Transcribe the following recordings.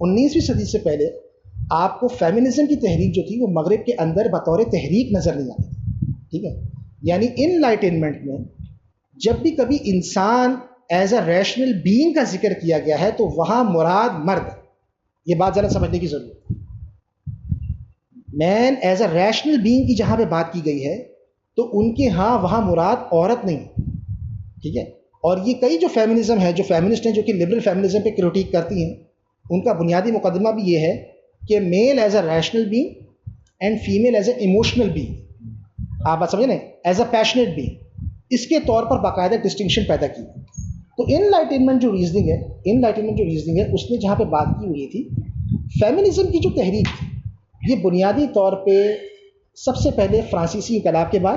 19ویں صدی سے پہلے آپ کو فیمنزم کی تحریک جو تھی وہ مغرب کے اندر بطور تحریک نظر نہیں آتی تھی. ٹھیک ہے, یعنی انلائٹنمنٹ میں جب بھی کبھی انسان ایز اے ریشنل بینگ کا ذکر کیا گیا ہے تو وہاں مراد مرد. یہ بات ذرا سمجھنے کی ضرورت ہے. مین ایز اے ریشنل بینگ کی جہاں پہ بات کی گئی ہے تو ان کے ہاں وہاں مراد عورت نہیں. ٹھیک ہے, اور یہ کئی جو فیمنزم ہے, جو فیمنسٹ ہیں جو کہ لبرل فیمنزم پہ کرٹیک کرتی ہیں, ان کا بنیادی مقدمہ بھی یہ ہے کہ male as a rational being and female as an emotional being, آپ بات سمجھیں نا, ایز اے پیشنیٹ بینگ, اس کے طور پر باقاعدہ ڈسٹنکشن پیدا کی. تو انلائٹنمنٹ جو ریزننگ ہے اس نے جہاں پہ بات کی ہوئی تھی فیمنزم کی جو تحریک تھی, یہ بنیادی طور پہ سب سے پہلے فرانسیسی انقلاب کے بعد,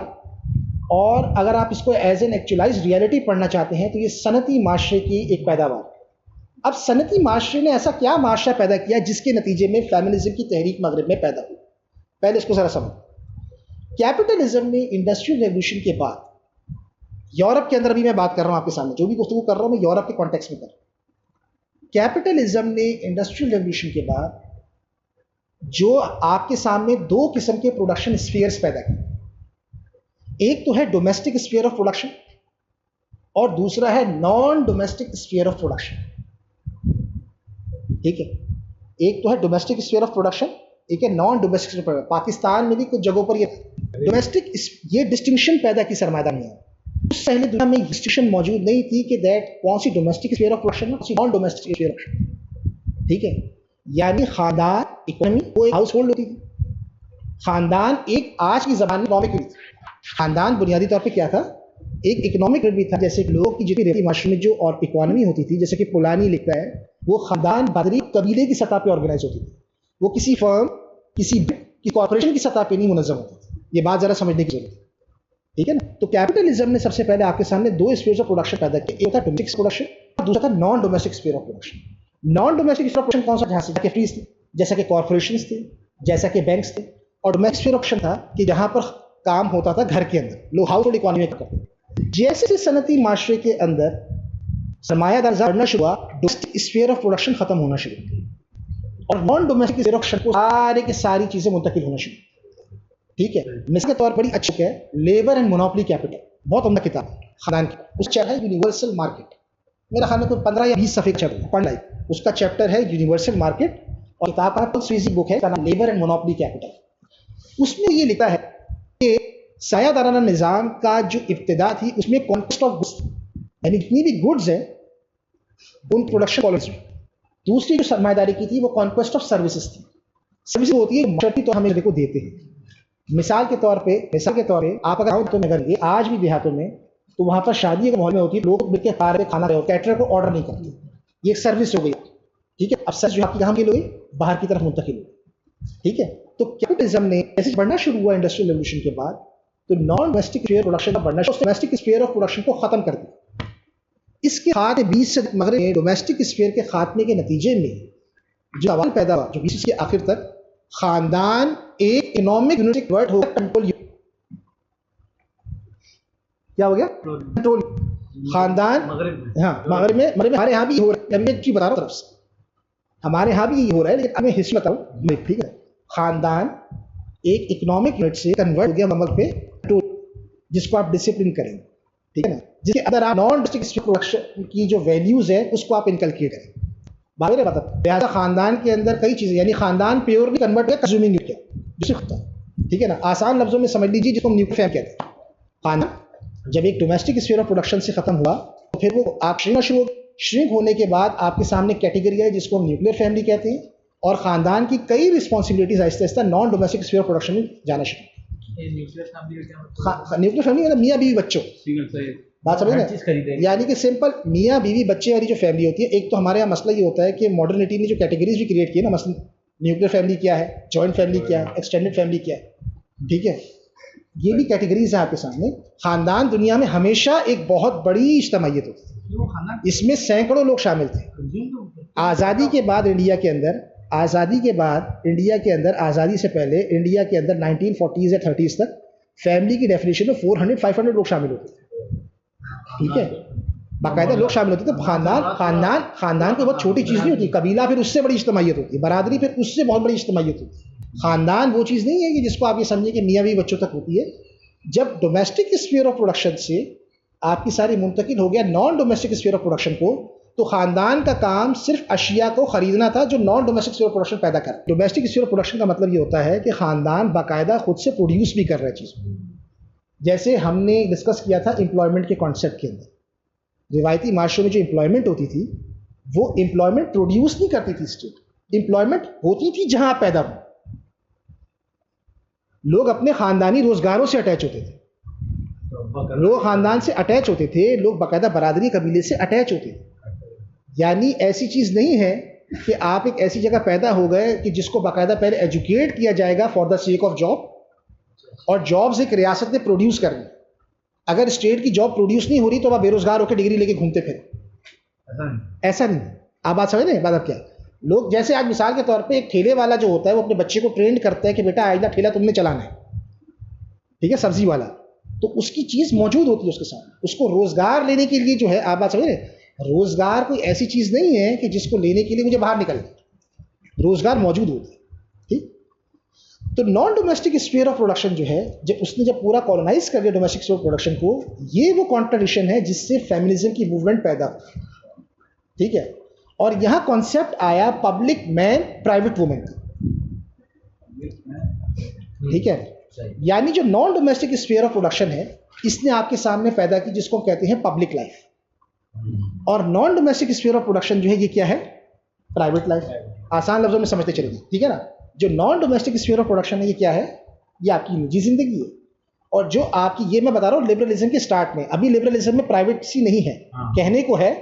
اور اگر آپ اس کو ایز این ایکچولائز ریئلٹی پڑھنا چاہتے ہیں تو یہ صنعتی معاشرے کی ایک پیداوار. اب صنعتی معاشرے نے ایسا کیا معاشرہ پیدا کیا جس کے نتیجے میں فیمنزم کی تحریک مغرب میں پیدا ہوئی؟ پہلے اس کو ذرا سمجھ. کیپٹلزم نے انڈسٹریل ریولوشن کے بعد, یورپ کے اندر بھی میں بات کر رہا ہوں آپ کے سامنے, جو بھی گفتگو کر رہا ہوں میں یورپ کے کانٹیکس میں کر رہا ہوں. کیپٹلزم نے انڈسٹریل ریولوشن کے بعد جو آپ کے سامنے دو قسم کے پروڈکشن اسفیئرز پیدا کیے. ایک تو ہے ڈومیسٹک اسفیئر آف پروڈکشن اور دوسرا ہے naan domestic sphere of production. ٹھیک ہے, ایک تو ہے ڈومیسٹک اسفیئر آف پروڈکشن, ایک ہے نان ڈومیسٹک. پاکستان میں بھی کچھ جگہوں پر یہ ڈومیسٹک یہ ڈسٹنکشن پیدا کی سرمایہ داری. اس پہلے دنیا میں ڈسٹنکشن موجود نہیں تھی کہ دیٹ کون سی ڈومیسٹک اسفیئر آف پروڈکشن ہے, naan domestic sphere of production. ٹھیک ہے, یعنی خاندان اکانومی وہ ایک ہاؤس ہولڈ ہوتی تھی. خاندان ایک آج کی زبان میں اکنامک یونٹ. خاندان بنیادی طور پہ کیا تھا, ایک اکنامک یونٹ بھی تھا. جیسے لوگوں کی جتنی رہتی معاشرے میں جو اور اکانومی ہوتی تھی, جیسے کہ پولانی لکھتا ہے, وہ خاندان بادری قبیلے کی سطح پہ آرگنائز ہوتی تھی. وہ کسی فرم کسی کارپوریشن کی سطح پہ نہیں منظم ہوتی تھی. یہ بات ذرا سمجھنے کی ضرورت ہے. ٹھیک ہے نا. تو کیپٹلزم نے سب سے پہلے آپ کے سامنے دو اسفیئرز آف پروڈکشن پیدا کیے. ایک تھا ڈومیسٹک پروڈکشن اور دوسرا تھا naan domestic sphere of production. Naan domestic sphere of production کون سا, جہاں سے فیکٹریز تھی, جیسا کہ کارپوریشنز تھے, جیسا کہ بینکس تھے. اور ڈومیسٹک اسفیئر آف پروڈکشن تھا کہ جہاں پر کام ہوتا تھا گھر کے اندر, لوگ ہاؤس ہولڈ اکانومی میں کرتے تھے. جیسے صنعتی معاشرے کے اندر سرمایہ دار بڑھنا شروع ہوا, ڈومیسٹک اسفیئر آف پروڈکشن ختم ہونا شروع ہوا اور naan domestic sphere of production کو سارے کی ساری چیزیں منتقل ہونا شروع. ٹھیک ہے, مثال کے طور پر بڑی اچھی ہے لیبر اینڈ مونوپلی کیپٹل, بہت عمدہ کتاب ہے خاندان کی. اس چیپٹر ہے یونیورسل مارکیٹ. میرا خیال میں کوئی 15 یا 20 صفحے کا چیپٹر پڑھ لائے. اس کا چیپٹر ہے یونیورسل مارکیٹ اور کتاب کا سویزی بک ہے لیبر اینڈ مونوپلی کیپٹل. اس میں یہ لکھا ہے کہ سایہ دارانہ نظام کا جو ابتدا تھی اس میں کانکویسٹ آف گڈس, یعنی جتنی بھی گڈز ہیں ان پروڈکشن پالیسی. دوسری جو سرمایہ داری کی تھی وہ کانکویسٹ آف سروسز تھی. سروس ہوتی ہے معاشرتی تو ہمیں کو دیتے ہیں. مثال کے طور پہ آپ اگر تو میں یہ آج بھی دیہاتوں میں تو وہاں پر شادی کے ماحول میں ہوتی ہے, لوگ مل کے کھانا رہے ہو, کیٹرر کو آرڈر نہیں کرتے. یہ ایک سروس ہو گئی. ٹھیک ہے, اب سر جو آپ کی کہاں کی ہوئی باہر کی طرف منتقل ہوئی. ٹھیک ہے, تو کیپٹلزم نے ایسے بڑھنا شروع ہوا انڈسٹریل ریولوشن کے بعد, تو نان ڈومیسٹک اسفیئر پروڈکشن کا بڑھنا شروع, ڈومیسٹک اسفیئر آف پروڈکشن کو ختم کر دیا. اس کے خاتمے 20 سے مغرب میں ڈومیسٹک اسفیئر کے خاتمے کے نتیجے میں جو سوال پیدا ہوا, جو 20 کے آخر تک خاندان ایک اکنامک یونٹ ورڈ ہو کنٹرول. کیا ہو گیا کنٹرول خاندان. ہاں مغرب میں ہمارے یہاں بھی ہو رہا ہے, میں بتا رہا ہوں طرف سے ہمارے یہاں بھی یہ ہو رہا ہے, لیکن میں ہسٹری بتاؤں. ٹھیک ہے, خاندان ایک اکنامک یونٹ سے کنورٹ ہو گیا مملک پہ جس کو آپ ڈسپلن کریں. ٹھیک ہے نا, جس کے اندر آپ نان ڈومیسٹک پروڈکشن کی جو ویلیوز ہیں اس کو آپ انکلکیٹ کریں. باہر بتا لہٰذا خاندان کے اندر کئی چیزیں, یعنی خاندان پیورلی کنورٹ ہو گیا کنزیومنگ یونٹ کیا. ٹھیک ہے نا, آسان لفظوں میں سمجھ لیجیے جس کو ہم نیوکلیر فیملی کہتے ہیں. خاندان جب ایک ڈومیسٹک اسفیئر آف پروڈکشن سے ختم ہوا تو پھر وہ آپ شرنک ہونے کے بعد آپ کے سامنے کیٹیگری ہے جس کو ہم نیوکلیر فیملی کہتے ہیں, اور خاندان کی کئی رسپانسبلٹیز آہستہ آہستہ naan domestic sphere of production میں جانا شروع. نیوکلیر فیملی مطلب میاں بیوی بچوں, بات سمجھ نا, یعنی کہ سمپل میاں بیوی بچے والی جو فیملی ہوتی ہے. ایک تو ہمارے یہاں مسئلہ یہ ہوتا ہے کہ ماڈرنٹی نے جو کیٹیگریز بھی کریٹ کی ہے نا, مثلا نیوکلیر فیملی کیا ہے, جوائنٹ فیملی کیا ہے, ایکسٹینڈیڈ فیملی کیا ہے. ٹھیک ہے, یہ بھی کیٹیگریز ہیں آپ کے سامنے. خاندان دنیا میں ہمیشہ ایک بہت بڑی اجتماعیت ہوتی ہے, اس میں سینکڑوں لوگ شامل تھے. آزادی کے بعد انڈیا کے اندر آزادی سے پہلے انڈیا کے اندر 1940s یا 30s تک فیملی کی ڈیفینیشن میں 400-500 لوگ شامل ہوتے تھے. ٹھیک ہے, باقاعدہ لوگ شامل ہوتے تھے. خاندان کوئی بہت چھوٹی چیز نہیں ہوتی. قبیلہ پھر اس سے بڑی اجتماعیت ہوتی ہے, برادری پھر اس سے بہت بڑی اجتماعیت ہوتی ہے. خاندان وہ چیز نہیں ہے کہ جس کو آپ یہ سمجھیں کہ میاں بیوی بچوں تک ہوتی ہے. جب ڈومیسٹک اسفیئر آف پروڈکشن سے آپ کی ساری منتقل ہو گیا naan domestic sphere of production کو, تو خاندان کا کام صرف اشیاء کو خریدنا تھا جو naan domestic sphere of production پیدا کر. ڈومیسٹک اسفیئر آف پروڈکشن کا مطلب یہ ہوتا ہے کہ خاندان باقاعدہ خود سے پروڈیوس بھی کر رہے چیز. جیسے ہم نے ڈسکس کیا تھا امپلائمنٹ کے کانسیپٹ کے اندر, روایتی معاشروں میں جو امپلائمنٹ ہوتی تھی وہ امپلائمنٹ پروڈیوس نہیں کرتی تھی اسٹیٹ, امپلائمنٹ ہوتی تھی جہاں آپ پیدا ہو. لوگ اپنے خاندانی روزگاروں سے اٹیچ ہوتے تھے, لوگ خاندان سے اٹیچ ہوتے تھے, لوگ باقاعدہ برادری قبیلے سے اٹیچ ہوتے تھے. یعنی ایسی چیز نہیں ہے کہ آپ ایک ایسی جگہ پیدا ہو گئے کہ جس کو باقاعدہ پہلے ایجوکیٹ کیا جائے گا for the sake of job, اور جابز ایک ریاست نے پروڈیوس کرنی. اگر اسٹیٹ کی جاب پروڈیوس نہیں ہو رہی تو آپ بے روزگار ہو کے ڈگری لے کے گھومتے پھر, ایسا نہیں. آپ بات سمجھ رہے ہیں؟ بات اب کیا لوگ جیسے آج مثال کے طور پہ ایک ٹھیلے والا جو ہوتا ہے وہ اپنے بچے کو ٹرینڈ کرتا ہے کہ بیٹا آئندہ ٹھیلا تم نے چلانا ہے, ٹھیک ہے, سبزی والا, تو اس کی چیز موجود ہوتی ہے اس کے سامنے. اس کو روزگار لینے کے لیے جو ہے, آپ بات سمجھ رہے ہیں, روزگار کوئی ایسی چیز نہیں ہے کہ جس کو لینے کے لیے مجھے باہر نکلنا, روزگار موجود ہوتا ہے. ٹھیک, تو naan domestic sphere of production جو ہے, جب پورا کالونائز کر لیا ڈومیسٹک اسفیئر آف پروڈکشن کو, یہ وہ کانٹرڈکشن ہے جس سے فیمنزم کی موومنٹ پیدا ہوئی. ٹھیک ہے, اور یہاں کانسیپٹ آیا پبلک مین پرائیویٹ وومن کا. ٹھیک ہے, یعنی جو naan domestic sphere of production ہے اس نے آپ کے سامنے پیدا کی جس کو کہتے ہیں پبلک لائف, اور naan domestic sphere of production جو ہے یہ کیا ہے, پرائیویٹ لائف. آسان لفظوں میں سمجھتے چلیں گے, ٹھیک ہے نا. جو naan domestic sphere of production ہے یہ کیا ہے, یہ آپ کی نجی زندگی ہے. اور جو آپ کی, یہ میں بتا رہا ہوں لبرلزم کے سٹارٹ میں, ابھی لبرلزم میں پرائیویسی نہیں ہے, کہنے کو ہے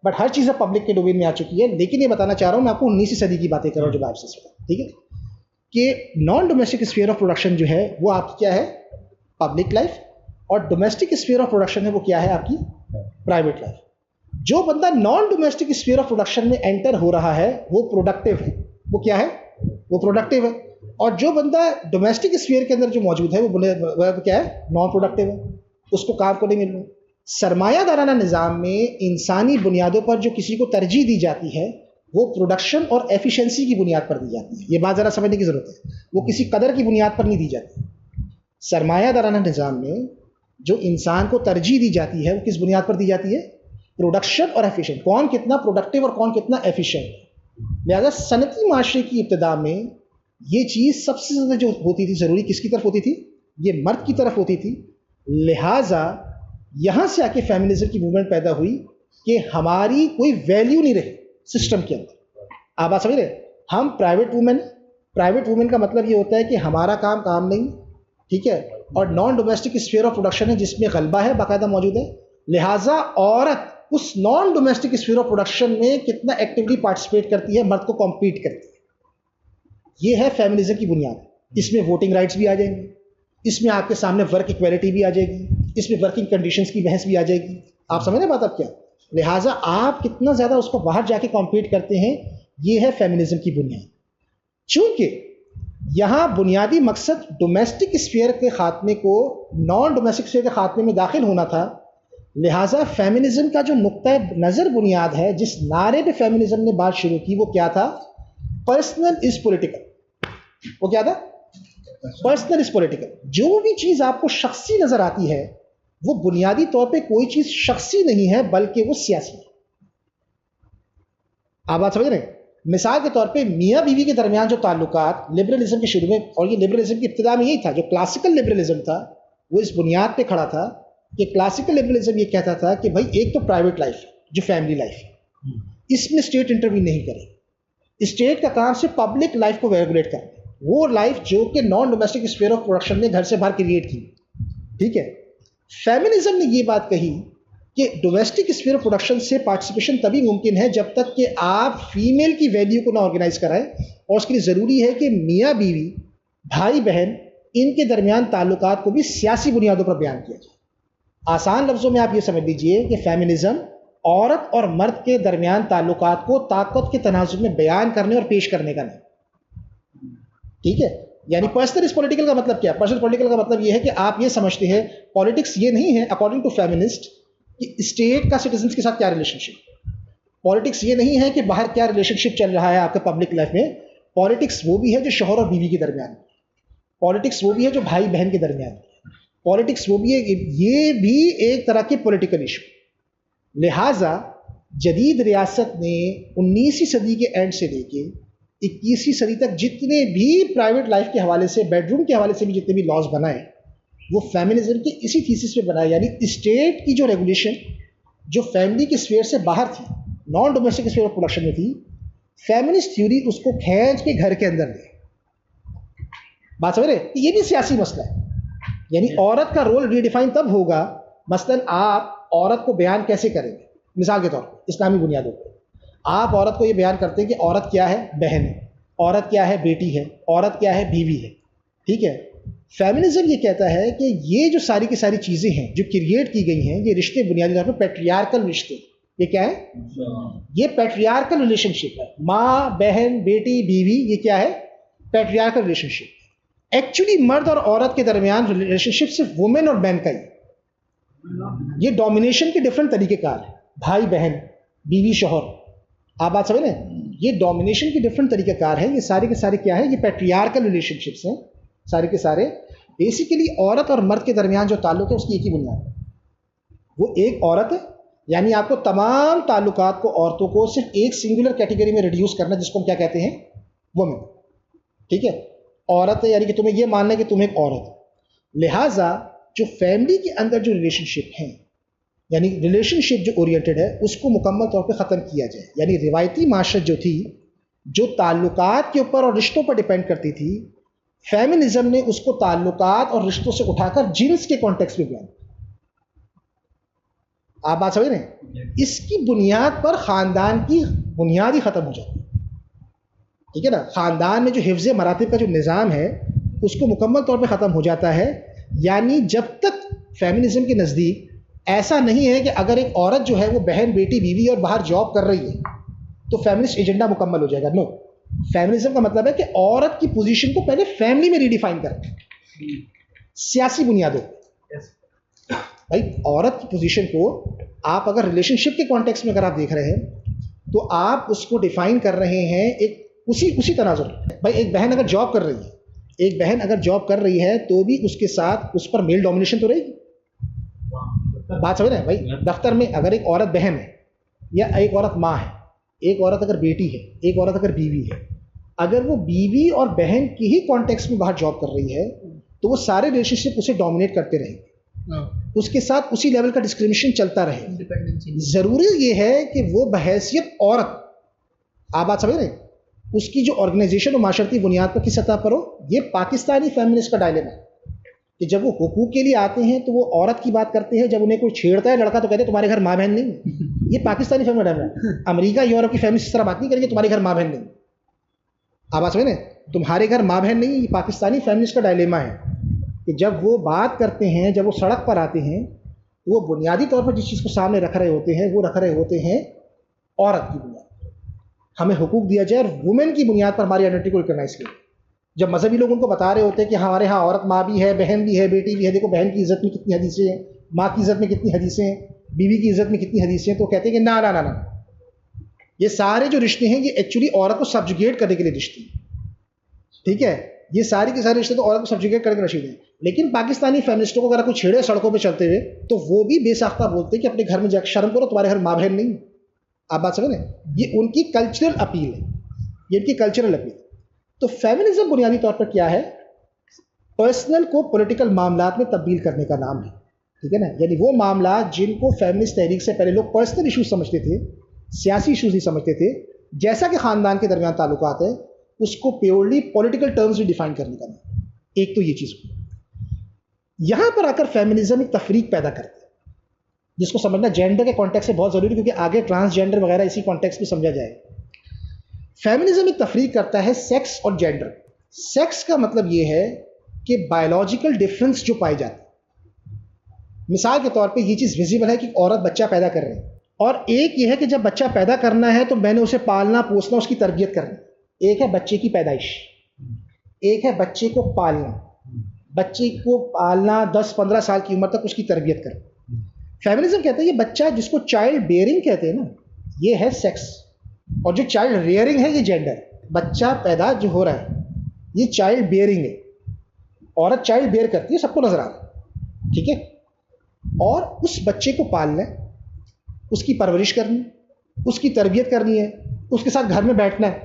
بٹ ہر چیز اب پبلک کے ڈومین میں آ چکی ہے. لیکن یہ بتانا چاہ رہا ہوں میں آپ کو 19ویں صدی کی باتیں کر رہا ہوں جب آپ سے, ٹھیک ہے, کہ naan domestic sphere of production جو ہے وہ آپ کی کیا ہے, پبلک لائف, اور ڈومیسٹک اسفیئر آف پروڈکشن ہے وہ کیا ہے, آپ کی پرائیویٹ لائف. جو بندہ naan domestic sphere of production میں انٹر ہو رہا ہے وہ پروڈکٹیو ہے, وہ کیا ہے, وہ پروڈکٹیو ہے. اور جو بندہ ڈومیسٹک اسفیئر کے اندر جو موجود ہے وہ کیا ہے, نان پروڈکٹیو ہے, اس کو کام کو نہیں مل رہا. سرمایہ دارانہ نظام میں انسانی بنیادوں پر جو کسی کو ترجیح دی جاتی ہے وہ پروڈکشن اور ایفیشنسی کی بنیاد پر دی جاتی ہے. یہ بات ذرا سمجھنے کی ضرورت ہے, وہ کسی قدر کی بنیاد پر نہیں دی جاتی. سرمایہ دارانہ نظام میں جو انسان کو ترجیح دی جاتی ہے وہ کس بنیاد پر دی جاتی ہے, پروڈکشن اور ایفیشنٹ, کون کتنا پروڈکٹیو اور کون کتنا ایفیشنٹ. لہٰذا صنعتی معاشرے کی ابتدا میں یہ چیز سب سے زیادہ جو ہوتی تھی ضروری کس کی طرف ہوتی تھی, یہ مرد کی طرف ہوتی تھی. لہٰذا یہاں سے آ کے فیمنزم کی موومنٹ پیدا ہوئی کہ ہماری کوئی ویلیو نہیں رہی سسٹم کے اندر. آپ بات سمجھ رہے, ہم پرائیویٹ وومن کا مطلب یہ ہوتا ہے کہ ہمارا کام نہیں, ٹھیک ہے, اور naan domestic sphere of production ہے جس میں غلبہ ہے باقاعدہ موجود ہے. لہٰذا عورت اس non domestic sphere of production میں کتنا ایکٹیولی پارٹیسپیٹ کرتی ہے, مرد کو کمپیٹ کرتی ہے. یہ ہے فیمنزم کی بنیاد. اس میں ووٹنگ رائٹس بھی آ جائیں گے, اس میں آپ کے سامنے ورک ایکویلٹی بھی آ جائے گی, اس میں ورکنگ کنڈیشنز کی بحث بھی آ جائے گی. آپ سمجھ رہے ہیں بات اب کیا. لہٰذا آپ کتنا زیادہ اس کو باہر جا کے کمپیٹ کرتے ہیں, یہ ہے فیمنزم کی بنیاد. چونکہ یہاں بنیادی مقصد ڈومیسٹک اسفیئر کے خاتمے کو نان ڈومیسٹک اسفیئر کے خاتمے میں داخل ہونا تھا. لہٰذا فیمنزم کا جو نقطۂ نظر بنیاد ہے, جس نعرے پہ فیمنزم نے بات شروع کی, وہ کیا تھا, پرسنل از پولیٹیکل. وہ کیا تھا, پرسنل از پولیٹیکل. جو بھی چیز آپ کو شخصی نظر آتی ہے وہ بنیادی طور پہ کوئی چیز شخصی نہیں ہے بلکہ وہ سیاسی ہے. آپ بات سمجھ رہے ہیں. مثال کے طور پہ میاں بیوی کے درمیان جو تعلقات لبرلزم کے شروع میں, اور یہ لبرلزم کی ابتدا میں یہی تھا, جو کلاسیکل لبرلزم تھا وہ اس بنیاد پہ کھڑا تھا کہ کلاسیکل لبرلزم یہ کہتا تھا کہ بھائی ایک تو پرائیویٹ لائف جو فیملی لائف ہے, اس میں اسٹیٹ انٹرویو نہیں کرے. اسٹیٹ کا کام سے پبلک لائف کو ریگولیٹ کرنا, وہ لائف جو کہ naan domestic sphere of production نے گھر سے باہر کریٹ کی. ٹھیک ہے, فیمنزم نے یہ بات کہی کہ ڈومیسٹک اسفیئر آف پروڈکشن سے پارٹیسپیشن تبھی ممکن ہے جب تک کہ آپ فیمیل کی ویلیو کو نہ آرگنائز کرائیں, اور اس کے لیے ضروری ہے کہ میاں بیوی, بھائی بہن, ان کے درمیان تعلقات کو بھی سیاسی بنیادوں پر بیان کیا جائے. آسان لفظوں میں آپ یہ سمجھ لیجئے کہ فیمنزم عورت اور مرد کے درمیان تعلقات کو طاقت کے تناظر میں بیان کرنے اور پیش کرنے کا نہیں. ٹھیک ہے, یعنی پرسنل از پولیٹیکل کا مطلب کیا ہے؟ پرسنل پولیٹیکل کا مطلب یہ ہے کہ آپ یہ سمجھتے ہیں پالیٹکس یہ نہیں ہے اکارڈنگ ٹو فیمنسٹ کہ اسٹیٹ کا سٹیزنس کے ساتھ کیا ریلیشن شپ. پالیٹکس یہ نہیں ہے کہ باہر کیا ریلیشن شپ چل رہا ہے آپ کے پبلک لائف میں. پالیٹکس وہ بھی ہے جو شوہر اور بیوی کے درمیان. پالیٹکس وہ بھی ہے جو بھائی بہن کے درمیان. پالیٹکس وہ بھی ہے, یہ بھی ایک طرح کے پولیٹیکل ایشو. لہٰذا جدید ریاست نے 19ویں صدی کے اینڈ سے لے کے 21ویں صدی تک جتنے بھی پرائیویٹ لائف کے حوالے سے, بیڈ روم کے حوالے سے بھی جتنے بھی لاز بنائے, وہ فیمنزم کے اسی تھیسس پہ بنائے. یعنی اسٹیٹ کی جو ریگولیشن جو فیملی کے اسفیئر سے باہر تھی, naan domestic sphere of production میں تھی, فیمنسٹ تھیوری اس کو کھینچ کے گھر کے اندر لے. بات سمجھ رہے؟ یہ بھی سیاسی مسئلہ ہے. یعنی عورت کا رول ریڈیفائن تب ہوگا, مثلاً آپ عورت کو بیان کیسے کریں گے. مثال کے طور پر اسلامی بنیادوں پہ آپ عورت کو یہ بیان کرتے ہیں کہ عورت کیا ہے, بہن ہے. عورت کیا ہے, بیٹی ہے. عورت کیا ہے, بیوی ہے. ٹھیک ہے. فیمنزم یہ کہتا ہے کہ یہ جو ساری کی ساری چیزیں ہیں جو کریٹ کی گئی ہیں, یہ رشتے بنیادی طور پر پیٹریارکل رشتے. یہ کیا ہے؟ یہ پیٹریارکل ریلیشن شپ ہے. ماں, بہن, بیٹی, بیوی, یہ کیا ہے؟ پیٹریارکل ریلیشن شپ. ایکچولی مرد اور عورت کے درمیان ریلیشن شپ صرف وومن اور مین کا ہی. یہ ڈومینیشن کے ڈفرنٹ طریقے کار ہیں. بھائی بہن, بیوی شوہر, آپ بات سمجھ رہے ہیں؟ یہ ڈومینیشن کے ڈفرنٹ طریقہ کار ہیں. یہ سارے کے سارے کیا ہے؟ یہ پیٹریارکل ریلیشن شپس ہیں سارے کے سارے. بیسیکلی عورت اور مرد کے درمیان جو تعلق ہے اس کی ایک ہی بنیاد ہے, وہ ایک عورت ہے. یعنی آپ کو تمام تعلقات کو, عورتوں کو صرف ایک سنگولر کیٹیگری میں ریڈیوس کرنا, جس کو ہم کیا کہتے ہیں؟ وومن. ٹھیک ہے. عورت ہے یعنی کہ تمہیں یہ ماننا ہے کہ تم ایک عورت ہے. لہٰذا جو فیملی کے اندر جو ریلیشن شپ ہیں, یعنی ریلیشن شپ جو اورینٹڈ ہے, اس کو مکمل طور پہ ختم کیا جائے. یعنی روایتی معاشرت جو تھی, جو تعلقات کے اوپر اور رشتوں پر ڈپینڈ کرتی تھی, فیمنزم نے اس کو تعلقات اور رشتوں سے اٹھا کر جنس کے کانٹیکس میں بیان کیا. آپ بات سمجھ رہے ہیں؟ اس کی بنیاد پر خاندان کی بنیاد ہی ختم ہو جاتی ہے. ٹھیک ہے نا. خاندان میں جو حفظ مراتب کا جو نظام ہے اس کو مکمل طور پہ ختم ہو جاتا ہے. یعنی جب تک فیمنزم کے نزدیک ایسا نہیں ہے کہ اگر ایک عورت جو ہے وہ بہن, بیٹی, بیوی اور باہر جاب کر رہی ہے تو فیمنسٹ ایجنڈا مکمل ہو جائے گا. نو. فیمنزم کا مطلب ہے کہ عورت کی پوزیشن کو پہلے فیملی میں ریڈیفائن کریں, سیاسی بنیادوں. بھائی عورت کی پوزیشن کو آپ اگر ریلیشن شپ کے کانٹیکس میں اگر آپ دیکھ رہے ہیں تو آپ اس کو ڈیفائن کر رہے ہیں ایک اسی تناظر. بھائی ایک بہن اگر جاب کر رہی ہے, ایک بہن اگر جاب کر رہی ہے تو بھی اس کے ساتھ اس پر میل ڈومینیشن تو رہے گی. بات سمجھ رہے ہیں بھائی؟ دفتر میں اگر ایک عورت بہن ہے یا ایک عورت ماں ہے, ایک عورت اگر بیٹی ہے, ایک عورت اگر بیوی ہے, اگر وہ بیوی اور بہن کی ہی کانٹیکس میں باہر جاب کر رہی ہے تو وہ سارے ریلیشن شپ اسے ڈومینیٹ کرتے رہیں گے, اس کے ساتھ اسی لیول کا ڈسکریمنیشن چلتا رہے. ضروری یہ ہے کہ وہ بحیثیت عورت, آپ بات سمجھ رہے ہیں, اس کی جو آرگنائزیشن اور معاشرتی بنیاد پر کس سطح پر ہو. یہ پاکستانی فیمنسٹ کا ڈائلیما ہے کہ جب وہ حقوق کے لیے آتے ہیں تو وہ عورت کی بات کرتے ہیں, جب انہیں کوئی چھیڑتا ہے لڑکا تو کہتے ہیں تمہارے گھر ماں بہن نہیں. یہ پاکستانی فیملی ڈائلیما ہے. امریکہ, یورپ کی فیملی اس طرح بات نہیں کریں گے تمہارے گھر ماں بہن نہیں. آپ بات سمجھ رہے ہیں؟ تمہارے گھر ماں بہن نہیں. یہ پاکستانی فیملیز کا ڈائلیما ہے کہ جب وہ بات کرتے ہیں, جب وہ سڑک پر آتے ہیں تو وہ بنیادی طور پر جس چیز کو سامنے رکھ رہے ہوتے ہیں وہ رکھ رہے ہوتے ہیں عورت کی بنیاد. ہمیں حقوق دیا جائے اور وومن کی بنیاد پر ہماری آئیڈینٹی کو ریکگنائز کیا. جب مذہبی لوگ ان کو بتا رہے ہوتے ہیں کہ ہمارے ہاں عورت ماں بھی ہے, بہن بھی ہے, بیٹی بھی ہے, دیکھو بہن کی عزت میں کتنی حدیثیں ہیں, ماں کی عزت میں کتنی حدیثیں ہیں, بیوی کی عزت میں کتنی حدیثیں ہیں, تو کہتے ہیں کہ نا نا نا نا, یہ سارے جو رشتے ہیں یہ ایکچولی عورت کو سبجوگیٹ کرنے کے لیے رشتے ہیں. ٹھیک ہے. یہ سارے کے سارے رشتے تو عورت کو سبجوگیٹ کرنے کے رشتے ہیں. لیکن پاکستانی فیمنسٹوں کو اگر کوئی چھیڑے سڑکوں پہ چلتے ہوئے تو وہ بھی بے ساختہ بولتے ہیں کہ اپنے گھر میں جا کے شرم کرو, تمہارے گھر ماں بہن نہیں. آپ بات سمجھ رہے ہیں؟ یہ ان کی کلچرل اپیل ہے, یہ ان کی کلچرل اپیل. تو فیمنزم بنیادی طور پر کیا ہے؟ پرسنل کو پولیٹیکل معاملات میں تبدیل کرنے کا نام ہے. ٹھیک ہے نا. یعنی وہ معاملات جن کو فیمنسٹ تحریک سے پہلے لوگ پرسنل ایشوز سمجھتے تھے, سیاسی ایشوز نہیں سمجھتے تھے, جیسا کہ خاندان کے درمیان تعلقات ہے, اس کو پیورلی پولیٹیکل ٹرمز میں ڈیفائن کرنے کا نام. ایک تو یہ چیز یہاں پر آ کر فیمنزم ایک تفریق پیدا کرتا ہے جس کو سمجھنا جینڈر کے کانٹیکس سے بہت ضروری ہے, کیونکہ آگے ٹرانسجینڈر وغیرہ اسی کانٹیکس میں سمجھا جائے. فیمنزم ایک تفریق کرتا ہے سیکس اور جینڈر. سیکس کا مطلب یہ ہے کہ بایولوجیکل ڈفرینس جو پائے جاتے ہیں. مثال کے طور پہ یہ چیز ویزیبل ہے کہ عورت بچہ پیدا کر رہے ہیں, اور ایک یہ ہے کہ جب بچہ پیدا کرنا ہے تو میں نے اسے پالنا پوسنا, اس کی تربیت کرنا. ایک ہے بچے کی پیدائش, ایک ہے بچے کو پالنا. بچے کو پالنا 10-15 سال کی عمر تک اس کی تربیت کرنا. فیمنزم کہتا ہے یہ بچہ جس کو چائلڈ بیئرنگ کہتے ہیں نا یہ ہے سیکس, اور جو چائلڈ ریئرنگ ہے یہ جینڈر. بچہ پیدا جو ہو رہا ہے یہ چائلڈ بیئرنگ ہے, عورت چائلڈ بیئر کرتی ہے, سب کو نظر آ رہا ہے, ٹھیک ہے. اور اس بچے کو پالنا ہے, اس کی پرورش کرنی, اس کی تربیت کرنی ہے, اس کے ساتھ گھر میں بیٹھنا ہے,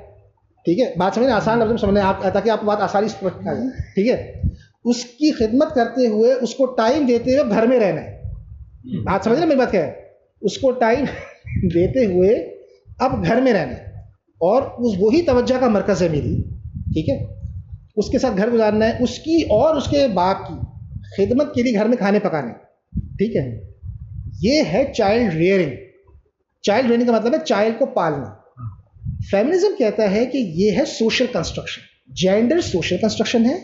ٹھیک ہے. بات سمجھیں, آسان لفظ میں سمجھنے آپ تاکہ آپ کو بات آسانی سے سمجھ آ جائے, ٹھیک ہے. اس کی خدمت کرتے ہوئے اس کو ٹائم دیتے ہوئے گھر میں رہنا ہے. بات سمجھ رہے میری بات کیا ہے, اس کو ٹائم دیتے ہوئے اب گھر میں رہنا ہے, اور وہی توجہ کا مرکز ہے میری, ٹھیک ہے. اس کے ساتھ گھر گزارنا ہے, اس کی اور اس کے باپ کی خدمت کے لیے گھر میں کھانے پکانے, ٹھیک ہے. یہ ہے چائلڈ ریئرنگ. چائلڈ ریئرنگ کا مطلب ہے چائلڈ کو پالنا. فیمنزم کہتا ہے کہ یہ ہے social construction. Gender social construction ہے,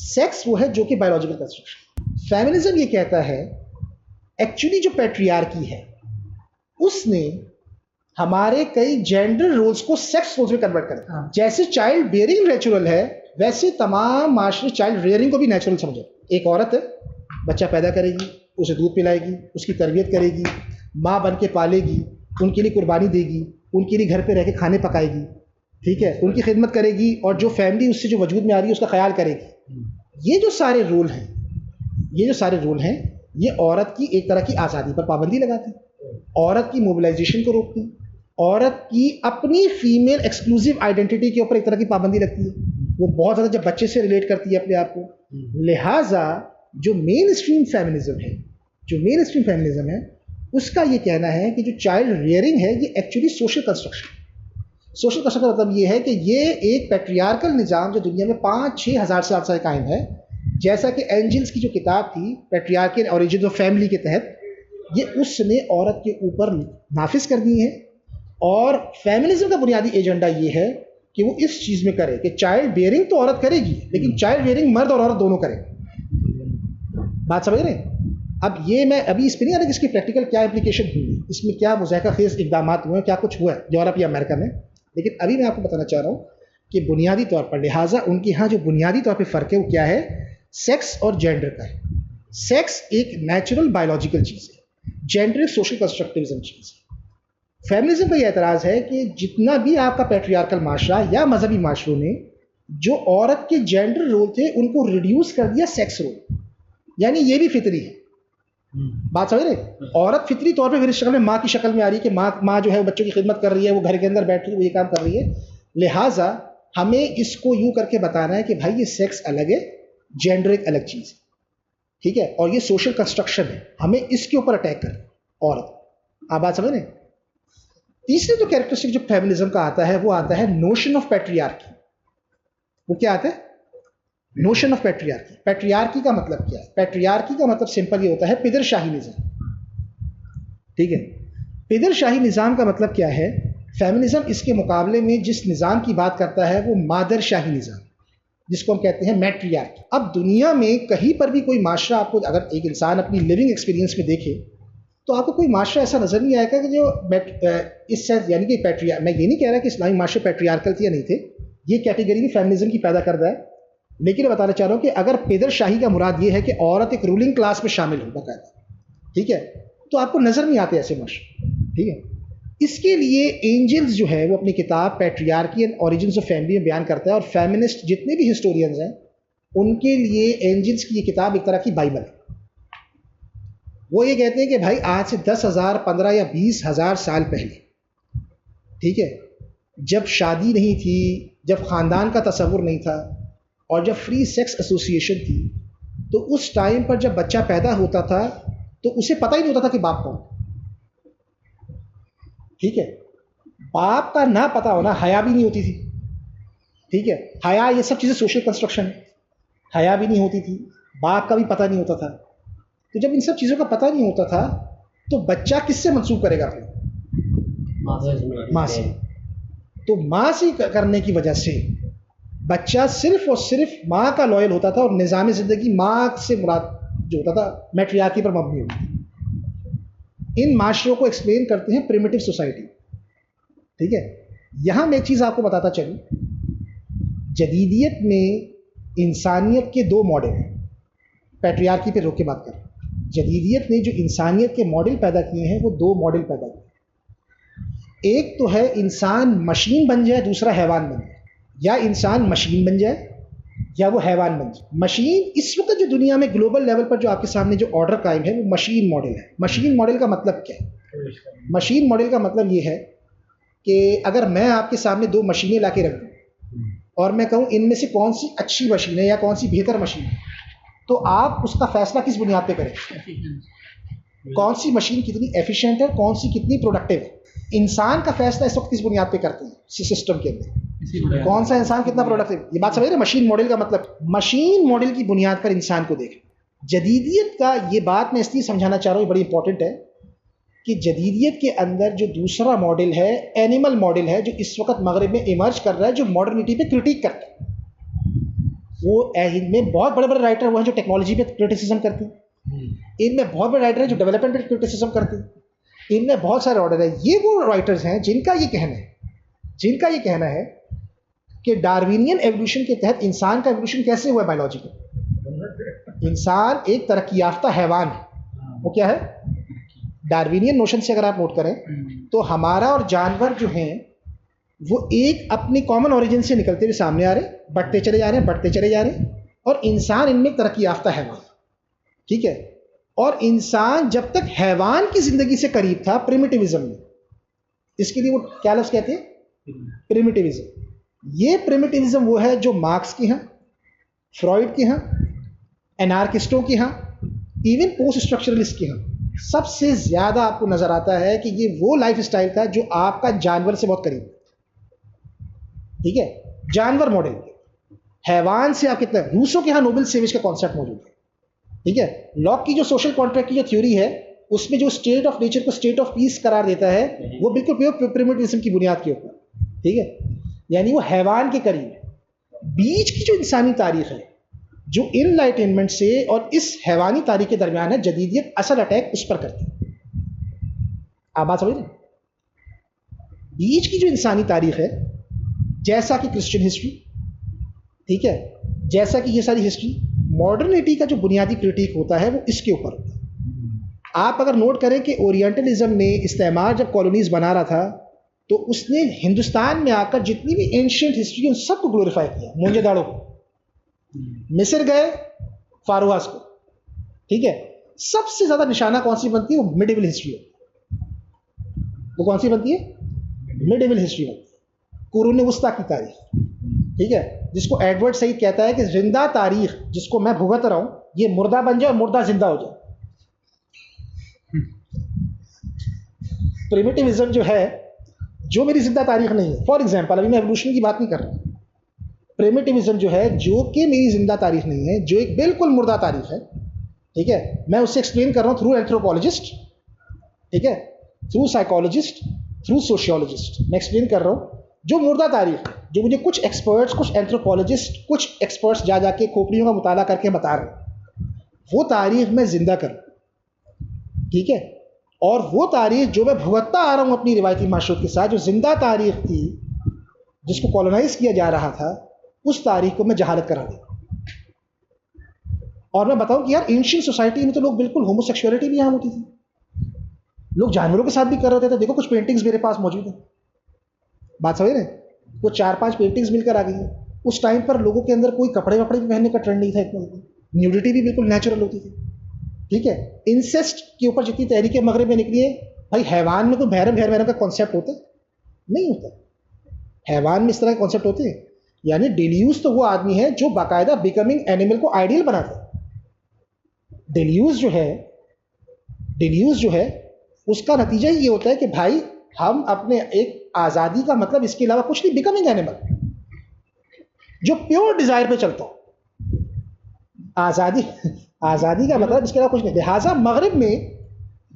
سیکس وہ ہے جو کہ بایولوجیکل کنسٹرکشن. فیمنزم یہ کہتا ہے ایکچولی جو پیٹریارکی ہے اس نے ہمارے کئی جینڈر رولز کو سیکس رولز میں کنورٹ کر دیا. جیسے چائلڈ بیئرنگ نیچرل ہے ویسے تمام معاشرے چائلڈ ریئرنگ کو بھی نیچرل سمجھے. ایک عورت ہے, بچہ پیدا کرے گی, اسے دودھ پلائے گی, اس کی تربیت کرے گی, ماں بن کے پالے گی, ان کے لیے قربانی دے گی, ان کے لیے گھر پہ رہ کے کھانے پکائے گی, ٹھیک ہے, ان کی خدمت کرے گی, اور جو فیملی اس سے جو وجود میں آ رہی ہے اس کا خیال کرے گی. یہ جو سارے رول ہیں یہ عورت کی ایک طرح کی آزادی پر پابندی لگاتی, عورت کی موبلائزیشن کو روکتی, عورت کی اپنی فیمیل ایکسکلوسیو آئیڈینٹی کے اوپر ایک طرح کی پابندی لگتی ہے. وہ بہت زیادہ جب بچے سے ریلیٹ کرتی ہے اپنے آپ کو. لہٰذا جو مین اسٹریم فیمنزم ہے اس کا یہ کہنا ہے کہ جو چائلڈ ریئرنگ ہے یہ ایکچولی سوشل کنسٹرکشن کا مطلب یہ ہے کہ یہ ایک پیٹریارکل نظام جو دنیا میں 5-6 ہزار سال سے قائم ہے. جیسا کہ اینجلس کی جو کتاب تھی پیٹریارکل اوریجنز آف فیملی کے تحت, یہ اس نے عورت کے اوپر نافذ کر دی ہے. اور فیمنزم کا بنیادی ایجنڈا یہ ہے کہ وہ اس چیز میں کرے کہ چائلڈ بیئرنگ تو عورت کرے گی لیکن چائلڈ بیئرنگ مرد اور عورت دونوں کریں. بات سمجھ رہے ہیں؟ اب یہ میں ابھی اس پہ نہیں آ رہا کہ اس کی پریکٹیکل کیا امپلیکیشن ہوئی, اس میں کیا مضحکہ خیز اقدامات ہوئے ہیں, کیا کچھ ہوا ہے یورپ یا امریکہ میں. لیکن ابھی میں آپ کو بتانا چاہ رہا ہوں کہ بنیادی طور پر لہٰذا ان کے ہاں جو بنیادی طور پہ فرق ہے وہ کیا ہے, سیکس اور جینڈر کا ہے. سیکس ایک نیچرل بایولوجیکل چیز ہے, جینڈر ایک سوشل کنسٹرکٹیوزم چیز ہے. فیمنزم کا یہ اعتراض ہے کہ جتنا بھی آپ کا پیٹریارکل معاشرہ یا مذہبی معاشروں نے جو عورت کے جینڈر رول تھے ان کو ریڈیوس کر دیا سیکس رول, یعنی یہ بھی فطری ہے. بات سمجھ رہے, عورت فطری طور پہ پھر اس شکل میں ماں کی شکل میں آ رہی ہے کہ ماں جو ہے وہ بچوں کی خدمت کر رہی ہے, وہ گھر کے اندر بیٹھ کے وہ یہ کام کر رہی ہے. لہٰذا ہمیں اس کو یوں کر کے بتانا ہے کہ بھائی یہ سیکس الگ ہے, جینڈر ایک الگ چیز ہے, ٹھیک ہے, اور یہ سوشل کنسٹرکشن ہے, ہمیں اس کے اوپر اٹیک کر عورت. آپ بات سمجھ رہے ہیں. تیسرے جو کیریکٹرسٹک جو فیمنزم کا آتا ہے وہ آتا ہے نوشن آف پیٹریارکی. وہ کیا آتا ہے؟ Notion of patriarchy. پیٹریارکی کا مطلب کیا ہے؟ پیٹریارکی کا مطلب سمپل یہ ہوتا ہے پدر شاہی نظام, ٹھیک ہے. پدر شاہی نظام کا مطلب کیا ہے؟ فیمنزم اس کے مقابلے میں جس نظام کی بات کرتا ہے وہ مادر شاہی نظام, جس کو ہم کہتے ہیں میٹریارکی. اب دنیا میں کہیں پر بھی کوئی معاشرہ آپ کو اگر ایک انسان اپنی لیونگ ایکسپیرینس میں دیکھے تو آپ کو کوئی معاشرہ ایسا نظر نہیں آئے گا کہ جو اس سے یعنی کہ میں یہ نہیں کہہ رہا کہ اسلامی معاشرے پیٹریارکل تھے یا نہیں تھے, یہ کیٹیگری بھی فیمنزم کی پیدا کردہ ہے. لیکن میں بتانا چاہ رہا ہوں کہ اگر پیدر شاہی کا مراد یہ ہے کہ عورت ایک رولنگ کلاس میں شامل ہو باقاعدہ, ٹھیک ہے, تو آپ کو نظر نہیں آتے ایسے معاشرے, ٹھیک ہے. اس کے لیے اینجلز جو ہے وہ اپنی کتاب patriarchy and origins of family میں بیان کرتا ہے, اور فیمنسٹ جتنے بھی ہسٹورینز ہیں ان کے لیے اینجلز کی یہ کتاب ایک طرح کی بائبل ہے. وہ یہ کہتے ہیں کہ بھائی آج سے 10,000 15 یا 20,000 سال پہلے, ٹھیک ہے, جب شادی نہیں تھی, جب خاندان کا تصور نہیں تھا, اور جب فری سیکس ایسوسیشن تھی, تو اس ٹائم پر جب بچہ پیدا ہوتا تھا تو اسے پتہ ہی نہیں ہوتا تھا کہ باپ کون, ٹھیک ہے. باپ کا نہ پتہ ہونا حیا بھی نہیں ہوتی تھی, ٹھیک ہے. حیا یہ سب چیزیں سوشل کنسٹرکشن ہے. حیا بھی نہیں ہوتی تھی, باپ کا بھی پتہ نہیں ہوتا تھا. تو جب ان سب چیزوں کا پتہ نہیں ہوتا تھا تو بچہ کس سے منسوب کرے گا؟ ماں سے. تو ماں سے کرنے کی وجہ سے بچہ صرف اور صرف ماں کا لوئل ہوتا تھا, اور نظام زندگی ماں سے مراد جو ہوتا تھا میٹریارکی پر مبنی ہوتی تھی. ان معاشروں کو ایکسپلین کرتے ہیں پریمیٹیو سوسائٹی, ٹھیک ہے. یہاں میں ایک چیز آپ کو بتاتا چلوں, جدیدیت میں انسانیت کے 2 ماڈل ہیں. پیٹریارکی پہ روک کے بات کر رہا ہوں. جدیدیت نے جو انسانیت کے ماڈل پیدا کیے ہیں وہ دو ماڈل پیدا کیے. ایک تو ہے انسان مشین بن جائے, دوسرا حیوان بن جائے. یا انسان مشین بن جائے یا وہ حیوان بن جائے. مشین اس وقت جو دنیا میں گلوبل لیول پر جو آپ کے سامنے جو آرڈر قائم ہے وہ مشین ماڈل ہے. مشین ماڈل کا مطلب کیا ہے؟ مشین ماڈل کا مطلب یہ ہے کہ اگر میں آپ کے سامنے دو مشینیں لا کے رکھ دوں اور میں کہوں ان میں سے کون سی اچھی مشین ہے یا کون سی بہتر مشین ہے, تو آپ اس کا فیصلہ کس بنیاد پہ کریں؟ کون سی مشین کتنی ایفیشینٹ ہے, کون سی کتنی پروڈکٹیو ہے. انسان کا فیصلہ اس وقت کس بنیاد پہ کرتے ہیں سسٹم کے اندر, کون سا انسان کتنا پروڈکٹیو. یہ بات سمجھ رہے ہیں مشین ماڈل کا مطلب. مشین ماڈل کی بنیاد پر انسان کو دیکھیں. جدیدیت کا یہ بات میں اس لیے سمجھانا چاہ رہا ہوں, یہ بڑی امپورٹنٹ ہے کہ جدیدیت کے اندر جو دوسرا ماڈل ہے اینیمل ماڈل ہے جو اس وقت مغرب میں ایمرج کر رہا ہے, جو ماڈرنٹی پہ کرٹیک کرتا ہے. وہ ان میں بہت بڑے بڑے رائٹر وہ ہیں جو ٹیکنالوجی پہ کرٹیسزم کرتے ہیں, ان میں بہت بڑے رائٹر ہیں جو ڈیولپمنٹ پہ کرٹیسزم کرتے ہیں, ان میں بہت سارے آرڈر ہیں. یہ وہ رائٹرز ہیں جن کا یہ کہنا ہے کہ ڈاروینین ایوولوشن کے تحت انسان کا ایوولوشن کیسے ہوا ہے بایولوجیکل. انسان ایک ترقی یافتہ حیوان ہے. وہ کیا ہے؟ ڈاروینین نوشن سے اگر آپ نوٹ کریں تو ہمارا اور جانور جو ہیں وہ ایک اپنی کامن اوریجن سے نکلتے ہوئے سامنے آ رہے, بڑھتے چلے جا رہے ہیں, اور انسان ان میں ترقی یافتہ حیوان. ٹھیک ہے. اور انسان جب تک حیوان کی زندگی سے قریب تھا پریمیٹیوزم میں, اس کے لیے وہ کیا لفظ کہتے ہیں؟ پریمیٹیوزم. یہ پریمیٹیوزم وہ ہے جو مارکس کے ہاں, فرائڈ کے ہاں, انارکسٹوں کے ہاں, ایون پوسٹ اسٹرکچرلسٹ کے ہاں سب سے زیادہ آپ کو نظر آتا ہے کہ یہ وہ لائف اسٹائل تھا جو آپ کا جانور سے بہت قریب. ٹھیک ہے. جانور ماڈل, حیوان سے آپ کتنا. روسوں کے ہاں نوبل سیویج کا کانسیپٹ موجود ہے. ٹھیک ہے. لاک کی جو سوشل کانٹریکٹ کی جو تھیوری ہے اس میں جو اسٹیٹ آف نیچر کو اسٹیٹ آف پیس قرار دیتا ہے وہ بالکل پیور پریمیٹیوزم کی بنیاد کے اوپر. ٹھیک ہے. یعنی وہ حیوان کے قریب ہے. بیچ کی جو انسانی تاریخ ہے جو انلائٹنمنٹ سے اور اس حیوانی تاریخ کے درمیان ہے, جدیدیت اصل اٹیک اس پر کرتی ہے. آپ بات سمجھ رہے ہیں؟ بیچ کی جو انسانی تاریخ ہے جیسا کہ کرسچن ہسٹری, ٹھیک ہے, جیسا کہ یہ ساری ہسٹری, ماڈرنٹی کا جو بنیادی کرٹیک ہوتا ہے وہ اس کے اوپر ہوتا ہے. آپ اگر نوٹ کریں کہ اورینٹلزم نے استعمار جب کالونیز بنا رہا تھا تو اس نے ہندوستان میں آ کر جتنی بھی اینشینٹ ہسٹری ان سب کو گلوریفائی کیا. موہنجو داڑو کو, مصر گئے فاروہاس کو. ٹھیک ہے. سب سے زیادہ نشانہ کون سی بنتی ہے؟ وہ مڈ ایول ہسٹری ہوتی ہے. وہ کون سی بنتی ہے؟ مڈ ایول ہسٹری ہوتی ہے, قرون وسطیٰ کی تاریخ. ٹھیک ہے. جس کو ایڈورڈ سعید کہتا ہے کہ زندہ تاریخ جس کو میں بھگت رہا ہوں یہ مردہ بن جائے اور مردہ زندہ ہو جائے. پریمیٹیوزم جو ہے جو میری زندہ تاریخ نہیں ہے. فار ایگزامپل ابھی میں ایوولوشن کی بات نہیں کر رہا ہوں. پریمیٹیوزم جو ہے جو کہ میری زندہ تاریخ نہیں ہے, جو ایک بالکل مردہ تاریخ ہے. ٹھیک ہے. میں اس سے ایکسپلین کر رہا ہوں تھرو اینتھروپولوجسٹ. ٹھیک ہے. تھرو سائیکالوجسٹ, تھرو سوشیولوجسٹ میں ایکسپلین کر رہا ہوں جو مردہ تاریخ ہے, جو مجھے کچھ ایکسپرٹس, کچھ اینتھروپولوجسٹ, کچھ ایکسپرٹس جا کے کھوپڑیوں کا مطالعہ کر کے بتا رہے ہیں. وہ تاریخ میں زندہ کروں. ٹھیک ہے. اور وہ تاریخ جو میں بھگتتا آ رہا ہوں اپنی روایتی معاشرت کے ساتھ, جو زندہ تاریخ تھی جس کو کالونائز کیا جا رہا تھا, اس تاریخ کو میں جہالت کرا دوں. اور میں بتاؤں کہ یار اینشینٹ سوسائٹی میں تو لوگ بالکل ہومو سیکشولیٹی بھی عام ہوتی تھی, لوگ جانوروں کے ساتھ بھی کر رہے تھے. دیکھو کچھ پینٹنگز میرے پاس موجود ہیں. بات سمجھ رہے ہیں؟ وہ 4-5 پینٹنگز مل کر آ گئی ہیں. اس ٹائم پر لوگوں کے اندر کوئی کپڑے وپڑے بھی پہننے کا ٹرینڈ نہیں تھا اتنا. نیوڈیٹی بھی بالکل نیچرل ہوتی تھی. ٹھیک ہے. انسیسٹ کے اوپر جتنی تحریکیں مغرب میں نکلی ہیں, بھائی حیوان میں کوئی بھیرم کا کانسیپٹ ہوتا نہیں ہوتا. حیوان میں اس طرح کے کانسیپٹ ہوتے ہیں. یعنی ڈیلیوز تو وہ آدمی ہے جو باقاعدہ بیکمنگ اینیمل کو آئیڈیل بناتا ہے. ڈیلیوز جو ہے اس کا نتیجہ یہ ہوتا ہے کہ بھائی ہم اپنے ایک آزادی کا مطلب اس کے علاوہ کچھ نہیں, بیکمنگ اینیمل جو پیور ڈیزائر پہ چلتا ہو. آزادی کا مطلب اس کے علاوہ کچھ نہیں. لہٰذا مغرب میں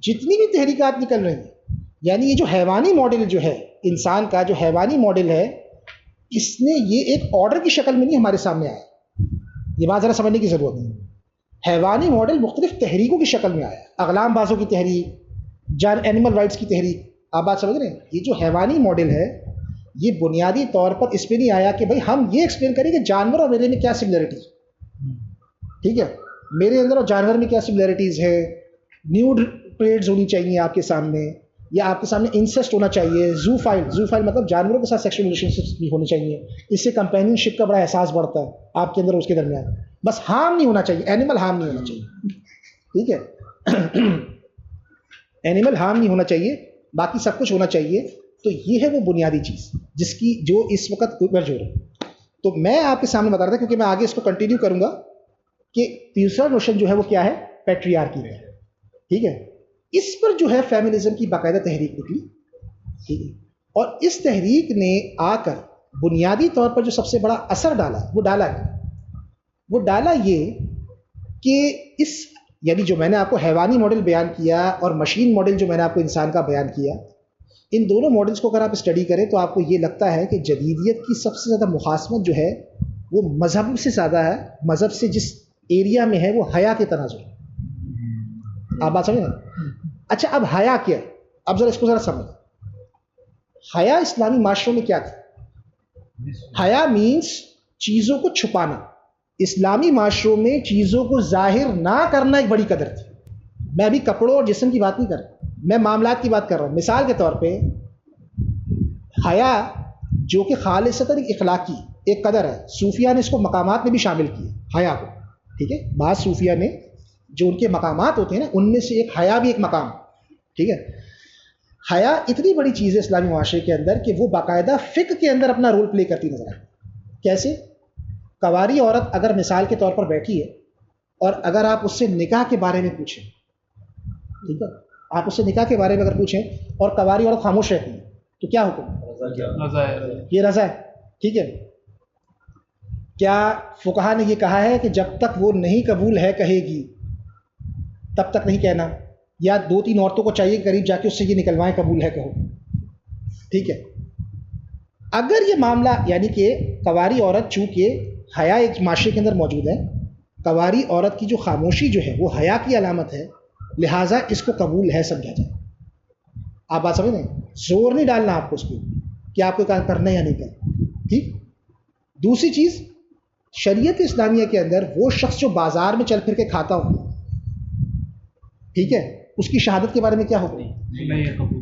جتنی بھی تحریکات نکل رہی ہیں, یعنی یہ جو حیوانی ماڈل جو ہے انسان کا, جو حیوانی ماڈل ہے, اس نے یہ ایک آرڈر کی شکل میں نہیں ہمارے سامنے آیا. یہ بات ذرا سمجھنے کی ضرورت ہے. حیوانی ماڈل مختلف تحریکوں کی شکل میں آیا. اغلام بازوں کی تحریک, اینیمل رائٹس کی تحریک. آپ بات سمجھ رہے ہیں؟ یہ جو حیوانی ماڈل ہے یہ بنیادی طور پر اس پہ نہیں آیا کہ بھائی ہم یہ ایکسپلین کریں کہ جانور اور میرے میں کیا سملیرٹیز. ٹھیک ہے. میرے اندر اور جانور میں کیا سملیرٹیز ہے, نیوڈ پریڈز ہونی چاہیے آپ کے سامنے, یا آپ کے سامنے انسسٹ ہونا چاہیے, زو فائل مطلب جانوروں کے ساتھ سیکشل ریلیشنشپس بھی ہونے چاہیے. اس سے کمپینین شپ کا بڑا احساس بڑھتا ہے آپ کے اندر اس کے درمیان. بس ہارم نہیں ہونا چاہیے, اینیمل ہارم نہیں ہونا چاہیے, ٹھیک ہے, اینیمل ہارم نہیں ہونا چاہیے, باقی سب کچھ ہونا چاہیے. تو یہ ہے وہ بنیادی چیز جس کی جو اس وقت اوپر ہو رہی ہے. تو میں آپ کے سامنے بتا رہا تھا, کیونکہ میں آگے اس کو کنٹینیو کروں گا, کہ تیسرا نوشن جو ہے وہ کیا ہے, پیٹریارکی ہے. ٹھیک ہے, اس پر جو ہے فیمنزم کی باقاعدہ تحریک نکلی. ٹھیک ہے, اور اس تحریک نے آ کر بنیادی طور پر جو سب سے بڑا اثر ڈالا وہ ڈالا یہ کہ اس یعنی جو میں نے آپ کو حیوانی ماڈل بیان کیا اور مشین ماڈل جو میں نے آپ کو انسان کا بیان کیا, ان دونوں ماڈلز کو اگر آپ اسٹڈی کریں تو آپ کو یہ لگتا ہے کہ جدیدیت کی سب سے زیادہ مخاصمت جو ہے وہ مذہب سے زیادہ ہے. مذہب سے جس ایریا میں ہے وہ حیا کے تناظر. آپ بات سمجھ رہے؟ اچھا, اب حیا کیا, اب ذرا اس کو ذرا سمجھ. حیا اسلامی معاشروں میں کیا تھا؟ حیا مینس چیزوں کو چھپانا. اسلامی معاشروں میں چیزوں کو ظاہر نہ کرنا ایک بڑی قدر تھی. میں ابھی کپڑوں اور جسم کی بات نہیں کر رہا, میں معاملات کی بات کر رہا ہوں. مثال کے طور پہ حیا جو کہ خالصتاً ایک اخلاقی ایک قدر ہے, صوفیہ نے اس کو مقامات میں بھی شامل کیا حیا کو. ٹھیک ہے, بعض صوفیہ نے جو ان کے مقامات ہوتے ہیں نا, ان میں سے ایک حیا بھی ایک مقام. ٹھیک ہے, حیا اتنی بڑی چیز ہے اسلامی معاشرے کے اندر کہ وہ باقاعدہ فقہ کے اندر اپنا رول پلے کرتی نظر آئے. کیسے؟ کواری عورت اگر مثال کے طور پر بیٹھی ہے اور اگر آپ اس سے نکاح کے بارے میں پوچھیں, ٹھیک ہے, آپ اس سے نکاح کے بارے میں اگر پوچھیں اور کواری عورت خاموش رہتی ہے تو کیا حکم؟ یہ رضا ہے. ٹھیک ہے, کیا فقہا نے یہ کہا ہے کہ جب تک وہ نہیں قبول ہے کہے گی تب تک نہیں کہنا, یا 2-3 عورتوں کو چاہیے قریب جا کے اس سے یہ نکلوائیں قبول ہے کہو؟ ٹھیک ہے, اگر یہ معاملہ یعنی کہ کواری عورت چونکہ حیا ایک معاشرے کے اندر موجود ہے, کواری عورت کی جو خاموشی جو ہے وہ حیا کی علامت ہے, لہٰذا اس کو قبول ہے سمجھا جائے. آپ بات سمجھ رہے ہیں؟ زور نہیں ڈالنا آپ کو اس کو کہ آپ کو کام کرنا یا نہیں کرنا. ٹھیک. دوسری چیز, شریعت اسلامیہ کے اندر وہ شخص جو بازار میں چل پھر کے کھاتا ہو, ٹھیک ہے, اس کی شہادت کے بارے میں کیا حکم؟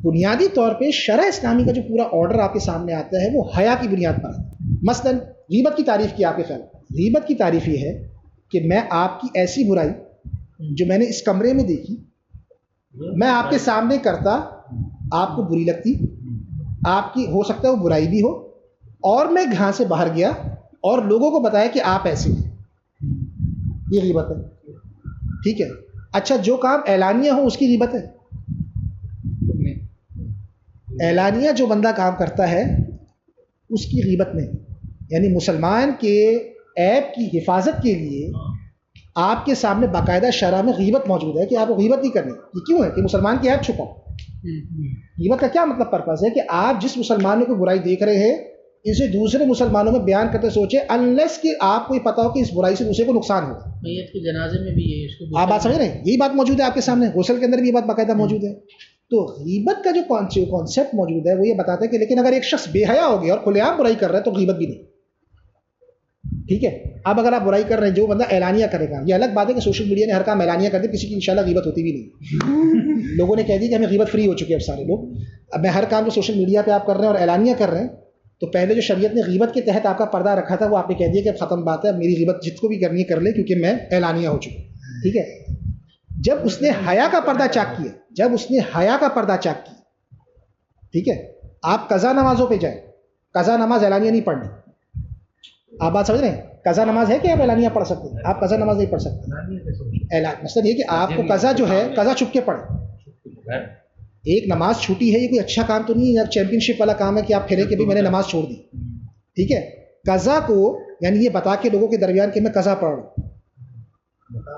بنیادی طور پہ شرع اسلامی کا جو پورا آرڈر آپ کے سامنے آتا ہے وہ حیا کی بنیاد پر آتا ہے. مثلاً غیبت کی تعریف کی آپ کے خیال, غیبت کی تعریف یہ ہے کہ میں آپ کی ایسی برائی جو میں نے اس کمرے میں دیکھی میں آپ کے سامنے کرتا, آپ کو بری لگتی, آپ کی ہو سکتا ہے وہ برائی بھی ہو, اور میں گھر سے باہر گیا اور لوگوں کو بتایا کہ آپ ایسے ہیں, یہ غیبت ہے. ٹھیک ہے, اچھا جو کام اعلانیہ ہو اس کی غیبت ہے؟ اعلانیہ جو بندہ کام کرتا ہے اس کی غیبت نہیں. یعنی مسلمان کے عیب کی حفاظت کے لیے آپ کے سامنے باقاعدہ شرع میں غیبت موجود ہے کہ آپ کو غیبت نہیں کرنی. یہ کیوں ہے؟ کہ مسلمان کی عیب چھپاؤ. غیبت کا کیا مطلب پرپز ہے کہ آپ جس مسلمان کو برائی دیکھ رہے ہیں اسے دوسرے مسلمانوں میں بیان کرتے سوچے, انلیس کہ آپ کو یہ پتا ہو کہ اس برائی سے دوسرے کو نقصان ہوگا. میت کے جنازے میں بھی یہ آپ بات سمجھ رہے ہیں؟ یہی بات موجود ہے آپ کے سامنے. غسل کے اندر بھی یہ بات باقاعدہ موجود ہے. تو غیبت کا جو کانسیپٹ موجود ہے وہ یہ بتاتا ہے کہ لیکن اگر ایک شخص بے حیا ہو گیا اور کھلے عام برائی کر رہا ہے تو غیبت بھی نہیں. ٹھیک ہے, اب اگر آپ برائی کر رہے ہیں جو بندہ اعلانیہ کرے گا, یہ الگ بات ہے کہ سوشل میڈیا نے ہر کام اعلانیہ کر دیا, کسی کی انشاءاللہ غیبت ہوتی بھی نہیں. لوگوں نے کہہ دی کہ ہمیں غیبت فری ہو چکی ہے اب سارے لوگ. اب میں ہر کام جو سوشل میڈیا پہ آپ کر رہے ہیں اور اعلانیہ کر رہے ہیں, تو پہلے جو شریعت نے غیبت کے تحت آپ کا پردہ رکھا تھا وہ آپ نے کہہ دیا کہ ختم بات ہے, میری غیبت جس کو بھی کرنی ہے کر لے کیونکہ میں اعلانیہ ہو چکا. ٹھیک ہے, جب اس نے حیا کا پردہ چاک کیا, ٹھیک ہے, آپ قضا نمازوں پہ جائیں, قضا نماز اعلانیہ نہیں پڑھنی. آپ بات سمجھ رہے ہیں؟ قضا نماز ہے کہ آپ اعلانیہ پڑھ سکتے ہیں؟ آپ قضا نماز نہیں پڑھ سکتے. مطلب یہ کہ آپ کو قضا جو ہے قضا چھپ کے پڑھیں. ایک نماز چھوٹی ہے, یہ کوئی اچھا کام تو نہیں ہے, چیمپئن شپ والا کام ہے کہ آپ پھرے کہ بھی میں نے نماز چھوڑ دی. ٹھیک ہے, قضا کو یعنی یہ بتا کے لوگوں کے درمیان کہ میں قضا پڑھ رہا ہوں.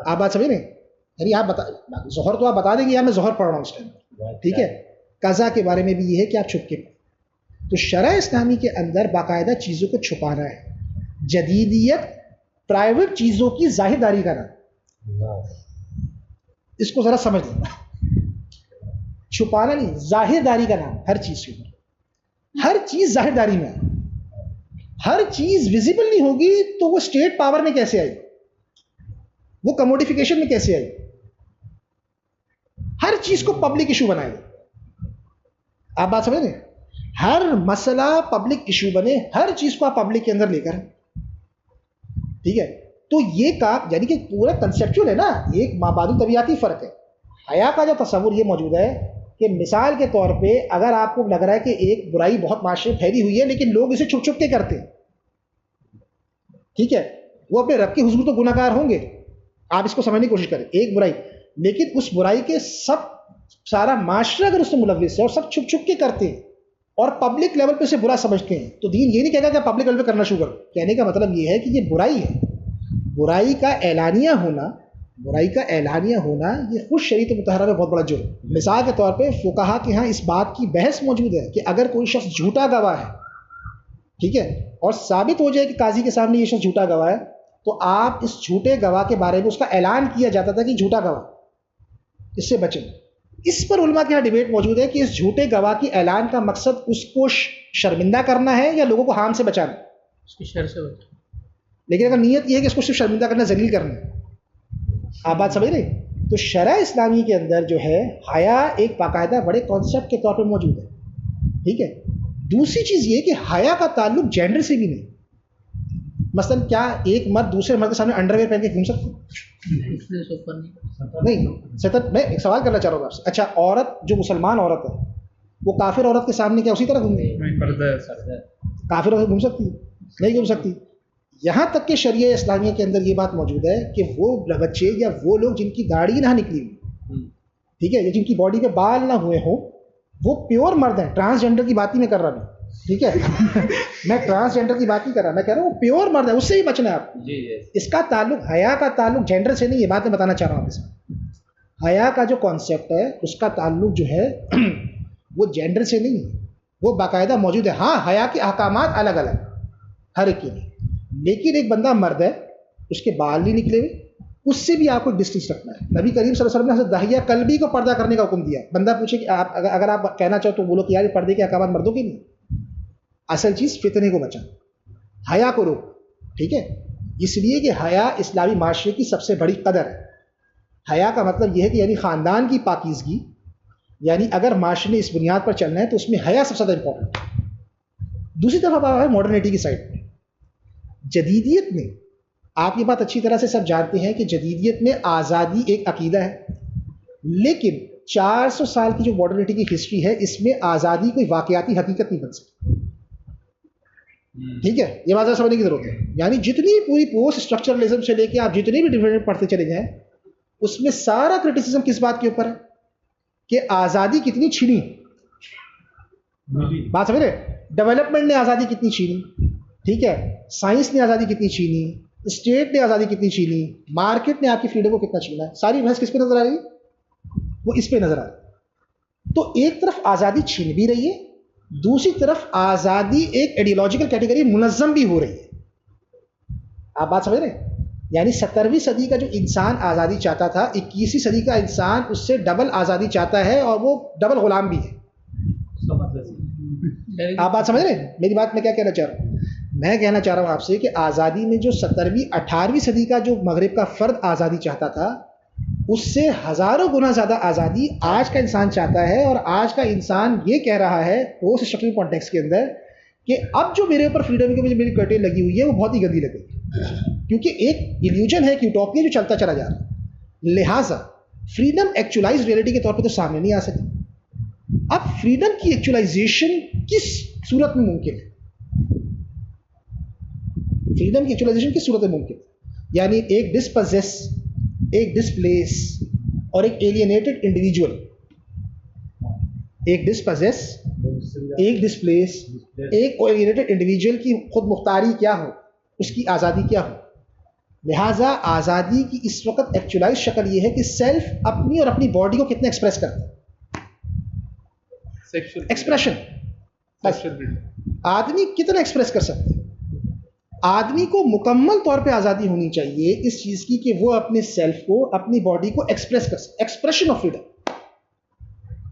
آپ بات سمجھ رہے ہیں؟ یعنی آپ بتا ظہر تو آپ بتا دیں گے یا میں ظہر پڑھ رہا ہوں اس ٹائم. ٹھیک ہے, قضا کے بارے میں بھی یہ ہے کہ آپ چھپ کے. تو شرع اسلامی کے اندر باقاعدہ چیزوں کو چھپانا ہے. جدیدیت پرائیویٹ چیزوں کی ظاہر داری کا نام, اس کو ذرا سمجھ لینا. چھپانا نہیں, ظاہر داری کا نام. ہر چیز کے اوپر ہر چیز ظاہر داری میں ہے. ہر چیز ویزیبل نہیں ہوگی تو وہ اسٹیٹ پاور میں کیسے آئی, وہ کموڈیفیکیشن میں کیسے آئی. ہر چیز کو پبلک ایشو بنائے. آپ بات سمجھ رہے ہیں؟ ہر مسئلہ پبلک ایشو بنے, ہر چیز کو آپ پبلک کے اندر لے کر, ٹھیک ہے. تو یہ کام یعنی کہ پورا کنسیپچول ہے نا, ایک مابعدی طبیعتی فرق ہے. حیا کا جو تصور یہ موجود ہے کہ مثال کے طور پہ اگر آپ کو لگ رہا ہے کہ ایک برائی بہت معاشرے میں پھیلی ہوئی ہے لیکن لوگ اسے چھپ چھپ کے کرتے ہیں, ٹھیک ہے, وہ اپنے رب کے حضور تو گناہ گار ہوں گے, آپ اس کو سمجھنے کی کوشش کریں, ایک برائی, لیکن اس برائی کے سارا معاشرہ اگر اس میں ملوث ہے اور سب چھپ چھپ کے کرتے ہیں اور پبلک لیول پہ اسے برا سمجھتے ہیں, تو دین یہ نہیں کہے گا کہ پبلک لیول پہ کرنا شروع کرو. کہنے کا مطلب یہ ہے کہ یہ برائی ہے, برائی کا اعلانیہ ہونا یہ خود شریعت مطہرہ میں بہت بڑا جرم. مثال کے طور پہ فقہا کے ہاں اس بات کی بحث موجود ہے کہ اگر کوئی شخص جھوٹا گواہ ہے, ٹھیک ہے, اور ثابت ہو جائے کہ قاضی کے سامنے یہ شخص جھوٹا گواہ ہے, تو آپ اس جھوٹے گواہ کے بارے میں اس کا اعلان کیا جاتا تھا کہ جھوٹا گواہ, اس سے بچیں. اس پر علماء کے یہاں ڈیبیٹ موجود ہے کہ اس جھوٹے گواہ کی اعلان کا مقصد اس کو شرمندہ کرنا ہے یا لوگوں کو حرام سے بچانا, اس کی شر سے بچانا. لیکن اگر نیت یہ ہے کہ اس کو صرف شرمندہ کرنا, ذلیل کرنا ہے, آپ بات سمجھ رہے, تو شرع اسلامی کے اندر جو ہے حیا ایک باقاعدہ بڑے کانسیپٹ کے طور پر موجود ہے, ٹھیک ہے. دوسری چیز یہ کہ حیا کا تعلق جینڈر سے بھی نہیں. مثلا کیا ایک مرد دوسرے مرد کے سامنے انڈر ویئر پہن کے گھوم سکتے نہیں؟ میں ایک سوال کرنا چاہ رہا ہوں آپ سے. اچھا, عورت جو مسلمان عورت ہے وہ کافر عورت کے سامنے کیا اسی طرح گھوم گئی؟ کافر عورت گھوم سکتی نہیں گھوم سکتی. یہاں تک کہ شریعہ اسلامیہ کے اندر یہ بات موجود ہے کہ وہ بچے یا وہ لوگ جن کی داڑھی نہ نکلی ہوئی, ٹھیک ہے, یا جن کی باڈی پہ بال نہ ہوئے ہوں, وہ پیور مرد ہیں. ٹرانسجینڈر کی بات ہی میں کر رہا ہوں, ٹھیک ہے, میں ٹرانسجینڈر کی بات نہیں کر رہا, میں کہہ رہا ہوں وہ پیور مرد ہے, اس سے ہی بچنا ہے آپ کو. اس کا تعلق, حیا کا تعلق جینڈر سے نہیں, یہ بات میں بتانا چاہ رہا ہوں آپ سے. حیا کا جو کانسیپٹ ہے اس کا تعلق جو ہے وہ جینڈر سے نہیں ہے, وہ باقاعدہ موجود ہے. ہاں, حیا کے احکامات الگ الگ ہر ایک کے لیے, لیکن ایک بندہ مرد ہے, اس کے بال نہیں نکلے ہوئے, اس سے بھی آپ کو ڈسٹینس رکھنا ہے. نبی کریم صلی اللہ علیہ وسلم نے حضرت داہیہ قلبی کو پردہ کرنے کا حکم دیا. بندہ پوچھے کہ آپ اگر آپ کہنا چاہو تو بولو کہ یار پردے کے احکامات مردوں کے نہیں, اصل چیز فتنے کو بچانا, حیا کو روک, ٹھیک ہے. اس لیے کہ حیا اسلامی معاشرے کی سب سے بڑی قدر ہے. حیا کا مطلب یہ ہے کہ یعنی خاندان کی پاکیزگی, یعنی اگر معاشرے نے اس بنیاد پر چلنا ہے تو اس میں حیا سب سے زیادہ امپورٹنٹ ہے. دوسری طرف آپ ہے ماڈرنٹی کی سائڈ میں, جدیدیت میں آپ یہ بات اچھی طرح سے سب جانتے ہیں کہ جدیدیت میں آزادی ایک عقیدہ ہے, لیکن 400 سال کی جو ماڈرنٹی کی ہسٹری ہے اس میں آزادی کوئی واقعاتی حقیقت نہیں بن سکتی, ٹھیک ہے. یہ بات سمجھنے کی ضرورت ہے. یعنی جتنی پوری پوسٹ اسٹرکچرلزم سے لے کے آپ جتنے بھی ڈیفرنٹ پڑھتے چلے جائیں, اس میں سارا کرٹیسزم کس بات کے اوپر ہے کہ آزادی کتنی چھینی. بات سمجھ رہے, ڈیولپمنٹ نے آزادی کتنی چھینی, ٹھیک ہے, سائنس نے آزادی کتنی چھینی, اسٹیٹ نے آزادی کتنی چھینی, مارکیٹ نے آپ کی فریڈم کو کتنا چھینا ہے. ساری بحث کس پہ نظر آ رہی ہے؟ وہ اس پہ نظر آ رہی ہے. تو ایک طرف آزادی چھین بھی رہی ہے, دوسری طرف آزادی ایک ایڈیولوجیکل کیٹیگری منظم بھی ہو رہی ہے. آپ بات سمجھ رہے ہیں؟ یعنی 17ویں صدی کا جو انسان آزادی چاہتا تھا, 21ویں صدی کا انسان اس سے ڈبل آزادی چاہتا ہے, اور وہ ڈبل غلام بھی ہے. آپ بات سمجھ رہے ہیں میری بات؟ میں کیا کہنا چاہ رہا ہوں, میں کہنا چاہ رہا ہوں آپ سے کہ آزادی میں جو 17ویں 18ویں صدی کا جو مغرب کا فرد آزادی چاہتا تھا, اس سے ہزاروں گنا زیادہ آزادی آج کا انسان چاہتا ہے. اور آج کا انسان یہ کہہ رہا ہے پوسٹ اسٹرکچرل کانٹیکسٹ کے اندر کہ اب جو میرے اوپر فریڈم کی میری کرٹین لگی ہوئی ہے وہ بہت ہی گندی لگے گی, کیونکہ ایک ایلیوژن ہے, یوٹوپیا جو چلتا چلا جا رہا ہے. لہٰذا فریڈم ایکچولائز ریئلٹی کے طور پہ تو سامنے نہیں آ سکی. اب فریڈم کی ایکچولائزیشن کس صورت میں ممکن ہے؟ فریڈم کی ایکچولائزیشن کس صورت میں ممکن ہے؟ یعنی ایک ڈسپوزیس, ایک ڈسپلیس اور ایک ایلینیٹڈ انڈیویجول, ایک ڈسپوزیس, ایک ڈسپلیس, ایک ایلینیٹڈ انڈیویجول کی خود مختاری کیا ہو, اس کی آزادی کیا ہو. لہٰذا آزادی کی اس وقت ایکچولائز شکل یہ ہے کہ سیلف اپنی اور اپنی باڈی کو کتنا ایکسپریس کرتا ہے. ایکسپریشن, آدمی کتنا ایکسپریس کر سکتے ہیں. آدمی کو مکمل طور پہ آزادی ہونی چاہیے اس چیز کی کہ وہ اپنے سیلف کو, اپنی باڈی کو ایکسپریس کر سکے. ایکسپریشن آف فریڈم,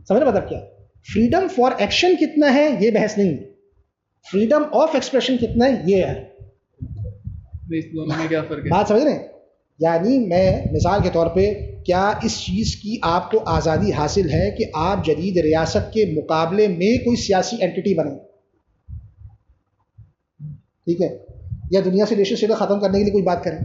سمجھ رہے مطلب کیا؟ فریڈم فار ایکشن کتنا ہے یہ بحث نہیں ہے, فریڈم آف ایکسپریشن کتنا ہے یہ ہے. بات سمجھ رہے ہیں؟ یعنی میں مثال کے طور پہ کیا اس چیز کی آپ کو آزادی حاصل ہے کہ آپ جدید ریاست کے مقابلے میں کوئی سیاسی اینٹی بنیں؟ ٹھیک ہے، یا دنیا سے ریلیشن ختم کرنے کے لیے کوئی بات کریں؟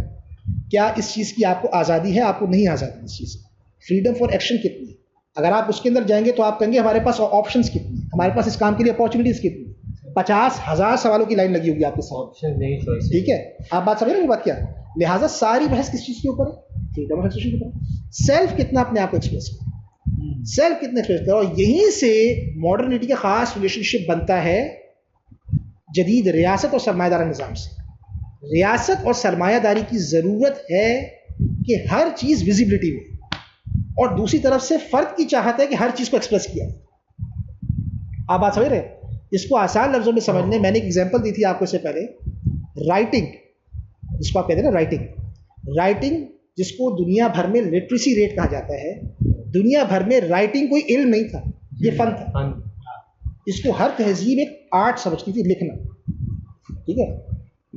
کیا اس چیز کی آپ کو آزادی ہے؟ آپ کو نہیں آزادی اس چیز کی. فریڈم فار ایکشن کتنی ہے؟ اگر آپ اس کے اندر جائیں گے تو آپ کہیں گے ہمارے پاس آپشنس کتنی ہیں، ہمارے پاس اس کام کے لیے اپارچونیٹیز کتنی ہیں. 50,000 سوالوں کی لائن لگی ہوگی آپ کے ساتھ. ٹھیک ہے، آپ بات سمجھ رہے ہیں بات کیا؟ لہٰذا ساری بحث کس چیز کے اوپر ہے؟ فریڈم آف ایکسپریشن کے اوپر. سیلف کتنا اپنے آپ کو ایکسپریس کرے، سیلف کتنے ایکسپریس کرے، اور یہیں سے ماڈرنٹی کا خاص ریلیشن شپ بنتا ہے جدید ریاست اور سرمایہ دارانہ نظام سے. ریاست اور سرمایہ داری کی ضرورت ہے کہ ہر چیز ویزیبلٹی میں، اور دوسری طرف سے فرد کی چاہت ہے کہ ہر چیز کو ایکسپریس کیا. آپ بات سمجھ رہے ہیں؟ اس کو آسان لفظوں میں سمجھنے میں نے ایک ایگزامپل دی تھی آپ کو اس سے پہلے. رائٹنگ، جس کو آپ کہتے ہیں نا رائٹنگ جس کو دنیا بھر میں لٹریسی ریٹ کہا جاتا ہے. دنیا بھر میں رائٹنگ کوئی علم نہیں تھا، یہ فن تھا. اس کو ہر تہذیب ایک آرٹ سمجھتی تھی، لکھنا. ٹھیک ہے،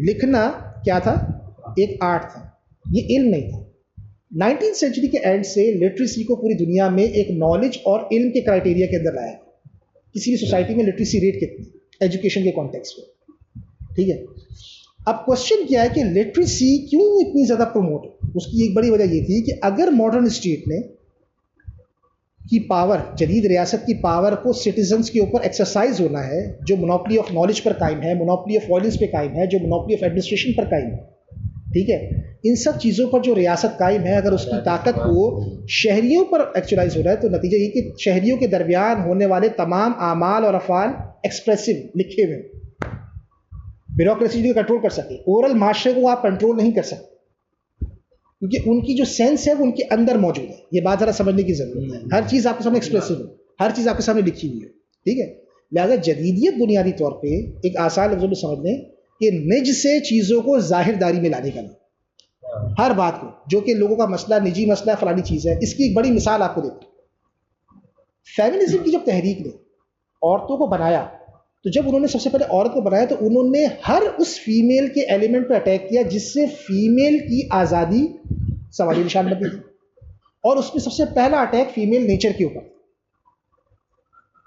لکھنا کیا تھا؟ ایک آرٹ تھا، یہ علم نہیں تھا. 19 سینچری کے اینڈ سے لٹریسی کو پوری دنیا میں ایک نالج اور علم کے کرائٹیریا کے اندر لایا. کسی بھی سوسائٹی میں لٹریسی ریٹ کتنی، ایجوکیشن کے کانٹیکسٹ میں. ٹھیک ہے، اب کوشچن کیا ہے کہ لٹریسی کیوں اتنی زیادہ پروموٹ ہے؟ اس کی ایک بڑی وجہ یہ تھی کہ اگر ماڈرن اسٹیٹ نے کی پاور، جدید ریاست کی پاور کو سٹیزنس کے اوپر ایکسرسائز ہونا ہے، جو مونوپلی آف نالج پر قائم ہے، مونوپلی آف وائلنس پہ قائم ہے، جو مونوپلی آف ایڈمنسٹریشن پر قائم ہے. ٹھیک ہے، ان سب چیزوں پر جو ریاست قائم ہے، اگر اس کی طاقت کو شہریوں پر ایکچولائز ہو رہا ہے تو نتیجہ یہ کہ شہریوں کے درمیان ہونے والے تمام اعمال اور افعال ایکسپریسو، لکھے ہوئے. بیوروکریسی کو کنٹرول کر سکے، اورل معاشرے کو آپ کنٹرول نہیں کر سکتے کیونکہ ان کی جو سینس ہے وہ ان کے اندر موجود ہے. یہ بات ذرا سمجھنے کی ضرورت ہے. ہر چیز آپ کے سامنے ایکسپریسو ہے، ہر چیز آپ کے سامنے لکھی ہوئی ہے. ٹھیک ہے، لہٰذا جدیدیت بنیادی طور پہ ایک آسان لفظوں میں سمجھ لیں کہ نج سے چیزوں کو ظاہر داری میں لانے کا نام. ہر بات کو جو کہ لوگوں کا مسئلہ، نجی مسئلہ فلانی چیز ہے. اس کی ایک بڑی مثال آپ کو دیتا ہوں. فیمنزم کی جب تحریک نے عورتوں کو بنایا تو جب انہوں نے سب سے پہلے عورت کو بنایا تو انہوں نے ہر اس فیمیل کے ایلیمنٹ پہ اٹیک کیا جس سے فیمیل کی آزادی سوالی نشان بنتی تھی. اور اس میں سب سے پہلا اٹیک فیمیل نیچر کے اوپر.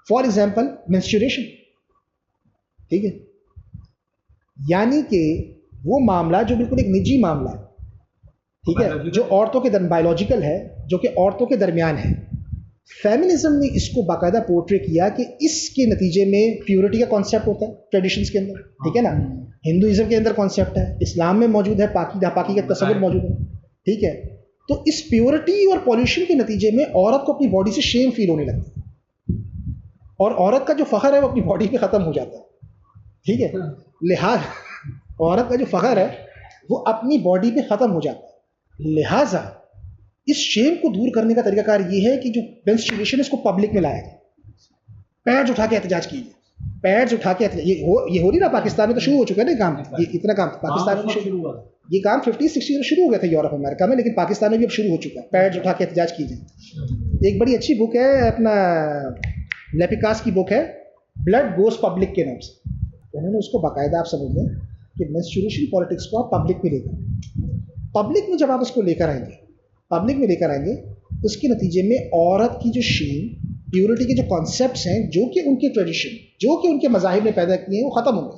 For example menstruation. ٹھیک ہے، یعنی کہ وہ معاملہ جو بالکل ایک نجی معاملہ ہے، ٹھیک ہے، جو عورتوں کے بایولوجیکل ہے، جو کہ عورتوں کے درمیان ہے. فیمنزم نے اس کو باقاعدہ پورٹری کیا کہ اس کے نتیجے میں پیورٹی کا کانسیپٹ ہوتا ہے ٹریڈیشنز کے اندر. ٹھیک ہے نا، ہندوازم کے اندر کانسیپٹ ہے، اسلام میں موجود ہے، پاکی کا تصور موجود ہے. ٹھیک ہے، تو اس پیورٹی اور پالیوشن کے نتیجے میں عورت کو اپنی باڈی سے شیم فیل ہونے لگتا ہے، اور عورت کا جو فخر ہے وہ اپنی باڈی پہ ختم ہو جاتا ہے. ٹھیک ہے، لہٰذا عورت کا جو فخر ہے وہ اپنی باڈی پہ ختم ہو جاتا ہے. لہٰذا اس شیم کو دور کرنے کا طریقہ کار یہ ہے کہ جو مینسٹرویشن ہے اس کو پبلک میں لایا جائے. پیڈز اٹھا کے احتجاج کیجیے، پیڈز اٹھا کے یہ ہو نہیں رہا. پاکستان میں تو شروع ہو چکا ہے نا کام، یہ اتنا کام پاکستان میں شروع ہوا. یہ کام 50-60 میں شروع ہو گیا تھا یورپ امریکہ میں، لیکن پاکستان میں بھی اب شروع ہو چکا ہے. پیڈز اٹھا کے احتجاج کیجیے. ایک بڑی اچھی بک ہے اپنا لیپیکاس کی بک ہے بلڈ گوز پبلک کے نام سے. انہوں نے اس کو باقاعدہ آپ سمجھ لیں کہ مینسچوریشن پالیٹکس کو آپ پبلک میں لے کر، پبلک میں جب آپ اس کو لے کر آئیں گے، پبلک میں لے کر آئیں گے، اس کے نتیجے میں عورت کی جو شیم، پیورٹی کے جو کانسیپٹس ہیں جو کہ ان کے ٹریڈیشن، جو کہ ان کے مذاہب نے پیدا کیے ہیں، وہ ختم ہوں گے،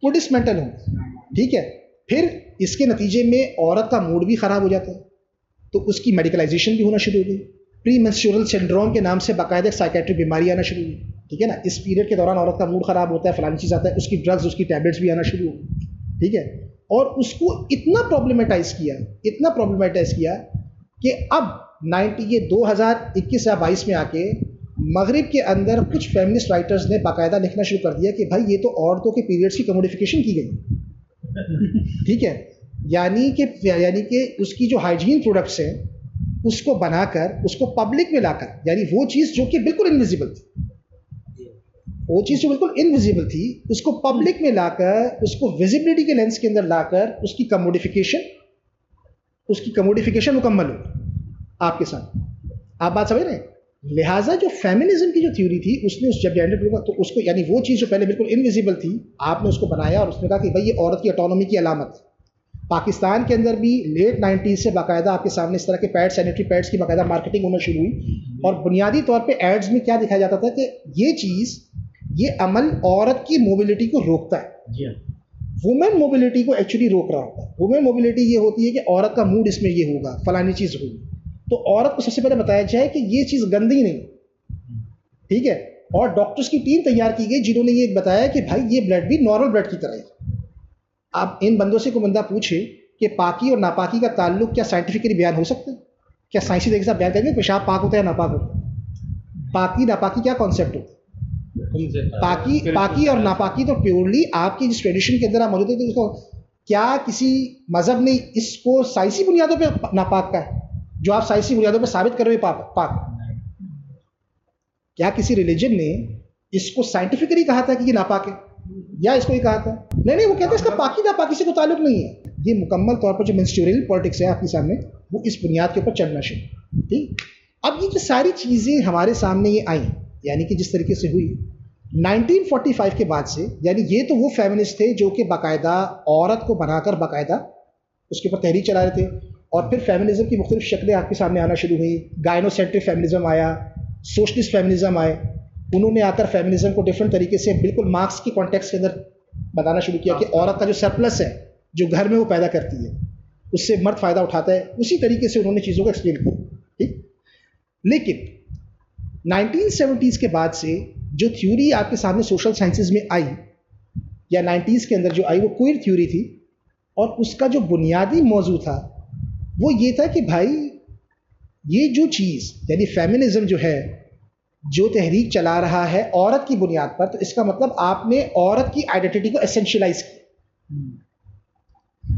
وہ ڈسمینٹل ہوں گے. ٹھیک ہے، پھر اس کے نتیجے میں عورت کا موڈ بھی خراب ہو جاتا ہے، تو اس کی میڈیکلائزیشن بھی ہونا شروع ہو گئی. پری مینسٹرول سنڈروم کے نام سے باقاعدہ سائیکیٹرک بیماری آنا شروع ہوئی. ٹھیک ہے نا، اس پیریڈ کے دوران عورت کا موڈ خراب ہوتا ہے، فلانی چیز آتا ہے، اس کی ڈرگز، اس کی ٹیبلٹس بھی آنا شروع ہو. ٹھیک ہے، اور اس کو اتنا پرابلمٹائز کیا کہ اب 2021 یا 22 میں آ کے مغرب کے اندر کچھ فیمنسٹ رائٹرز نے باقاعدہ لکھنا شروع کر دیا کہ بھائی یہ تو عورتوں کے پیریڈس کی کموڈیفیکیشن کی گئی. ٹھیک ہے، یعنی کہ اس کی جو ہائیجین پروڈکٹس ہیں اس کو بنا کر اس کو پبلک میں لا کر، یعنی وہ چیز جو کہ بالکل انویزیبل تھی، اس کو پبلک میں لا کر، اس کو ویزیبلٹی کے لینس کے اندر لا کر اس کی کموڈیفیکیشن مکمل ہو آپ کے ساتھ. آپ بات سمجھ رہے ہیں؟ لہٰذا جو فیمنزم کی جو تھیوری تھی اس نے اس جب جینڈر تو اس کو، یعنی وہ چیز جو پہلے بالکل انویزیبل تھی، آپ نے اس کو بنایا اور اس نے کہا کہ بھائی یہ عورت کی اٹانومی کی علامت ہے. پاکستان کے اندر بھی لیٹ 90s سے باقاعدہ آپ کے سامنے اس طرح کے پیڈ، سینیٹری پیڈس کی باقاعدہ مارکیٹنگ ہونا شروع ہوئی، اور بنیادی طور پہ ایڈز میں کیا دکھایا جاتا تھا کہ یہ چیز، یہ عمل عورت کی موبلٹی کو روکتا ہے، جی ہاں، وومن موبلٹی کو ایکچولی روک رہا ہوتا ہے. وومن موبلٹی یہ ہوتی ہے کہ عورت کا موڈ اس میں یہ ہوگا، فلانی چیز ہوگی، تو عورت کو سب سے پہلے بتایا جائے کہ یہ چیز گندی نہیں، ٹھیک ہے. اور ڈاکٹرز کی ٹیم تیار کی گئی جنہوں نے یہ بتایا کہ بھائی یہ بلڈ بھی نارمل بلڈ کی طرح ہے. اب ان بندوں سے کوئی بندہ پوچھے کہ پاکی اور ناپاکی کا تعلق کیا سائنٹیفکلی بیان ہو سکتا ہے؟ کیا سائنسی طریقے سے بیان کریں گے پیشاب پاک ہوتا ہے یا ناپاک ہوتا ہے؟ پاکی ناپاکی کیا کانسیپٹ ہوتا ہے؟ پاکی اور ناپاکی تو پیورلی آپ کی جس ٹریڈیشن کے اندر آپ موجود ہیں، کیا کسی مذہب نے اس کو سائنسی بنیادوں پہ ناپاک کا ہے جو آپ سائنسی بنیادوں پہ ثابت کر رہے ہیں پاک؟ کیا کسی ریلیجن نے اس کو سائنٹیفکلی کہا تھا کہ یہ ناپاک ہے، یا اس کو یہ کہا تھا؟ نہیں، وہ کہتے ہیں اس کا پاکی ناپاکی سے کوئی تعلق نہیں ہے. یہ مکمل طور پر جو منسٹوریل پالیٹکس ہے آپ کے سامنے، وہ اس بنیاد کے اوپر چلنا شروع. ٹھیک، اب یہ جو ساری چیزیں ہمارے سامنے یہ آئیں، یعنی کہ جس طریقے سے ہوئی 1945 کے بعد سے، یعنی یہ تو وہ فیمنسٹ تھے جو کہ باقاعدہ عورت کو بنا کر باقاعدہ اس کے اوپر تحریک چلا رہے تھے. اور پھر فیمنزم کی مختلف شکلیں آپ کے سامنے آنا شروع ہوئی. گائنوسینٹرک فیمنزم آیا، سوشلسٹ فیمنزم آئے. انہوں نے آ کر فیمنزم کو ڈفرینٹ طریقے سے بالکل مارکس کی کانٹیکس کے اندر بتانا شروع کیا کہ عورت کا جو سرپلس ہے جو گھر میں وہ پیدا کرتی ہے اس سے مرد فائدہ اٹھاتا ہے. اسی طریقے سے انہوں نے چیزوں کو ایکسپلین کیا. ٹھیک، لیکن 1970s کے بعد سے جو تھیوری آپ کے سامنے سوشل سائنسز میں آئی، یا 90s کے اندر جو آئی، وہ کوئر تھیوری تھی. اور اس کا جو بنیادی موضوع تھا وہ یہ تھا کہ بھائی یہ جو چیز یعنی فیمنزم جو ہے، جو تحریک چلا رہا ہے عورت کی بنیاد پر، تو اس کا مطلب آپ نے عورت کی آئیڈینٹی کو ایسنشلائز کیا.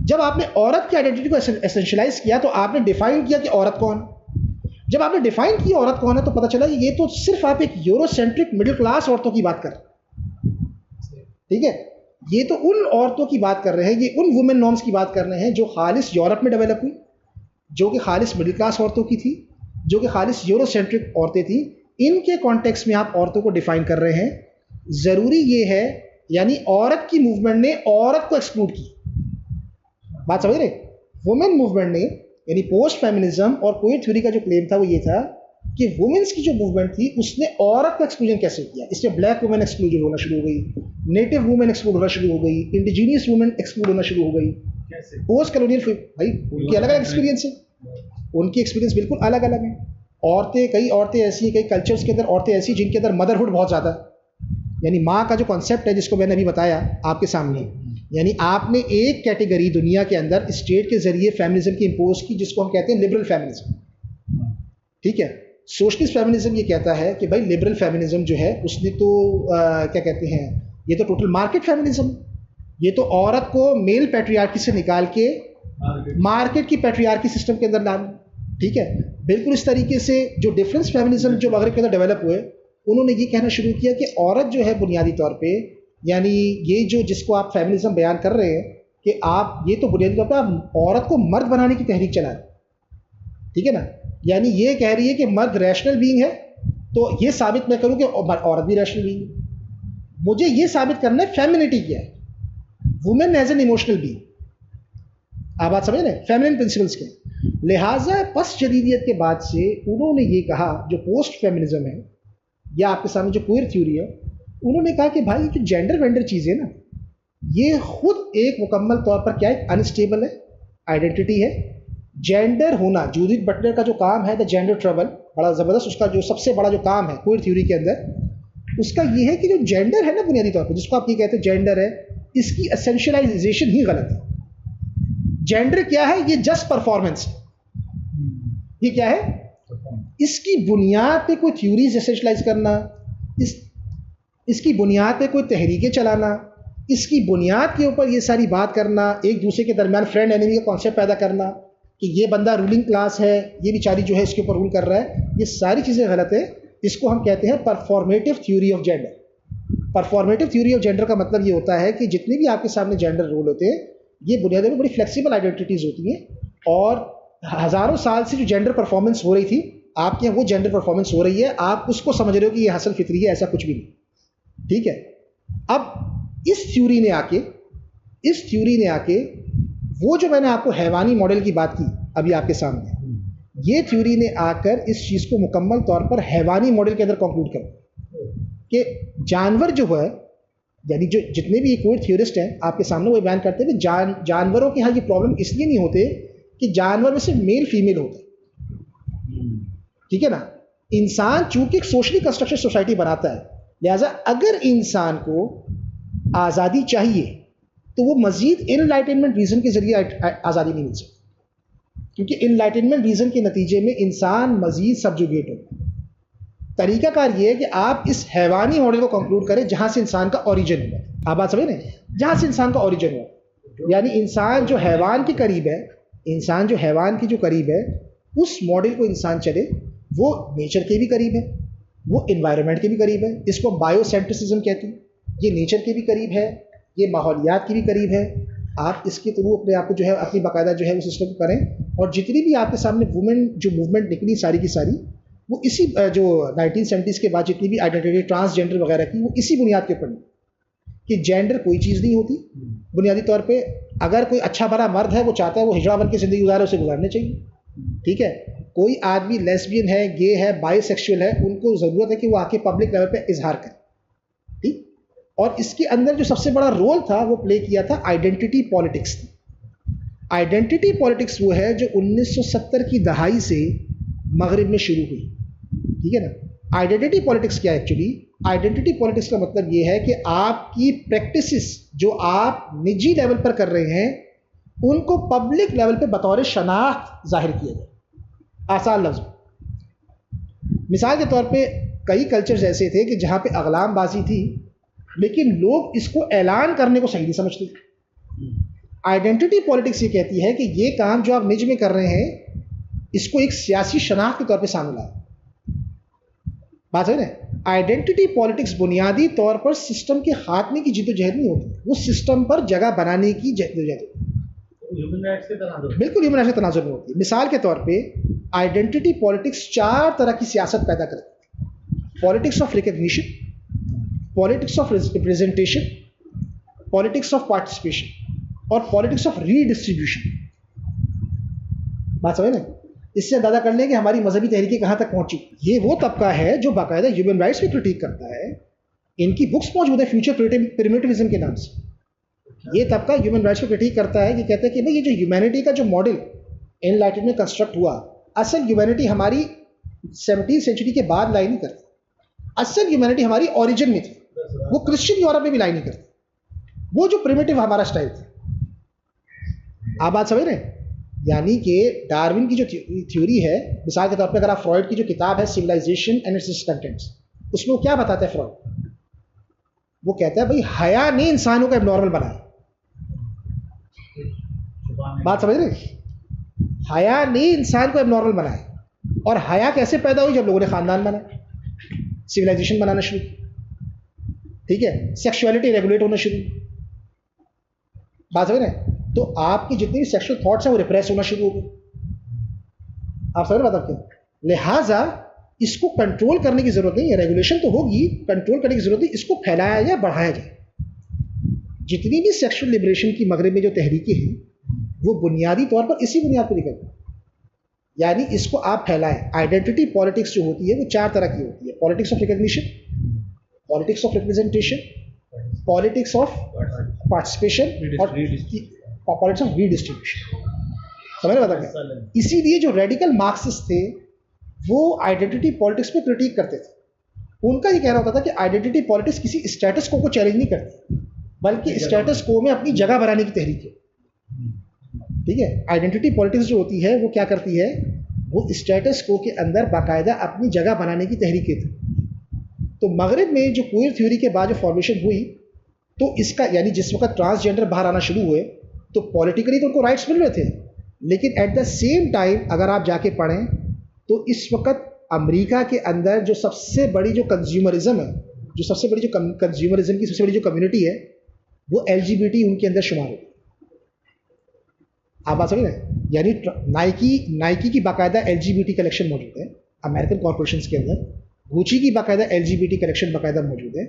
جب آپ نے عورت کی آئیڈینٹی کو ایسنشلائز کیا تو آپ نے ڈیفائن کیا کہ عورت کون. جب آپ نے ڈیفائن کی عورت کون ہے تو پتہ چلا کہ یہ تو صرف آپ ایک یورو سینٹرک مڈل کلاس عورتوں کی بات کر رہے ہیں. ٹھیک ہے، یہ تو ان عورتوں کی بات کر رہے ہیں، یہ ان وومن نارمز کی بات کر رہے ہیں جو خالص یورپ میں ڈیولپ ہوئی، جو کہ خالص مڈل کلاس عورتوں کی تھی، جو کہ خالص یورو سینٹرک عورتیں تھیں. ان کے کانٹیکس میں آپ عورتوں کو ڈیفائن کر رہے ہیں. ضروری یہ ہے، یعنی عورت کی موومنٹ نے عورت کو ایکسکلوڈ کی. بات سمجھ رہے؟ وومن موومنٹ نے، یعنی پوسٹ فیمنزم اور کوئر تھیوری کا جو کلیم تھا وہ یہ تھا کہ وومنس کی جو موومنٹ تھی اس نے عورت کا ایکسکلوژن کیسے کیا. اس میں بلیک وومن ایکسکلوڈ ہونا شروع ہو گئی، نیٹو وومن ایکسکلوڈ ہونا شروع ہو گئی، انڈیجینیس وومن ایکسکلوڈ ہونا شروع ہو گئی. پوسٹ کالونیل بھائی ان کی الگ الگ ایکسپیرینس ہے، ان کی ایکسپیرینس بالکل الگ الگ ہیں. کئی عورتیں ایسی ہیں، کئی کلچرز کے اندر عورتیں ایسی جن کے اندر مدرہڈ بہت زیادہ ہے، یعنی ماں کا جو کانسیپٹ ہے جس کو میں نے ابھی بتایا آپ کے سامنے، یعنی آپ نے ایک کیٹیگری دنیا کے اندر اسٹیٹ کے ذریعے فیمنزم کی امپوز کی جس کو ہم کہتے ہیں لبرل فیمنزم. ٹھیک ہے، سوشلسٹ فیمنزم یہ کہتا ہے کہ بھائی لبرل فیمنزم جو ہے اس نے تو کیا کہتے ہیں، یہ تو ٹوٹل مارکیٹ فیمنزم، یہ تو عورت کو میل پیٹریارکی سے نکال کے مارکیٹ کی پیٹریارکی سسٹم کے اندر لانا. ٹھیک ہے، بالکل اس طریقے سے جو ڈفرینس فیمنزم جو مغرب کے اندر ڈیولپ ہوئے، انہوں نے یہ کہنا شروع کیا کہ عورت جو ہے بنیادی طور پہ، یعنی یہ جو جس کو آپ فیمنزم بیان کر رہے ہیں کہ آپ یہ تو بنیادی طور پہ آپ عورت کو مرد بنانے کی تحریک چلا رہے. ٹھیک ہے نا، یعنی یہ کہہ رہی ہے کہ مرد ریشنل بینگ ہے تو یہ ثابت میں کروں کہ عورت بھی ریشنل بینگ ہے. مجھے یہ ثابت کرنا ہے فیمنٹی کیا ہے، woman is an emotional being. آپ بات سمجھ رہے ہیں، فیمنن پرنسپلس کے. لہٰذا پس جدیدیت کے بعد سے انہوں نے یہ کہا، جو پوسٹ فیمنزم ہے یا آپ کے سامنے جو کوئر تھیوری ہے، انہوں نے کہا کہ بھائی جو جینڈر وینڈر چیزیں نا، یہ خود ایک مکمل طور پر کیا ایک انسٹیبل ہے، آئیڈینٹی ہے. جینڈر ہونا، جودت بٹلر کا جو کام ہے دا جینڈر ٹربل، بڑا زبردست، اس کا جو سب سے بڑا جو کام ہے کوئر تھیوری کے اندر، اس کا یہ ہے کہ جو جینڈر ہے نا بنیادی طور پہ جس کو آپ یہ کہتے ہیں جینڈر ہے، اس کی اسینشلائزیشن ہی غلط ہے. جینڈر کیا ہے؟ یہ جسٹ پرفارمنس. یہ کیا ہے؟ اس کی بنیاد پہ کوئی تھیوریز اسینشلائز کرنا، اس کی بنیاد پہ کوئی تحریکیں چلانا، اس کی بنیاد کے اوپر یہ ساری بات کرنا، ایک دوسرے کے درمیان فرینڈ اینیمی کا کانسیپٹ پیدا کرنا کہ یہ بندہ رولنگ کلاس ہے، یہ بیچاری جو ہے اس کے اوپر رول کر رہا ہے، یہ ساری چیزیں غلط ہے. اس کو ہم کہتے ہیں performative theory of gender. Performative theory of gender کا مطلب یہ ہوتا ہے کہ جتنے بھی آپ کے سامنے جینڈر رول ہوتے ہیں یہ بنیادی میں بڑی فلیکسیبل آئیڈینٹیز ہوتی ہیں، اور ہزاروں سال سے جو جینڈر پرفارمنس ہو رہی تھی آپ کے یہاں وہ جینڈر پرفارمنس ہو رہی ہے، آپ اس کو سمجھ رہے ہو کہ یہ حاصل فطری ہے، ایسا کچھ بھی نہیں. ٹھیک ہے، اب اس تھیوری نے آ کے وہ جو میں نے آپ کو حیوانی ماڈل کی بات کی ابھی آپ کے سامنے، یہ تھیوری نے آ کر اس چیز کو مکمل طور پر حیوانی ماڈل کے اندر کنکلوڈ کر کہ جانور جو ہے، یعنی جو جتنے بھی کوئی تھیورسٹ ہیں آپ کے سامنے وہ بیان کرتے ہیں کہ جانوروں کے ہاں یہ پرابلم اس لیے نہیں ہوتے کہ جانور میں صرف میل فیمیل ہوتے، ٹھیک ہے نا. انسان چونکہ ایک سوشلی کنسٹرکشن سوسائٹی بناتا ہے، لہٰذا اگر انسان کو آزادی چاہیے تو وہ مزید انلائٹنمنٹ ریزن کے ذریعے آزادی نہیں مل سکتی، کیونکہ انلائٹنمنٹ ریزن کے نتیجے میں انسان مزید سبجوگیٹ ہوگا. طریقہ کار یہ ہے کہ آپ اس حیوانی ماڈل کو کنکلوڈ کریں جہاں سے انسان کا اوریجن ہوا. آپ بات سمجھ رہے ہیں؟ جہاں سے انسان کا اوریجن ہوا، یعنی انسان جو حیوان کے قریب ہے، انسان جو حیوان کی جو قریب ہے، اس ماڈل کو انسان چلے، وہ نیچر کے بھی قریب ہے، وہ انوائرمنٹ کے بھی قریب ہے. اس کو بایو سینٹرسزم کہتے ہیں. یہ نیچر کے بھی قریب ہے، یہ ماحولیات کی بھی قریب ہے. آپ اس کے تھرو اپنے آپ کو جو ہے اپنی باقاعدہ جو ہے وہ سسٹم کریں. اور جتنی بھی آپ کے سامنے وومن جو موومنٹ نکلی ساری کی ساری، وہ اسی جو 1970s کے بعد جتنی بھی آئیڈینٹی ٹرانسجینڈر وغیرہ کی، وہ اسی بنیاد کے اوپر کہ جینڈر کوئی چیز نہیں ہوتی. بنیادی طور پہ اگر کوئی اچھا بھلا مرد ہے، وہ چاہتا ہے وہ ہجڑا بن کے زندگی گزارے، اسے گزارنے چاہیے، ٹھیک ہے. کوئی آدمی لیسبین ہے، گے ہے، بائی سیکشول ہے، ان کو ضرورت ہے کہ وہ آ کے پبلک لیول پہ اظہار کریں، ٹھیک. اور اس کے اندر جو سب سے بڑا رول تھا وہ پلے کیا تھا آئیڈینٹی پالیٹکس. آئیڈینٹی پالیٹکس وہ ہے جو 1970 کی دہائی سے مغرب میں شروع ہوئی، ٹھیک ہے نا. آئیڈینٹی پالیٹکس کیا ہے ایکچولی؟ آئیڈینٹی پالیٹکس کا مطلب یہ ہے کہ آپ کی پریکٹسز جو آپ نجی لیول پر کر رہے ہیں ان کو پبلک لیول پہ بطور شناخت ظاہر کیا جائے. آسان لفظ، مثال کے طور پہ کئی کلچرز ایسے تھے کہ جہاں پہ اغلام بازی تھی لیکن لوگ اس کو اعلان کرنے کو صحیح نہیں سمجھتے. آئیڈینٹی پالیٹکس یہ کہتی ہے کہ یہ کام جو آپ نج میں کر رہے ہیں اس کو ایک سیاسی شناخت کے طور پہ سامنے لائیں. بات ہے نا. آئیڈینٹی پالیٹکس بنیادی طور پر سسٹم کے خاتمے کی جدوجہد نہیں ہوتی، وہ سسٹم پر جگہ بنانے کی جدوجہد ہوتی ہے. بالکل ہیومن رائٹس کے تناظر میں ہوتی ہے. مثال کے طور پہ آئیڈینٹی پالیٹکس 4 طرح کی سیاست پیدا کرتی ہے: politics of recognition, politics of representation, politics of participation اور پالیٹکس آف ری ڈسٹریبیوشن. بات سمجھ نا. اس سے اندازہ کر لیں کہ ہماری مذہبی تحریکیں کہاں تک پہنچی. یہ وہ طبقہ ہے جو باقاعدہ ہیومن رائٹس کی کرٹیک کرتا ہے. ان کی بکس موجود ہے فیوچر پریمیٹیوزم کے نام سے. یہ طبقہ ہیومن رائٹس کو کرٹیک کرتا ہے کہ کہتا ہے کہ بھائی یہ جو ہیومینٹی کا جو ماڈل انلائٹنمنٹ میں کنسٹرکٹ ہوا، اصل ہیومینٹی ہماری 17 سینچری کے بعد لائی نہیں کرتی. اصل ہیومینٹی ہماری اوریجن میں تھی، وہ کرسچن یورپ میں بھی لائی نہیں کرتی. وہ جو پریمیٹیو ہمارا اسٹائل تھا. آپ بات سمجھ رہے ہیں؟ یعنی کہ ڈارون کی جو تھیوری ہے، مثال کے طور پہ اگر آپ فرائڈ کی جو کتاب ہے سویلائزیشن اینڈ اٹس کنٹینٹس، اس میں وہ کیا بتاتا ہے فرائڈ؟ وہ کہتا ہے بھائی حیا نے انسانوں کو اب نارمل بنایا. بات سمجھ رہے؟ حیا نے انسان کو اب نارمل بنایا. اور حیا کیسے پیدا ہوئی؟ جب لوگوں نے خاندان بنایا، سویلائزیشن بنانا شروع، ٹھیک ہے، سیکشولیٹی ریگولیٹ ہونا شروع. بات سمجھ رہے ہیں؟ تو آپ کی جتنی بھی سیکشل تھاٹس ہیں وہ ریپریس ہونا شروع ہو گئے. آپ سمجھ رہے بات کیا؟ لہٰذا اس کو کنٹرول کرنے کی ضرورت نہیں ہے. ریگولیشن تو ہوگی، کنٹرول کرنے کی ضرورت نہیں. اس کو پھیلایا جائے، بڑھایا جائے. جتنی بھی سیکشل لبریشن کی مغرب میں جو تحریکیں ہیں وہ بنیادی طور پر اسی بنیاد پر نکلتی ہیں. یعنی اس کو آپ پھیلائیں. آئیڈینٹی پالیٹکس جو ہوتی ہے وہ 4 طرح کی ہوتی ہے: politics of recognition, politics of representation, politics of participation اور پالیٹکس آف ری ڈسٹریبیوشن. سمجھ رہے بتا کیا؟ اسی لیے جو ریڈیکل مارکسسٹ تھے وہ آئیڈینٹی پالیٹکس پہ کرٹیک کرتے تھے. ان کا یہ کہنا ہوتا تھا کہ آئیڈینٹی پالیٹکس کسی اسٹیٹس کو چیلنج نہیں کرتی بلکہ اسٹیٹس کو میں اپنی جگہ بنانے کی تحریک ہے. ٹھیک ہے. آئیڈینٹی پالیٹکس جو ہوتی ہے وہ کیا کرتی ہے؟ وہ اسٹیٹس کو کے اندر باقاعدہ اپنی جگہ بنانے کی تحریکیں تھیں. تو مغرب میں جو کوئر تھیوری کے بعد جو فارمیشن ہوئی تو اس کا یعنی جس وقت ٹرانسجینڈر باہر آنا شروع ہوئے تو پولیٹیکلی تو ان کو رائٹس مل رہے تھے، لیکن ایٹ دا سیم ٹائم اگر آپ جا کے پڑھیں تو اس وقت امریکہ کے اندر جو سب سے بڑی جو کنزیومرزم ہے، جو سب سے بڑی جو کنزیومرزم کی سب سے بڑی جو کمیونٹی ہے وہ LGBT ان کے اندر شمار ہوتی ہے. آپ بات سمجھ رہے ہیں؟ یعنی نائکی کی باقاعدہ LGBT کلیکشن موجود ہے امریکن کارپوریشنز کے اندر، گوچی کی باقاعدہ LGBT کلیکشن باقاعدہ موجود ہے،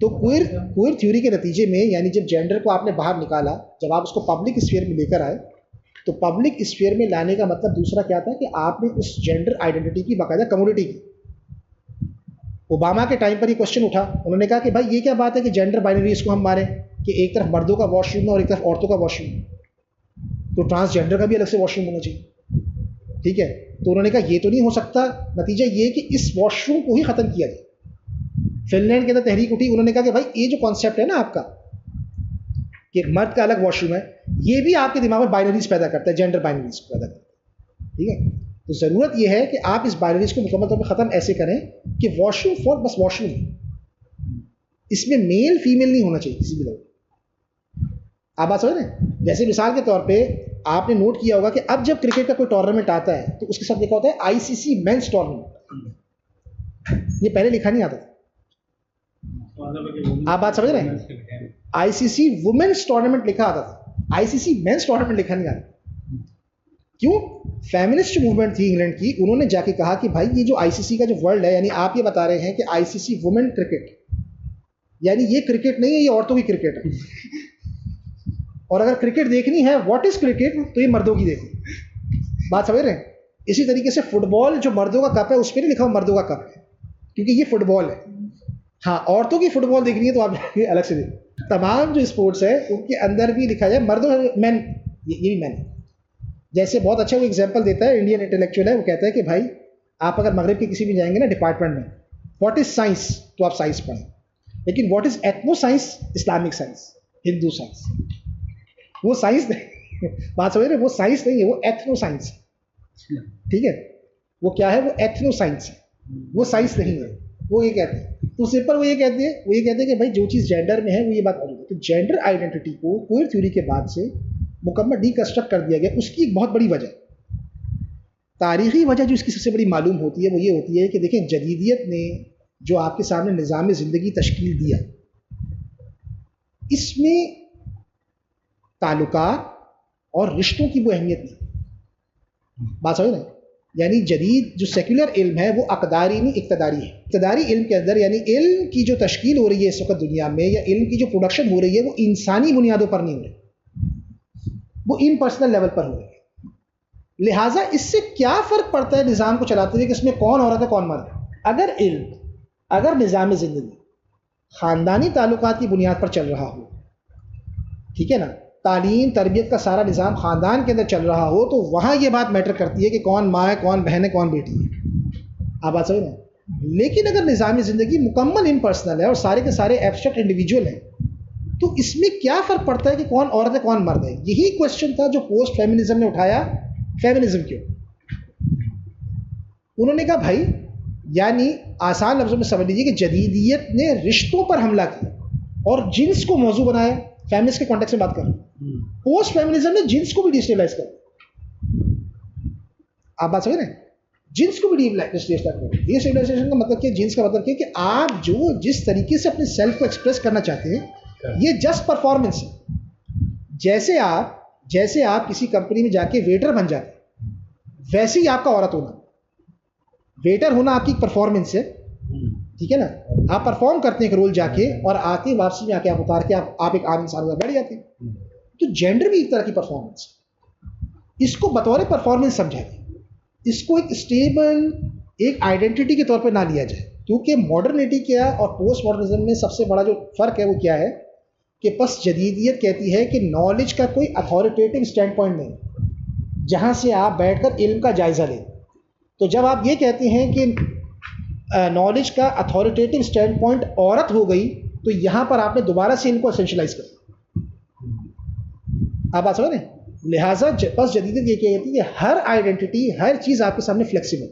تو کوئر تھیوری کے نتیجے میں یعنی جب جینڈر کو آپ نے باہر نکالا, جب آپ اس کو پبلک اسفیئر میں لے کر آئے, تو پبلک اسفیئر میں لانے کا مطلب دوسرا کیا تھا کہ آپ نے اس جینڈر آئیڈینٹی کی باقاعدہ کمیونٹی کی. اوباما کے ٹائم پر یہ کوشچن اٹھا, انہوں نے کہا کہ بھائی یہ کیا بات ہے کہ جینڈر بائنریز کو ہم ماریں کہ ایک طرف مردوں کا واش روم ہے اور ایک طرف عورتوں کا واش روم ہے, تو ٹرانسجینڈر کا بھی الگ سے واش روم ہونا چاہیے. ٹھیک ہے, تو انہوں نے کہا یہ تو نہیں ہو سکتا, نتیجہ یہ کہ اس واش روم کو ہی ختم کیا جائے. فن لینڈ کے اندر تحریک اٹھی, انہوں نے کہا کہ بھائی یہ جو کانسیپٹ ہے نا آپ کا کہ مرد کا الگ واش روم ہے, یہ بھی آپ کے دماغ میں بائنریز پیدا کرتا ہے, جینڈر بائنریز پیدا کرتا ہے. ٹھیک ہے, تو ضرورت یہ ہے کہ آپ اس بائنریز کو مکمل طور پہ ختم ایسے کریں کہ واش روم فور بس واش روم, اس میں میل فیمیل نہیں ہونا چاہیے کسی بھی طرح. آپ بات سمجھ رہے ہیں؟ جیسے مثال کے طور پہ آپ نے نوٹ کیا ہوگا کہ اب جب کرکٹ کا کوئی ٹورنامنٹ آتا ہے تو اس کے ساتھ لکھا ہوتا ہے ICC مینس ٹورنامنٹ. یہ پہلے لکھا نہیں آتا تھا. آپ بات سمجھ رہے ہیں؟ ICC وومنس ٹورنامنٹ لکھا آتا تھا, ICC مینس ٹورنامنٹ لکھا نہیں آتا. کیوں؟ فیمنسٹ موومنٹ تھی انگلینڈ کی, انہوں نے جا کے کہا کہ بھائی یہ جو ICC کا جو ورلڈ ہے, یعنی آپ یہ بتا رہے ہیں کہ ICC وومن کرکٹ, یعنی یہ کرکٹ نہیں ہے, یہ عورتوں کی کرکٹ ہے. اور اگر کرکٹ دیکھنی ہے واٹ از کرکٹ, تو یہ مردوں کی دیکھو. بات سمجھ رہے ہیں؟ اسی طریقے سے فٹ بال جو مردوں کا کپ ہے اس پہ نہیں لکھا ہوا مردوں کا کپ ہے, کیونکہ یہ فٹ بال ہے. ہاں, عورتوں کی فٹ بال دیکھنی ہے تو آپ الگ سے دیکھیں. تمام جو اسپورٹس ہے ان کے اندر بھی لکھا جائے مردوں مین, یہ بھی مین. جیسے بہت اچھا وہ ایگزامپل دیتا ہے انڈین انٹلیکچوئل ہے, وہ کہتا ہے کہ بھائی آپ اگر مغرب کے کسی بھی جائیں گے نا ڈپارٹمنٹ میں, واٹ از سائنس, تو آپ سائنس پڑھیں, لیکن what is ethno science, Islamic science, Hindu science, وہ سائنس نہیں. بات سمجھ رہے ہیں؟ وہ سائنس نہیں ہے, وہ ایتھنو سائنس ہے. ٹھیک ہے, وہ کیا ہے, وہ ایتھنو سائنس ہے, وہ سائنس نہیں ہے. وہ یہ کہتے ہیں, تو سمپل وہ یہ کہتے ہیں کہ بھائی جو چیز جینڈر میں ہے وہ یہ بات موجود ہے. تو جینڈر آئیڈینٹی کو کوئر تھیوری کے بعد سے مکمل ڈی کنسٹرکٹ کر دیا گیا. اس کی ایک بہت بڑی وجہ, تاریخی وجہ جو اس کی سب سے بڑی معلوم ہوتی ہے وہ یہ ہوتی ہے کہ دیکھیں جدیدیت نے جو آپ کے سامنے نظام زندگی تشکیل دیا, اس میں تعلقات اور رشتوں کی وہ اہمیت نہیں. بات سمجھ رہے ہیں؟ یعنی جدید جو سیکولر علم ہے وہ اقداری نہیں اقتداری ہے. اقتداری علم کے اندر یعنی علم کی جو تشکیل ہو رہی ہے اس وقت دنیا میں, یا علم کی جو پروڈکشن ہو رہی ہے وہ انسانی بنیادوں پر نہیں ہو رہی, وہ ان پرسنل لیول پر ہو رہی ہے. لہٰذا اس سے کیا فرق پڑتا ہے نظام کو چلاتے ہوئے کہ اس میں کون عورت ہے کون مرد ہے. اگر علم, اگر نظام زندگی خاندانی تعلقات کی بنیاد پر چل رہا ہو, ٹھیک ہے نا, تعلیم تربیت کا سارا نظام خاندان کے اندر چل رہا ہو, تو وہاں یہ بات میٹر کرتی ہے کہ کون ماں ہے, کون بہن ہے, کون بیٹی ہے. آپ بات سمجھ رہے ہیں؟ لیکن اگر نظام زندگی مکمل امپرسنل ہے اور سارے کے سارے ایبسٹریکٹ انڈیویجول ہیں, تو اس میں کیا فرق پڑتا ہے کہ کون عورت ہے کون مرد ہے. یہی کوشچن تھا جو پوسٹ فیمنزم نے اٹھایا. فیمنزم کیوں؟ انہوں نے کہا بھائی یعنی آسان لفظوں میں سمجھ لیجیے کہ جدیدیت نے رشتوں پر حملہ کیا اور جنس کو موضوع بنایا. فیمنسٹ کے کانٹیکس میں بات کر رہا ہوں. پوسٹ فیمنزم نے جنس کو بھی ڈیسٹیبلائز کر. آپ بات سمجھ رہے ہیں؟ جنس کو بھی ڈیسٹیبلائز کر. ڈیسٹیبلائزیشن کا مطلب کیا, جنس کا مطلب کیا کہ آپ جو جس طریقے سے اپنے سیلف کو ایکسپریس کرنا چاہتے ہیں یہ جسٹ پرفارمنس ہے. جیسے آپ کسی کمپنی میں جا کے ویٹر بن جاتے ہیں, ویسے ہی آپ کا عورت ہونا, ویٹر ہونا آپ کی ایک پرفارمنس ہے. ٹھیک ہے نا, آپ پرفارم کرتے ہیں ایک رول جا کے, اور آتے واپسی میں آ کے آپ اتار کے آپ ایک عام انسان بیٹھ جاتے ہیں. تو جینڈر بھی ایک طرح کی پرفارمنس ہے. اس کو بطور پرفارمنس سمجھا جائے, اس کو ایک اسٹیبل ایک آئیڈینٹی کے طور پہ نہ لیا جائے. کیونکہ ماڈرنٹی کیا اور پوسٹ ماڈرنزم میں سب سے بڑا جو فرق ہے وہ کیا ہے کہ پس جدیدیت کہتی ہے کہ نالج کا کوئی اتھارٹیٹیو اسٹینڈ پوائنٹ نہیں جہاں سے آپ بیٹھ کر علم کا جائزہ لیں. تو جب آپ یہ کہتے ہیں کہ نالج کا اتھارٹیٹیو اسٹینڈ پوائنٹ عورت ہو گئی, تو یہاں پر آپ نے دوبارہ سے ان کو اسینشلائز کر دیا. آپ بات سمجھ رہے ہیں؟ لہٰذا پس جدیدیت یہ کہتی ہے کہ ہر آئیڈینٹی, ہر چیز آپ کے سامنے فلیکسیبل.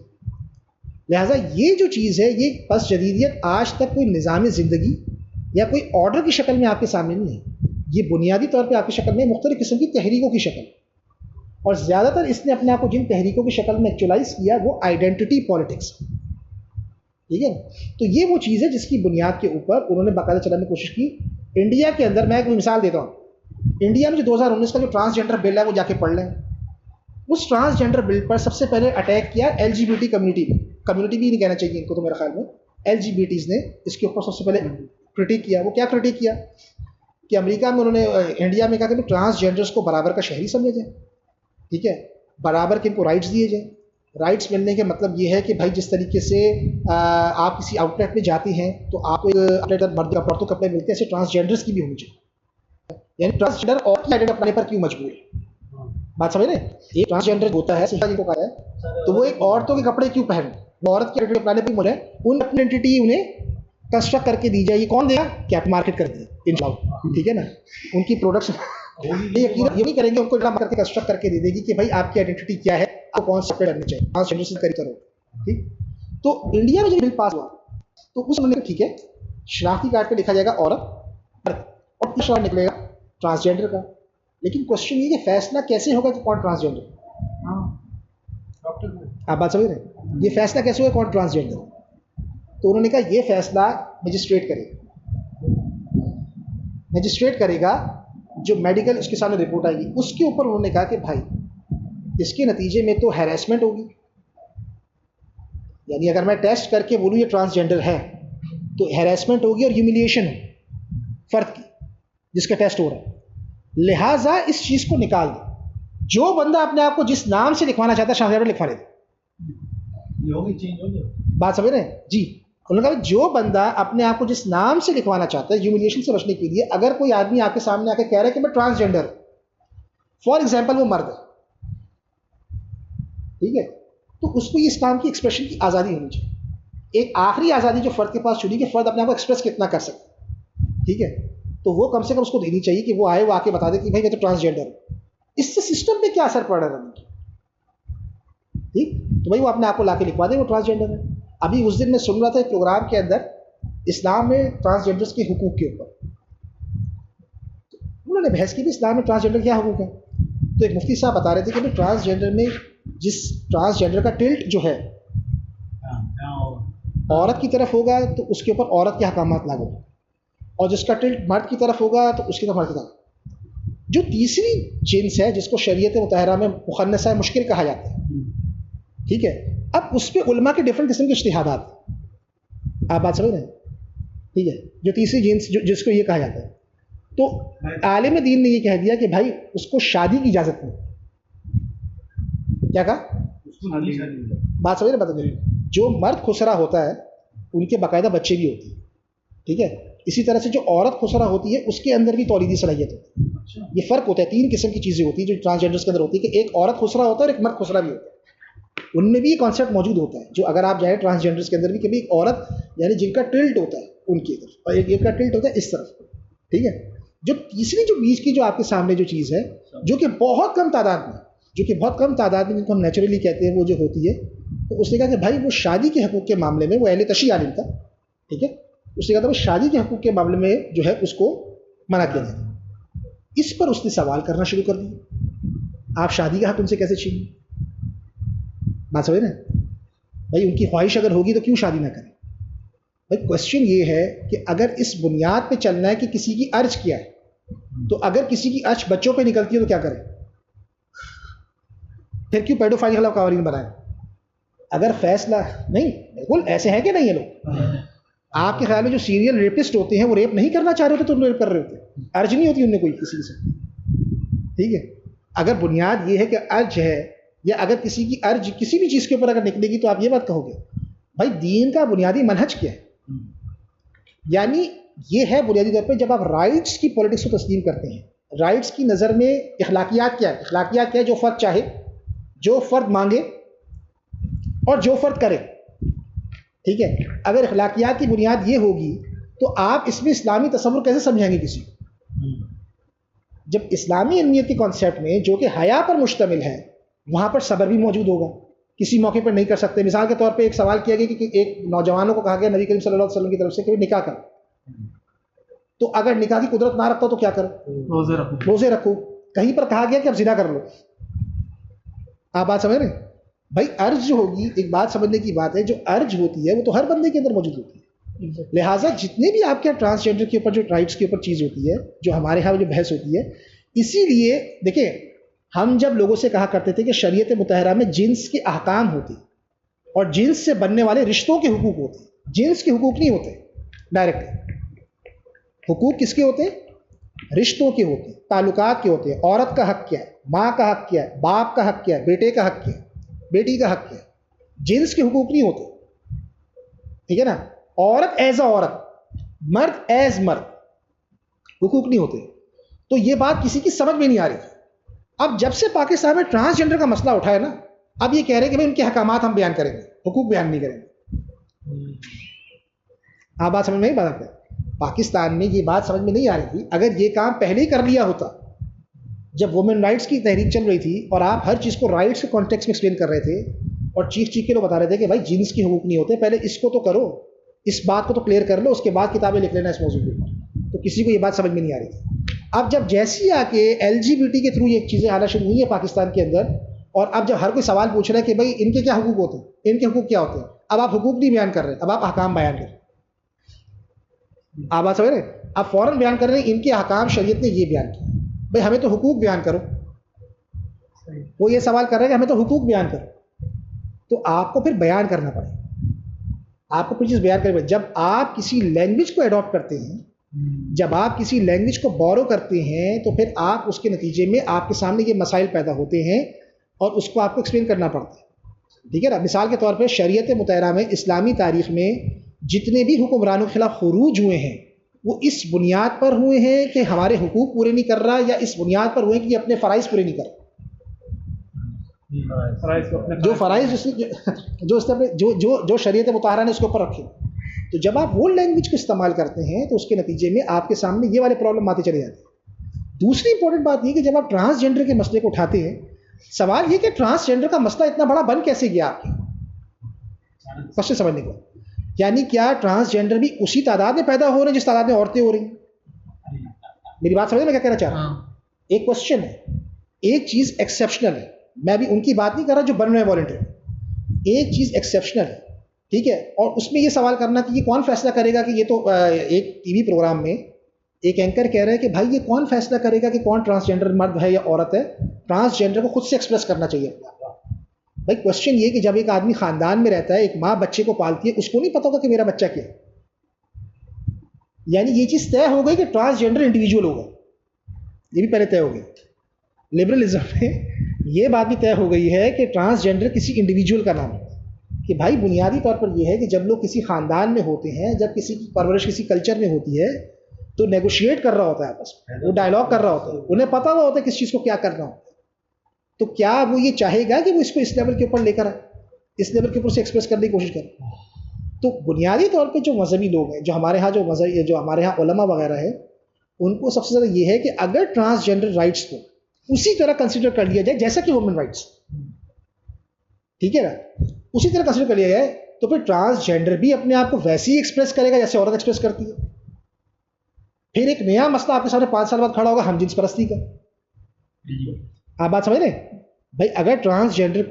لہٰذا یہ جو چیز ہے, یہ پس جدیدیت آج تک کوئی نظام زندگی یا کوئی آرڈر کی شکل میں آپ کے سامنے نہیں ہے. یہ بنیادی طور پہ آپ کی شکل میں مختلف قسم کی تحریکوں کی شکل, اور زیادہ تر اس نے اپنے آپ کو جن تحریکوں کی شکل میں ایکچولائز کیا وہ آئیڈینٹی پالیٹکس. ٹھیک ہے, تو یہ وہ چیز ہے جس کی بنیاد کے اوپر انہوں نے باقاعدہ چلانے کی کوشش کی. انڈیا کے اندر میں ایک مثال دیتا ہوں. انڈیا میں جو 2019 کا جو ٹرانسجینڈر بل ہے وہ جا کے پڑھ لیں. اس ٹرانسجینڈر بل پر سب سے پہلے اٹیک کیا LGBT کمیونٹی بھی نہیں کہنا چاہیے ان کو, تو میرے خیال میں LGBTs نے اس کے اوپر سب سے پہلے کرٹیک کیا. وہ کیا کرٹیک کیا کہ امریکہ میں انہوں نے انڈیا میں کہا کہ ٹرانسجینڈرس کو برابر کا شہری سمجھا جائے, ٹھیک ہے, برابر کے ان کو رائٹس دیے جائیں. رائٹس ملنے کا مطلب یہ ہے کہ بھائی جس طریقے سے آپ کسی آؤٹ لیٹ میں جاتی ہیں تو آپ کو آؤٹ لیٹ مرد کا پڑتوں کپڑے ملتے ہیں, ایسے ٹرانسجینڈرس کی بھی ہونی چاہیے. یعنی ٹرانسجینڈر اور کی آئیڈینٹی اپنے پر کیوں مجبور ہے, بات سمجھ رہے ہیں. ایک ٹرانسجینڈر ہوتا ہے جن کو کہا ہے تو وہ ایک عورتوں کے کپڑے کیوں پہن, وہ عورت کی آئیڈینٹی اپنے پر کیوں مجبور ہے. ان اپنی آئیڈینٹی انہیں کنسٹرکٹ کر کے دی جائے. یہ کون دے گا, کیپ مارکیٹ کر دے انشاءاللہ, ٹھیک ہے نا. ان کی پروڈکٹس یہ نہیں کریں گے, ان کو کر کے کنسٹرکٹ کر کے دے دے گی کہ بھائی آپ کی آئیڈینٹی کیا ہے, آپ کو کون سا کرنا چاہیے, ٹرانسجینڈر سے کرو, ٹھیک. تو انڈیا میں جو بل پاس ہوا تو اس میں ٹھیک ہے شناختی کارڈ پہ لکھا جائے گا عورت اور دوسرا نکلے گا ٹرانسجینڈر کا. لیکن کوشچن یہ کہ فیصلہ کیسے ہوگا کہ کون ٹرانسجینڈر, آپ بات سمجھ رہے ہیں, یہ فیصلہ کیسے ہوگا کون ٹرانسجینڈر. تو انہوں نے کہا یہ فیصلہ مجسٹریٹ کرے گا, مجسٹریٹ کرے گا. جو میڈیکل اس کے سامنے رپورٹ آئے گی اس کے اوپر انہوں نے کہا کہ بھائی اس کے نتیجے میں تو ہیراسمنٹ ہوگی, یعنی اگر میں ٹیسٹ کر کے بولوں یہ ٹرانسجینڈر ہے تو ہیراسمنٹ ہوگی اور ہیوملیشن ہوگی فرد کی جس کا ٹیسٹ ہو رہا ہے. لہٰذا اس چیز کو نکال دیں. جو بندہ اپنے آپ کو جس نام سے لکھوانا چاہتا ہے ٹرانسجینڈر لکھوا دے. بات سمجھ رہے ہیں جی. انہوں نے کہا جو بندہ اپنے آپ کو جس نام سے لکھوانا چاہتا ہے ہیوملیشن سے بچنے کے لیے, اگر کوئی آدمی آپ کے سامنے آ کے کہہ رہا ہے کہ میں ٹرانسجینڈر, فار ایگزامپل وہ مرد ہے, ٹھیک ہے, تو اس کو اس کام کی ایکسپریشن کی آزادی ہونی چاہیے. ایک آخری آزادی جو فرد کے پاس چھوڑی کہ فرد اپنے آپ کو ایکسپریس کتنا کر سکتا ہے, ٹھیک ہے, تو وہ کم سے کم اس کو دینی چاہیے کہ وہ آئے, وہ آ کے بتا دے کہ بھائی میں تو ٹرانسجینڈر ہوں. اس سے سسٹم پہ کیا اثر پڑ رہا ہے, ٹھیک. تو بھائی وہ اپنے آپ کو لا کے لکھوا دے وہ ٹرانسجینڈر ہے. ابھی اس دن میں سن رہا تھا ایک پروگرام کے اندر اسلام میں ٹرانسجینڈرس کے حقوق کے اوپر, انہوں نے بحث کی بھی اسلام میں ٹرانسجینڈر کیا حقوق ہے. تو ایک مفتی صاحب بتا رہے تھے کہ ٹرانسجینڈر میں جس ٹرانسجینڈر کا ٹلٹ جو ہے عورت کی طرف ہوگا تو اس کے اوپر عورت کے احکامات لاگو ہوں, اور جس کا ٹلٹ مرد کی طرف ہوگا تو اس کی طرف مرد کی طرف. جو تیسری جنس ہے جس کو شریعت مطہرہ میں مخنثہ مشکل کہا جاتا ہے, ٹھیک ہے, اب اس پہ علماء کے ڈفرنٹ قسم کے اجتہادات, آپ بات سمجھ رہے ہیں, ٹھیک ہے. جو تیسری جنس جس کو یہ کہا جاتا ہے, تو عالم دین نے یہ کہہ دیا کہ بھائی اس کو شادی کی اجازت نہیں. کیا کہا, بات سمجھ رہے, بتا دیں. جو مرد خسرا ہوتا ہے ان کے باقاعدہ بچے بھی ہوتے ہیں, ٹھیک ہے. اسی طرح سے جو عورت خسرا ہوتی ہے اس کے اندر بھی تولیدی صلاحیت ہوتی ہے. یہ فرق ہوتا ہے, تین قسم کی چیزیں ہوتی ہیں جو ٹرانسجینڈرس کے اندر ہوتی ہے, کہ ایک عورت خسرا ہوتا ہے اور ایک مرد خسرا بھی ہوتا ہے. ان میں بھی یہ کانسیپٹ موجود ہوتا ہے جو اگر آپ جائیں ٹرانسجینڈرس کے اندر بھی, کہ ایک عورت یعنی جن کا ٹلٹ ہوتا ہے ان کی طرف اور ایک کا ٹلٹ ہوتا ہے اس طرف, ٹھیک ہے. جو تیسری جو بیچ کی جو آپ کے سامنے جو چیز ہے جو کہ بہت کم تعداد میں جن کو ہم نیچرلی کہتے ہیں وہ جو ہوتی ہے, تو اس نے کہا کہ بھائی وہ شادی کے حقوق کے معاملے میں, وہ اہل تشیع عالم تھا, ٹھیک ہے, اس نے کہا تھا وہ شادی کے حقوق کے معاملے میں جو ہے اس کو منع کیا جاتا ہے. اس پر اس نے سوال کرنا شروع کر دیا, آپ شادی کا حق ان سے کیسے چھینیں. بات سمجھ رہے ہیں بھائی, ان کی خواہش اگر ہوگی تو کیوں شادی نہ کریں. بھائی کوشچن یہ ہے کہ اگر اس بنیاد پہ چلنا ہے کہ کسی کی ارج کیا ہے, تو اگر کسی کی ارج بچوں پہ نکلتی ہے تو کیا کریں, پھر کیوں پیڈوفائل کے خلاف قوانین بنائیں. اگر فیصلہ نہیں, بالکل ایسے ہیں کہ نہیں یہ لوگ, آپ کے خیال میں جو سیریل ریپسٹ ہوتے ہیں وہ ریپ نہیں کرنا چاہ رہے ہوتے تو ریپ کر رہے ہوتے, ارج نہیں ہوتی ان میں کوئی کسی سے, ٹھیک ہے. اگر بنیاد یہ ہے کہ ارج ہے, یا اگر کسی کی ارج کسی بھی چیز کے اوپر اگر نکلے گی تو آپ یہ بات کہو گے بھائی دین کا بنیادی منہج کیا ہے. یعنی یہ ہے بنیادی طور پہ جب آپ رائٹس کی پولیٹکس کو تسلیم کرتے ہیں, رائٹس کی نظر میں اخلاقیات کیا ہے, اخلاقیات کیا ہے, جو فرد چاہے, جو فرد مانگے اور جو فرد کرے, ٹھیک ہے. اگر اخلاقیات کی بنیاد یہ ہوگی تو آپ اس میں اسلامی تصور کیسے سمجھائیں گے کسی کو. جب اسلامی علمیت کے کانسیپٹ میں جو کہ حیا پر مشتمل ہے وہاں پر صبر بھی موجود ہوگا, کسی موقع پر نہیں کر سکتے. مثال کے طور پہ ایک سوال کیا گیا کہ ایک نوجوانوں کو کہا گیا نبی کریم صلی اللہ علیہ وسلم کی طرف سے کہ نکاح کر, تو اگر نکاح کی قدرت نہ رکھتا تو کیا کرو, روزے رکھو. کہیں پر کہا گیا کہ اب زنا کر لو. آپ بات سمجھ رہے ہیں بھائی, ارج جو ہوگی, ایک بات سمجھنے کی بات ہے, جو ارج ہوتی ہے وہ تو ہر بندے کے اندر موجود ہوتی ہے. لہٰذا جتنے بھی آپ کے ٹرانسجینڈر کے اوپر جو رائٹس کے اوپر چیز ہوتی ہے, جو ہمارے یہاں جو بحث ہوتی ہے, اسی لیے دیکھیں ہم جب لوگوں سے کہا کرتے تھے کہ شریعت مطہرہ میں جنس کے احکام ہوتے اور جنس سے بننے والے رشتوں کے حقوق ہوتے, جنس کے حقوق نہیں ہوتے ڈائریکٹ, حقوق کس کے ہوتے ہیں؟ رشتوں کے ہوتے ہیں، تعلقات کے ہوتے ہیں. عورت کا حق کیا ہے، ماں کا حق کیا ہے، باپ کا حق کیا ہے، بیٹے کا حق کیا ہے، بیٹی کا حق کیا ہے. جنس کے حقوق نہیں ہوتے، ٹھیک ہے نا. عورت ایز اے عورت، مرد ایز مرد، حقوق نہیں ہوتے. تو یہ بات کسی کی سمجھ میں نہیں آ رہی تھی. اب جب سے پاکستان میں ٹرانسجنڈر کا مسئلہ اٹھا ہے نا، اب یہ کہہ رہے ہیں کہ بھائی ان کے حکامات ہم بیان کریں گے، حقوق بیان نہیں کریں گے. آپ بات سمجھ میں نہیں بات ہے. پاکستان میں یہ بات سمجھ میں نہیں آ رہی تھی. اگر یہ کام پہلے ہی کر لیا ہوتا، جب وومن رائٹس کی تحریک چل رہی تھی اور آپ ہر چیز کو رائٹس کے کانٹیکس میں ایکسپلین کر رہے تھے اور چیخ کے لوگ بتا رہے تھے کہ بھائی جنس کے حقوق نہیں ہوتے، پہلے اس کو تو کرو، اس بات کو تو کلیئر کر لو، اس کے بعد کتابیں لکھ لینا اس موضوع کے اوپر. تو کسی کو یہ بات سمجھ میں نہیں آ رہی تھی. اب جب جیسی آ کے LGBT کے تھرو یہ چیزیں آنا شروع ہوئی ہیں پاکستان کے اندر، اور اب جب ہر کوئی سوال پوچھ رہا ہے کہ بھائی ان کے کیا حقوق ہوتے ہیں، ان کے حقوق کیا ہوتے ہیں، اب آپ حقوق نہیں بیان کر رہے، اب آپ احکام بیان کر رہے. آپ بات سمجھ رہے ہیں؟ آپ فوراً بیان کر رہے ہیں ان کے احکام شریعت نے یہ بیان کیا. بھائی ہمیں تو حقوق بیان کرو. وہ یہ سوال کر رہے ہیں کہ ہمیں تو حقوق بیان کرو. تو آپ کو پھر بیان کرنا پڑے، آپ کو پھر چیز بیان کرنا پڑے. جب آپ کسی لینگویج کو اڈاپٹ کرتے ہیں، جب آپ کسی لینگویج کو بورو کرتے ہیں، تو پھر آپ اس کے نتیجے میں آپ کے سامنے یہ مسائل پیدا ہوتے ہیں اور اس کو آپ کو ایکسپلین کرنا پڑتا ہے. ٹھیک ہے نا. مثال کے طور پہ شریعت مطہرہ میں، اسلامی تاریخ میں جتنے بھی حکمرانوں کے خلاف خروج ہوئے ہیں، وہ اس بنیاد پر ہوئے ہیں کہ ہمارے حقوق پورے نہیں کر رہا، یا اس بنیاد پر ہوئے ہیں کہ یہ اپنے فرائض پورے نہیں کر رہا. جو فرائض جو شریعت مطہرہ نے اس کے اوپر رکھے. تو جب آپ وہ لینگویج کو استعمال کرتے ہیں تو اس کے نتیجے میں آپ کے سامنے یہ والے پرابلم آتے چلے جاتے ہیں. دوسری امپورٹنٹ بات یہ کہ جب آپ ٹرانسجنڈر کے مسئلے کو اٹھاتے ہیں، سوال یہ کہ ٹرانسجنڈر کا مسئلہ اتنا بڑا بن کیسے گیا آپ کے کوشچن سمجھنے کو. یعنی کیا ٹرانسجنڈر بھی اسی تعداد میں پیدا ہو رہے ہیں جس تعداد میں عورتیں ہو رہی ہیں؟ میری بات سمجھ میں کیا کہنا چاہ رہا ہوں؟ ایک کوشچن ہے، ایک چیز ایکسیپشنل ہے. میں ابھی ان کی بات نہیں کر رہا جو بن رہے ہیں والنٹیئر. ایک چیز ایکسیپشنل ہے، ٹھیک ہے، اور اس میں یہ سوال کرنا کہ یہ کون فیصلہ کرے گا کہ یہ تو ایک ٹی وی پروگرام میں ایک اینکر کہہ رہے ہیں کہ بھائی یہ کون فیصلہ کرے گا کہ کون ٹرانسجنڈر مرد ہے یا عورت ہے. ٹرانسجنڈر کو خود سے ایکسپریس کرنا چاہیے اپنے آپ. بھائی کوشچن یہ کہ جب ایک آدمی خاندان میں رہتا ہے، ایک ماں بچے کو پالتی ہے، اس کو نہیں پتا ہوگا کہ میرا بچہ کیا ہے. یعنی یہ چیز طے ہو گئی کہ ٹرانسجنڈر انڈیویجول ہوگا، یہ بھی پہلے طے ہو گئی. لبرلزم میں یہ بات بھی طے ہو گئی ہے کہ ٹرانسجنڈر کسی انڈیویجول کا نام ہے. کہ بھائی بنیادی طور پر یہ ہے کہ جب لوگ کسی خاندان میں ہوتے ہیں، جب کسی کی پرورش کسی کلچر میں ہوتی ہے، تو نیگوشیٹ کر رہا ہوتا ہے آپس میں، وہ ڈائلاگ کر رہا ہوتا ہے، انہیں پتا ہوا ہوتا ہے کس چیز کو کیا کرنا ہوتا ہے. تو کیا وہ یہ چاہے گا کہ وہ اس کو اس لیول کے اوپر لے کر آئے، اس لیول کے اوپر سے ایکسپریس کرنے کی کوشش کرے؟ تو بنیادی طور پہ جو مذہبی لوگ ہیں، جو ہمارے ہاں جو ہمارے ہاں علماء وغیرہ ہیں، ان کو سب سے زیادہ یہ ہے کہ اگر ٹرانسجنڈر رائٹس کو اسی طرح کنسیڈر کر لیا جائے جیسا کہ وومن رائٹس، ٹھیک ہے نا، اسی طرح کنسیڈر کر لیا جائے، تو پھر ٹرانسجنڈر بھی اپنے آپ کو ویسے ہی ایکسپریس کرے گا جیسے عورت ایکسپریس کرتی ہے. پھر ایک نیا مسئلہ آپ کے سامنے 5 سال بعد کھڑا ہوگا، ہم جنس پرستی کا. آپ بات سمجھ رہے ہیں؟ بھائی اگر ٹرانسجنڈر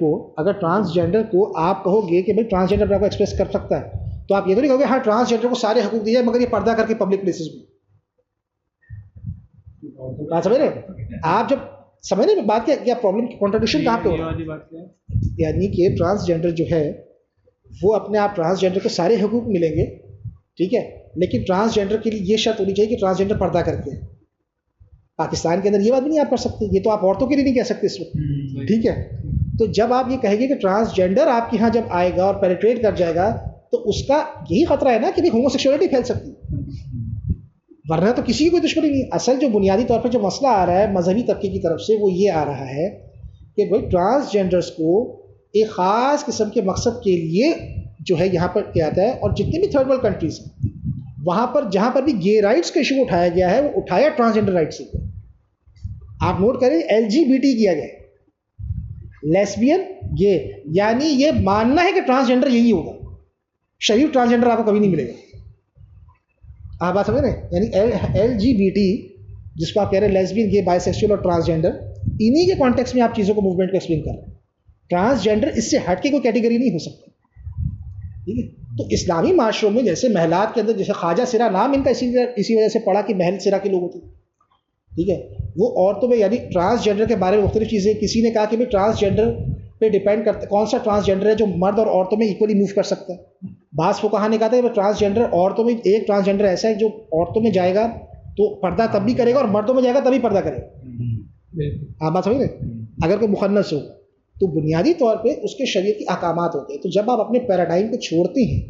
کو آپ کہو گے کہ بھائی ٹرانسجنڈر آپ کو ایکسپریس کر سکتا ہے، تو آپ یہ تو نہیں کہو گے ہاں ٹرانسجنڈر کو سارے حقوق دیے مگر یہ پردہ کر کے پبلک پلیسز میں. بات سمجھ رہے؟ آپ جب سمجھ رہے بات کیا پرابلم کنٹراڈکشن کہاں پہ ہو رہا ہے؟ یعنی کہ ٹرانسجنڈر جو ہے وہ اپنے آپ ٹرانسجنڈر کو سارے حقوق ملیں گے، ٹھیک ہے، لیکن ٹرانسجنڈر کے لیے یہ شرط ہونی چاہیے کہ ٹرانسجنڈر پردہ کرتے ہیں. پاکستان کے اندر یہ بات بھی نہیں آپ کر سکتے، یہ تو آپ عورتوں کے لیے نہیں کہہ سکتے اس وقت، ٹھیک ہے. تو جب آپ یہ کہیں گے کہ ٹرانسجنڈر آپ کے یہاں جب آئے گا اور پیریٹریٹ کر جائے گا، تو اس کا یہی خطرہ ہے نا کہ ہومو سیکشولیٹی پھیل سکتی ہے، ورنہ تو کسی کی کوئی دشمنی نہیں. اصل جو بنیادی طور پہ جو مسئلہ آ رہا ہے مذہبی طبقے کی طرف سے، وہ یہ آ رہا ہے کہ بھائی ٹرانسجنڈرس کو ایک خاص قسم کے مقصد کے لیے جو ہے یہاں پر کیا جاتا ہے. اور جتنے بھی تھرڈ ورلڈ کنٹریز ہیں وہاں پر جہاں پر بھی گے رائٹس کا ایشو اٹھایا گیا ہے، وہ اٹھایا ٹرانسجنڈر رائٹس سے. آپ نوٹ کریں LGBT کیا گیا، لیسبین، گے، یعنی یہ ماننا ہے کہ ٹرانسجنڈر یہی ہوگا. شریف ٹرانسجنڈر آپ کو کبھی نہیں ملے گا. آپ بات سمجھ رہے ہیں؟ یعنی LGBT جس کو آپ کہہ رہے ہیں لیسبین، گے، بائی سیکسوئل اور ٹرانسجنڈر، انہی کے کانٹیکس میں آپ چیزوں کو موومنٹ کو ایکسپلین کر رہے ہیں. ٹرانسجنڈر اس سے ہٹ کے کوئی کیٹیگری نہیں ہو سکتا، ٹھیک ہے. تو اسلامی معاشروں میں جیسے محلات کے اندر، جیسے خواجہ سرا نام ان کا اسی وجہ سے پڑا کہ محل سرا کے لوگ ہوتے ہیں، ٹھیک ہے. وہ عورتوں میں یعنی ٹرانسجنڈر کے بارے میں مختلف چیزیں، کسی نے کہا کہ بھائی ٹرانسجنڈر پہ ڈیپینڈ کرتا ہے کون سا ٹرانسجنڈر ہے جو مرد اور عورتوں میں ایکولی موو کر سکتا ہے. بعض فقہا نے کہا تھا کہ ٹرانسجنڈر عورتوں میں ایک ٹرانسجنڈر ایسا ہے جو عورتوں میں جائے گا تو پردہ تب بھی کرے گا اور مردوں میں جائے گا تبھی پردہ کرے گا. آپ بات سمجھ رہے؟ اگر کوئی مخنث ہو تو بنیادی طور پہ اس کے شریعت کے احکامات ہوتے ہیں. تو جب آپ اپنے پیراڈائم کو چھوڑتے ہیں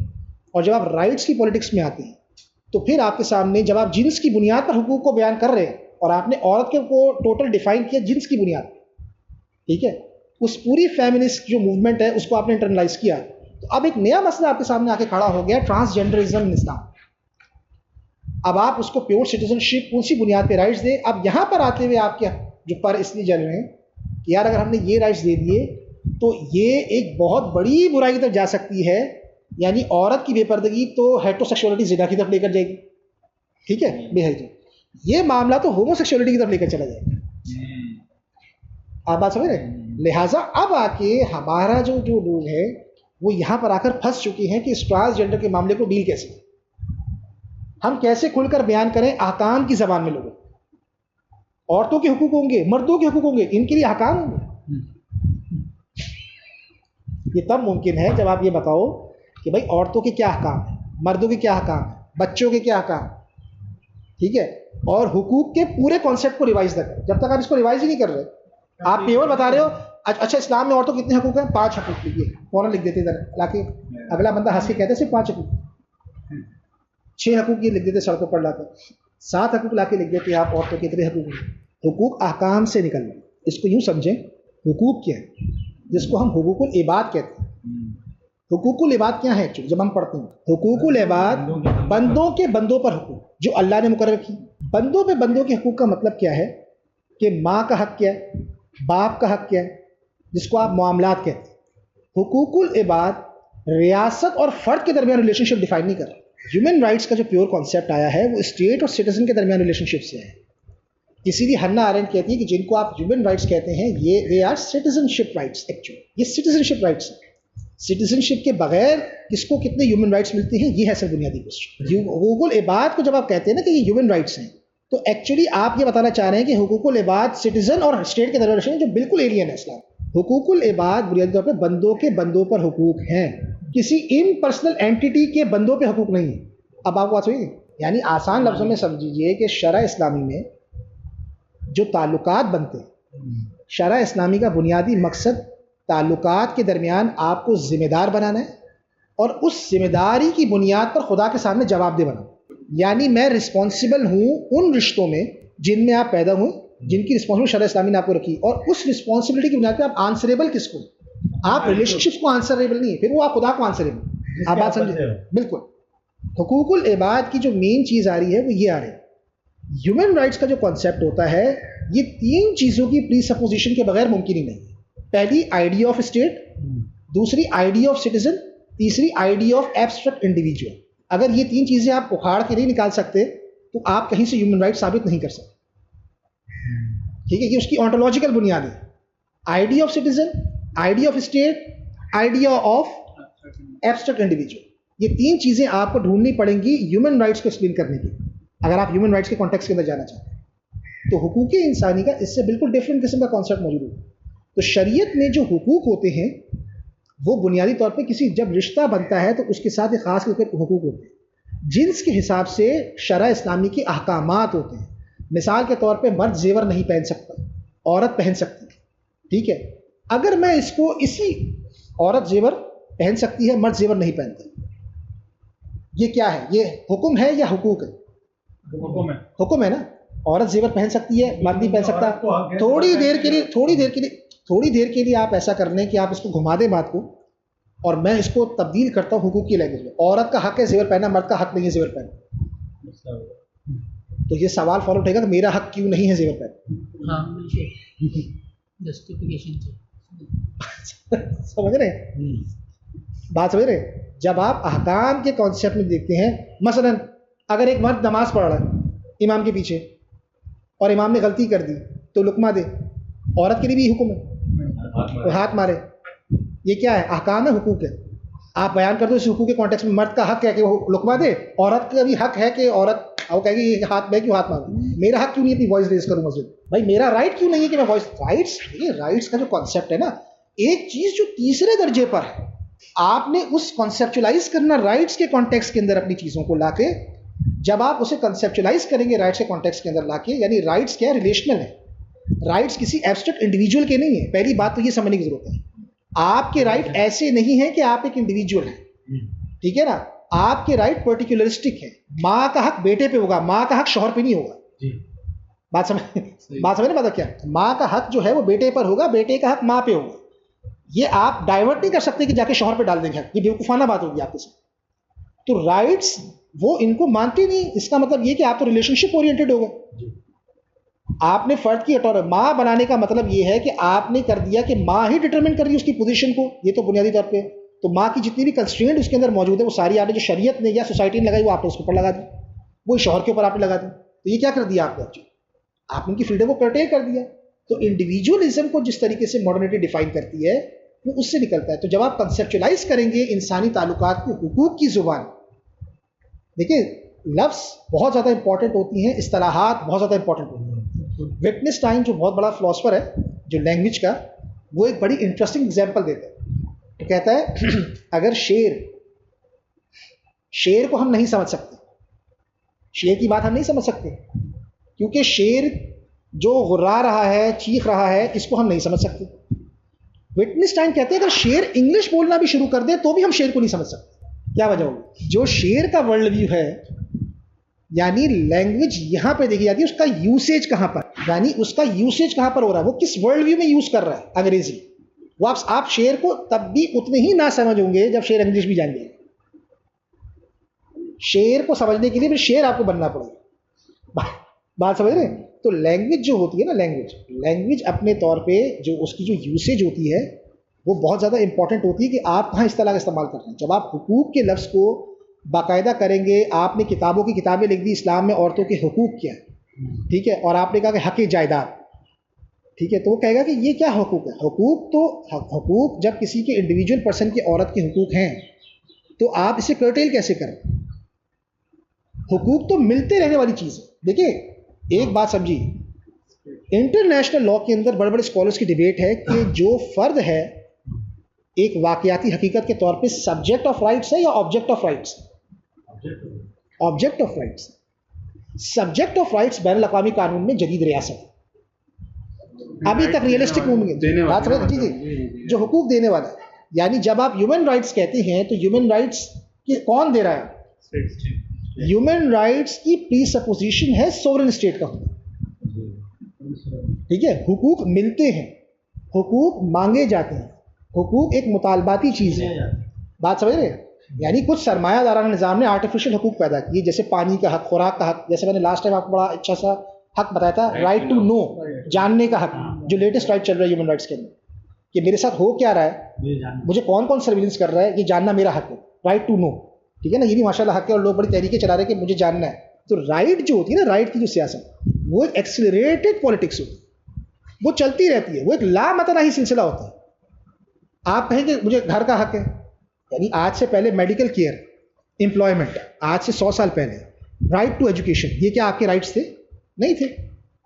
اور جب آپ رائٹس کی پولیٹکس میں آتے ہیں تو پھر آپ کے سامنے جب آپ جنس کی بنیاد پر حقوق کو بیان کر رہے ہیں اور آپ نے عورت کو ٹوٹل ڈیفائن کیا جنس کی بنیاد پر, ٹھیک ہے, اس پوری فیمنسٹ جو موومنٹ ہے اس کو آپ نے انٹرنلائز کیا, تو اب ایک نیا مسئلہ آپ کے سامنے آ کے کھڑا ہو گیا, ٹرانسجینڈرزم ان اسلام. اب آپ اس کو پیور سٹیزن شپ اسی بنیاد پہ رائٹس دے. اب یہاں پر آتے ہوئے آپ کے جو پر اس لیے جل رہے ہیں کہ یار اگر ہم نے یہ رائٹس دے دیے تو یہ ایک بہت بڑی برائی کی طرف جا سکتی ہے, یعنی عورت کی بے پردگی تو ہیٹرو سیکشولیٹی زنا کی طرف لے کر جائے گی, ٹھیک ہے, بے حیائی, یہ معاملہ تو ہومو سیکشولیٹی کی طرف لے کر چلا جائے گا. آپ بات سمجھ رہے ہیں؟ لہٰذا اب آ کے ہمارا جو لوگ ہیں وہ یہاں پر آ کر پھنس چکے ہیں کہ اس ٹرانسجینڈر کے معاملے کو ڈیل کیسے, ہم کیسے کھل کر بیان کریں احکام کی زبان میں. لوگوں, عورتوں کے حقوق ہوں گے, مردوں کے حقوق ہوں گے, ان کے لیے احکام ہوں گے. یہ تب ممکن ہے جب آپ یہ بتاؤ کہ بھائی عورتوں کے کیا احکام ہیں, مردوں کے کیا احکام ہیں, بچوں کے کیا احکام ہیں, ٹھیک ہے, اور حقوق کے پورے کانسیپٹ کو ریوائز نہ کریں. جب تک آپ اس کو ریوائز ہی نہیں کر رہے, آپ پیور بتا رہے ہو اچھا اسلام میں عورتوں کے کتنے حقوق ہیں, 5 حقوق لکھیے, فوراً لکھ دیتے ادھر لا کے, اگلا بندہ ہنس کے کہتے صرف 5 حقوق, 6 حقوق یہ لکھ دیتے سڑکوں پر لا کر, 7 حقوق لا کے لکھ دیتے آپ عورتوں کے اتنے حقوق ہیں. حقوق احکام سے نکل رہے, اس کو یوں سمجھیں حقوق کیا ہے, جس کو ہم حقوق العباد کہتے ہیں. حقوق العباد کیا ہے ایکچولی جب ہم پڑھتے ہیں, حقوق العباد بندوں کے بندوں پر حقوق جو اللہ نے مقرر کی. بندوں پہ بندوں کے حقوق کا مطلب کیا ہے کہ ماں کا حق کیا ہے, باپ کا حق کیا ہے, جس کو آپ معاملات کہتے ہیں. حقوق العباد ریاست اور فرد کے درمیان ریلیشن شپ ڈیفائن نہیں کر رہا. ہیومن رائٹس کا جو پیور کانسیپٹ آیا ہے وہ اسٹیٹ اور سٹیزن کے درمیان ریلیشن شپ سے ہے. اسی لیے ہنا آرینڈ کہتی ہے کہ جن کو آپ ہیومن رائٹس کہتے ہیں یہ they are citizenship rights. Actually یہ سٹیزن شپ رائٹس ہیں. سٹیزن شپ کے بغیر کس کو کتنے ہیومن رائٹس ملتے ہیں, یہ ہے سر بنیادی کوشچن. حقوق العباد کو جب آپ کہتے ہیں نا کہ یہ ہیومن رائٹس ہیں تو ایکچولی آپ یہ بتانا چاہ رہے ہیں کہ حقوق العباد سٹیزن اور اسٹیٹ کے درمیان جو بالکل ایلین ہے اسلام. حقوق العباد بنیادی طور پہ بندوں کے بندوں پر حقوق ہیں, کسی امپرسنل اینٹی کے بندوں پہ حقوق نہیں ہے. اب آپ بات ہوئی, یعنی آسان لفظوں میں سمجھیے کہ شرع اسلامی میں جو تعلقات بنتے ہیں, شرع اسلامی کا بنیادی مقصد تعلقات کے درمیان آپ کو ذمہ دار بنانا ہے اور اس ذمہ داری کی بنیاد پر خدا کے سامنے جواب دہ بنانا. یعنی میں رسپانسبل ہوں ان رشتوں میں جن میں آپ پیدا ہوں, جن کی رسپانسبل شرع اسلامی نے آپ کو رکھی, اور اس رسپانسبلٹی کی بنیاد پہ آپ آنسریبل کس کو, آپ ریلیشن شپس کو آنسریبل نہیں ہے, پھر وہ آپ خدا کو آنسریبل. آپ بات سمجھے؟ بالکل. حقوق العباد کی جو مین چیز آ رہی ہے وہ یہ آ رہی ہے, ہیومن رائٹس کا جو کانسیپٹ ہوتا ہے یہ 3 چیزوں کی پری سپوزیشن کے بغیر ممکن ہی نہیں ہے. پہلی آئیڈیا آف اسٹیٹ, دوسری آئیڈیا آف سٹیزن, تیسری آئیڈیا آف ایبسٹریکٹ انڈیویجول. اگر یہ 3 چیزیں آپ اکھاڑ کے نہیں نکال سکتے تو آپ کہیں سے ہیومن رائٹ ثابت نہیں کر سکتے. ٹھیک ہے, یہ اس کی آنٹولوجیکل بنیاد ہے. Idea of citizen, idea of state, idea of abstract individual. یہ 3 چیزیں آپ کو ڈھونڈنی پڑیں گی ہیومن رائٹس کو ایکسپلین کرنے کی, اگر آپ ہیومن رائٹس کے کانٹیکس کے اندر جانا چاہتے ہیں. تو حقوق انسانی کا اس سے بالکل ڈفرینٹ قسم کا کانسیپٹ موجود ہے. تو شریعت میں جو حقوق ہوتے ہیں وہ بنیادی طور پہ کسی جب رشتہ بنتا ہے تو اس کے ساتھ ایک خاص حقوق ہوتے ہیں. جنس کے حساب سے شرع اسلامی کے احکامات ہوتے ہیں. مثال کے طور پہ مرد زیور نہیں پہن سکتا, عورت پہن سکتی ہے. ٹھیک ہے, اگر میں اس کو اسی عورت زیور پہن سکتی ہے, مرد زیور نہیں پہنتا, یہ کیا ہے, یہ حکم ہے یا حقوق ہے؟ حکم ہے نا. عورت زیور پہن سکتی ہے, مرد نہیں پہن سکتا. تھوڑی دیر کے لیے آپ ایسا کر لیں کہ آپ اس کو گھما دیں بات کو, اور میں اس کو تبدیل کرتا ہوں حقوق کی لینگویج میں. عورت کا حق ہے زیور پہننا, مرد کا حق نہیں ہے زیور پہننا. تو یہ سوال فالو اٹھے گا کہ میرا حق کیوں نہیں ہے زیور پہننا. ہاں بالکل, جسٹیفیکیشن سمجھ رہے ہیں بات, سمجھ رہے ہیں؟ جب آپ احکام کے کانسیپٹ میں دیکھتے ہیں, مثلا اگر ایک مرد نماز پڑھ رہا ہے امام کے پیچھے اور امام نے غلطی کر دی تو لقمہ دے. عورت کے لیے بھی حکم ہے, وہ ہاتھ مارے. یہ کیا ہے؟ احکام ہے, حقوق ہے. آپ بیان کر دو اس حقوق کے کانٹیکس میں, مرد کا حق ہے کہ وہ لقمہ دے, عورت کا بھی حق ہے کہ عورت وہ کہے گی ہاتھ میں کیوں ہاتھ ماروں, میرا حق کیوں نہیں ہے اپنی وائس ریز کروں مسجد. بھائی میرا رائٹ کیوں نہیں ہے کہ میں وائس. رائٹس, یہ رائٹس کا جو کانسیپٹ ہے نا, ایک چیز جو تیسرے درجے پر ہے, آپ نے اس کانسیپچولائز کرنا رائٹس کے کانٹیکس کے اندر اپنی چیزوں کو لا کے جب آپ اسے کنسیپچلائز کریں گے رائٹس کے کانٹیکس کے اندر لا کے, یعنی رائٹس کیا ہے, ریلیشنل ہے, رائٹس کسی ایبسٹریکٹ انڈیویجول کے نہیں ہیں. پہلی بات تو یہ سمجھنے کی ضرورت ہے, آپ کے رائٹ ایسے نہیں ہیں کہ آپ ایک انڈیویجول ہیں, ٹھیک ہے نا, آپ کے رائٹ پرٹیکولرسٹک ہیں. ماں کا حق بیٹے پہ ہوگا, ماں کا حق شوہر پہ نہیں ہوگا. بات سمجھنے پتا کیا, ماں کا حق جو ہے وہ بیٹے پر ہوگا, بیٹے کا حق ماں پہ ہوگا. یہ آپ ڈائیورٹ نہیں کر سکتے کہ جا کے شوہر پہ ڈال دیں گے, یہ بیوقوفانہ بات ہوگی آپ کے ساتھ. تو رائٹس وہ ان کو مانتے نہیں. اس کا مطلب یہ کہ آپ تو ریلیشن شپ اورینٹڈ ہو گئے. آپ نے فرد کی ماں بنانے کا مطلب یہ ہے کہ آپ نے کر دیا کہ ماں ہی ڈٹرمن کر رہی ہے اس کی پوزیشن کو. یہ تو بنیادی طور پہ تو ماں کی جتنی بھی کنسٹرینٹ اس کے اندر موجود ہے وہ ساری آپ نے جو شریعت نے یا سوسائٹی نے لگائی وہ آپ نے اس کے اوپر لگا دی, وہی شوہر کے اوپر آپ نے لگا دی. تو یہ کیا کر دیا آپ نے, آپ ان کی فریڈم کو کرٹیل کر دیا. تو انڈیویجولزم کو جس طریقے سے ماڈرنٹی ڈیفائن کرتی ہے وہ اس سے نکلتا ہے. تو جب آپ کنسیپچلائز کریں گے انسانی تعلقات کو حقوق کی زبان, دیکھیں لفظ بہت زیادہ امپورٹنٹ ہوتی ہیں, اصطلاحات بہت زیادہ امپورٹنٹ ہوتی ہیں. وٹنسٹائن جو بہت بڑا فلاسفر ہے جو لینگویج کا, وہ ایک بڑی انٹرسٹنگ ایگزامپل دیتا ہے. تو کہتا ہے اگر شیر کو ہم نہیں سمجھ سکتے, شیر کی بات ہم نہیں سمجھ سکتے کیونکہ شیر جو غرا رہا ہے, چیخ رہا ہے, اس کو ہم نہیں سمجھ سکتے. وٹنسٹائن کہتے ہیں اگر شیر انگلش بولنا بھی شروع کر دے تو بھی ہم شیر کو نہیں سمجھ سکتے. کیا وجہ ہوگی؟ جو شیر کا ورلڈ ویو ہے, یعنی لینگویج یہاں پہ دیکھی جاتی ہے اس کا یوسیج کہاں پر, یعنی اس کا یوسیج کہاں پر ہو رہا ہے, وہ کس ورلڈ ویو میں یوز کر رہا ہے انگریزی. وہ آپ شیر کو تب بھی اتنے ہی نہ سمجھ ہوں گے جب شیر انگلش بھی جان گے. شیر کو سمجھنے کے لیے پھر شیر آپ کو بننا پڑے گا. بات سمجھ رہے ہیں؟ تو لینگویج جو ہوتی ہے نا, لینگویج اپنے طور پہ جو اس کی جو یوسیج ہوتی ہے وہ بہت زیادہ امپورٹنٹ ہوتی ہے کہ آپ کہاں اصطلاح کا استعمال کر رہے ہیں. جب آپ حقوق کے لفظ کو باقاعدہ کریں گے, آپ نے کتابوں کی کتابیں لکھ دی اسلام میں عورتوں کے حقوق کیا ہے, ٹھیک ہے, اور آپ نے کہا کہ حق جائیداد, ٹھیک ہے, تو وہ کہے گا کہ یہ کیا حقوق ہے. حقوق جب کسی کے انڈیویجول پرسن کی عورت کے حقوق ہیں تو آپ اسے کرٹیل کیسے کریں. حقوق تو ملتے رہنے والی چیز ہے. دیکھیں ایک بات سمجھیے, انٹرنیشنل لا کے اندر بڑے بڑے اسکالرس کی ڈیبیٹ ہے کہ جو فرد ہے ایک واقعاتی حقیقت کے طور پہ سبجیکٹ آف رائٹس ہے یا object of rights. Object of rights. Subject of rights بین الاقوامی قانون میں جدید ریاست ابھی تک ریئلسٹک جو حقوق دینے والا ہے, یعنی جب آپ ہیومن رائٹس کہتے ہیں تو ہیومن رائٹس کون دے رہا ہے؟ ہیومن رائٹس کی پری سپوزیشن ہے سوورن اسٹیٹ کا ہونا, ٹھیک ہے. حقوق ملتے ہیں, حقوق مانگے جاتے ہیں, حقوق ایک مطالباتی چیز ہے. بات سمجھ رہے ہیں؟ یعنی کچھ سرمایہ دارانہ نظام نے آرٹیفیشیل حقوق پیدا کیے, جیسے پانی کا حق, خوراک کا حق, جیسے میں نے لاسٹ ٹائم آپ کو بڑا اچھا سا حق بتایا تھا, رائٹ ٹو نو, جاننے کا حق, جو لیٹسٹ رائٹ چل رہا ہے ہیومن رائٹس کے اندر, کہ میرے ساتھ ہو کیا رہا ہے, مجھے کون کون سرویلنس کر رہا ہے, یہ جاننا میرا حق ہے, رائٹ ٹو نو, ٹھیک ہے نا. یہ بھی ماشاء اللہ حق ہے اور لوگ بڑی تحریکیں چلا رہے ہیں کہ مجھے جاننا ہے. تو رائٹ جو ہوتی ہے نا, رائٹ کی جو سیاست, وہ ایک ایکسلریٹڈ پالیٹکس ہوتی ہے, وہ چلتی رہتی ہے, وہ ایک لامتناہی سلسلہ ہوتا ہے. آپ کہیں کہ مجھے گھر کا حق ہے, یعنی آج سے پہلے میڈیکل کیئر, امپلائمنٹ, آج سے 100 سال پہلے رائٹ ٹو ایجوکیشن, یہ کیا آپ کے رائٹس تھے؟ نہیں تھے.